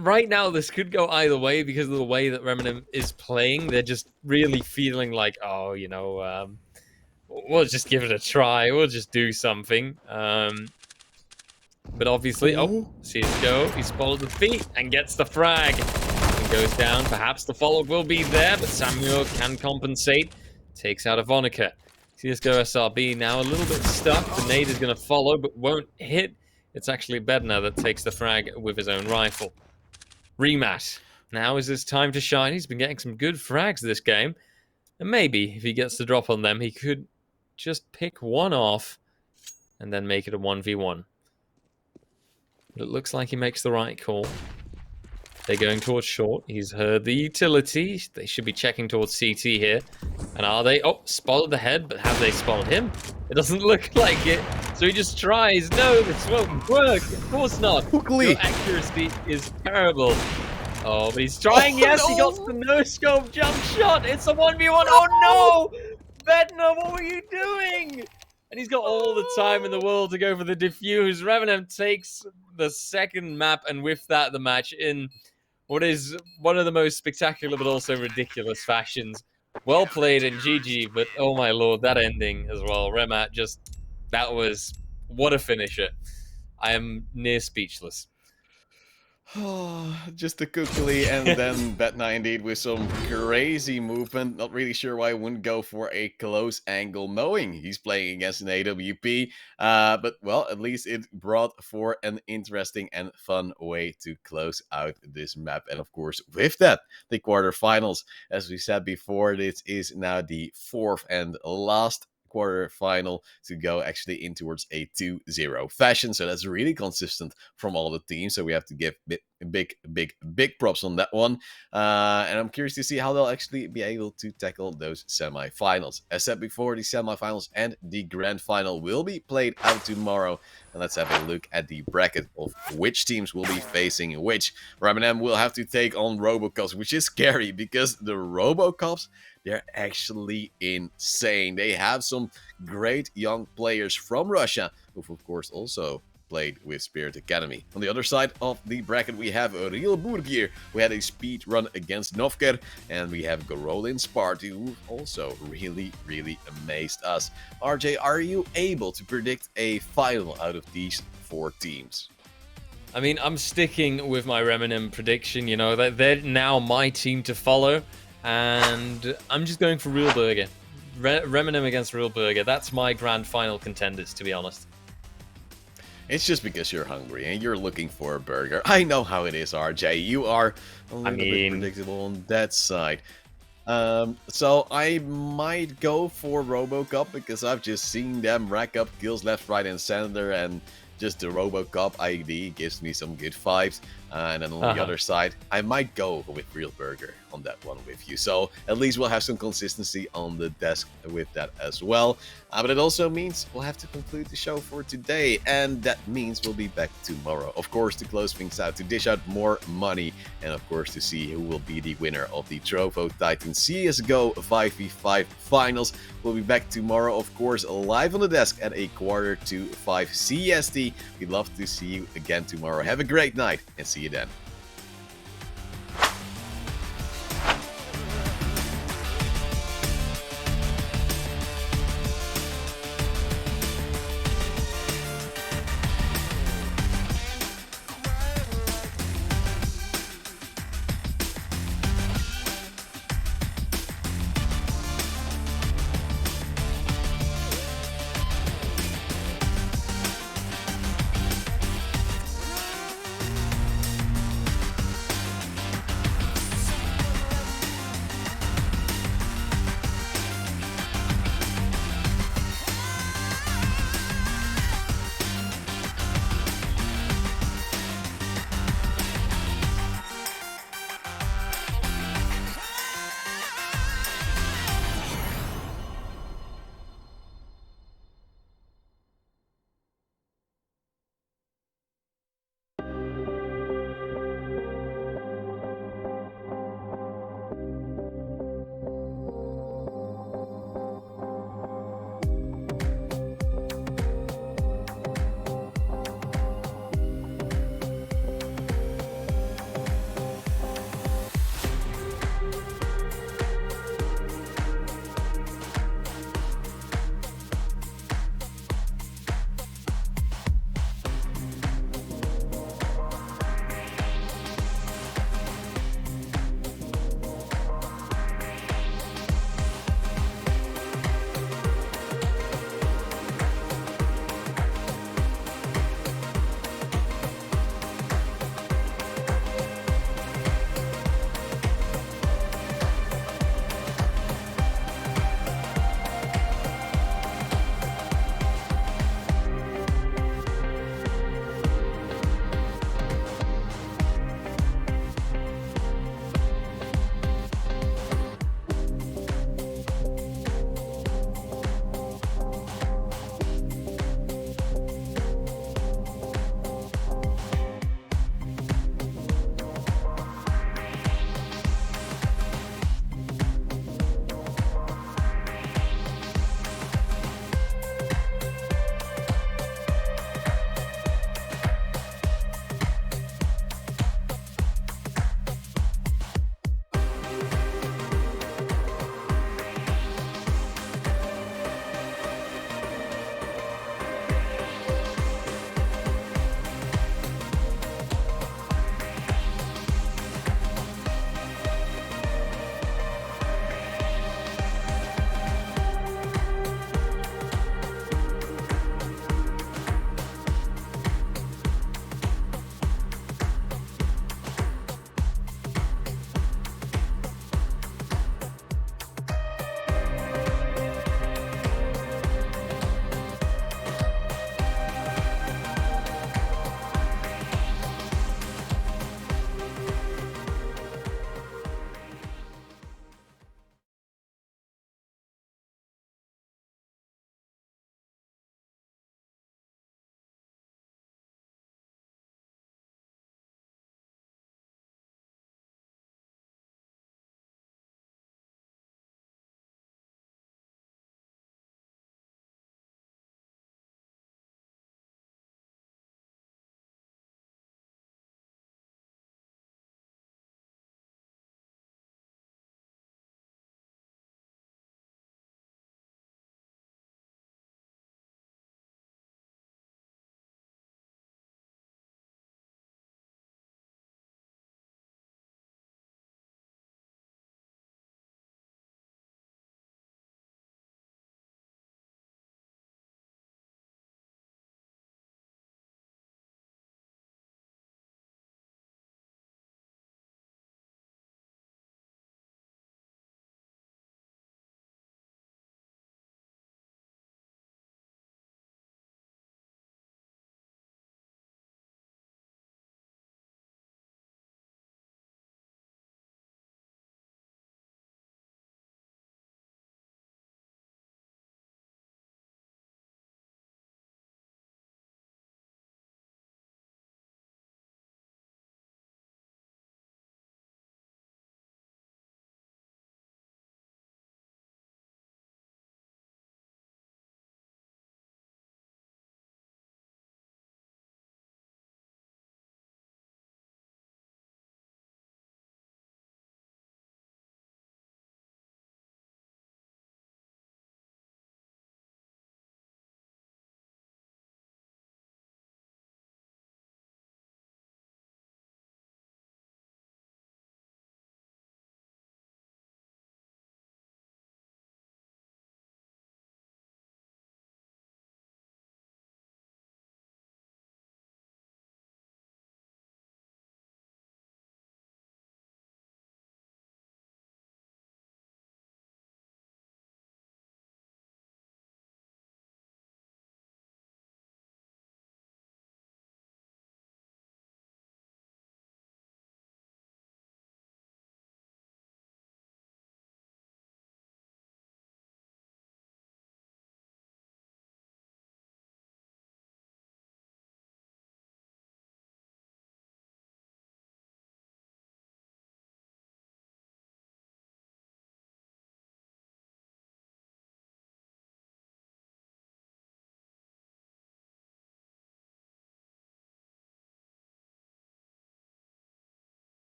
right now, this could go either way because of the way that Reminem is playing. They're just really feeling like, oh, you know, we'll just give it a try. We'll just do something. But obviously, CSGO, he spotted the feet and gets the frag. And goes down. Perhaps the follow-up will be there, but Samuel can compensate. Takes out Ivonika. CSGO SRB now a little bit stuck. The nade is going to follow, but won't hit. It's actually Bednar that takes the frag with his own rifle. Remat. Now is his time to shine. He's been getting some good frags this game. And maybe, if he gets the drop on them, he could just pick one off and then make it a 1v1. But it looks like he makes the right call. They're going towards short. He's heard the utility. They should be checking towards CT here. And are they? Oh, spotted the head, but have they spotted him? It doesn't look like it. So he just tries. No, this won't work. Of course not. Your accuracy is terrible. Oh, but he's trying. Yes, no. He got the no-scope jump shot. It's a 1v1. Oh, no! Bednar, what were you doing? And he's got all the time in the world to go for the defuse. Revenant takes the second map, and with that, the match in what is one of the most spectacular but also ridiculous fashions. Well played and GG, but oh my lord, that ending as well. Remat that was, what a finisher. I am near speechless. Just a quickly, and then Bet9 indeed with some crazy movement. Not really sure why I wouldn't go for a close angle, knowing he's playing against an AWP. But well, at least it brought for an interesting and fun way to close out this map. And of course, with that, the quarterfinals. As we said before, this is now the fourth and last quarterfinal to go actually in towards a 2-0 fashion. So that's really consistent from all the teams. So we have to give big props on that one. And I'm curious to see how they'll actually be able to tackle those semifinals. As said before, the semifinals and the grand final will be played out tomorrow. And let's have a look at the bracket of which teams will be facing which. Ramanem will have to take on Robocops, which is scary because the Robocops, they're actually insane. They have some great young players from Russia, who've of course also played with Spirit Academy. On the other side of the bracket, we have Real Burgir, who had a speed run against Novker, and we have Gorolin Sparty, who also really amazed us. RJ, are you able to predict a final out of these four teams? I mean, I'm sticking with my Reminem prediction. You know, that they're now my team to follow. And I'm just going for Real Burger. Reminem against Real Burger. That's my grand final contenders, to be honest. It's just because you're hungry and you're looking for a burger. I know how it is, RJ. You are a little bit predictable on that side. So I might go for RoboCop because I've just seen them rack up kills left, right, and center, and just the RoboCop ID gives me some good vibes. And then on the other side, I might go with Real Burger on that one with you. So at least we'll have some consistency on the desk with that as well. But it also means we'll have to conclude the show for today. And that means we'll be back tomorrow, of course, to close things out, to dish out more money. And of course, to see who will be the winner of the Trovo Titans CSGO 5v5 finals. We'll be back tomorrow, of course, live on the desk at 4:45 CST. We'd love to see you again tomorrow. Have a great night and see you then.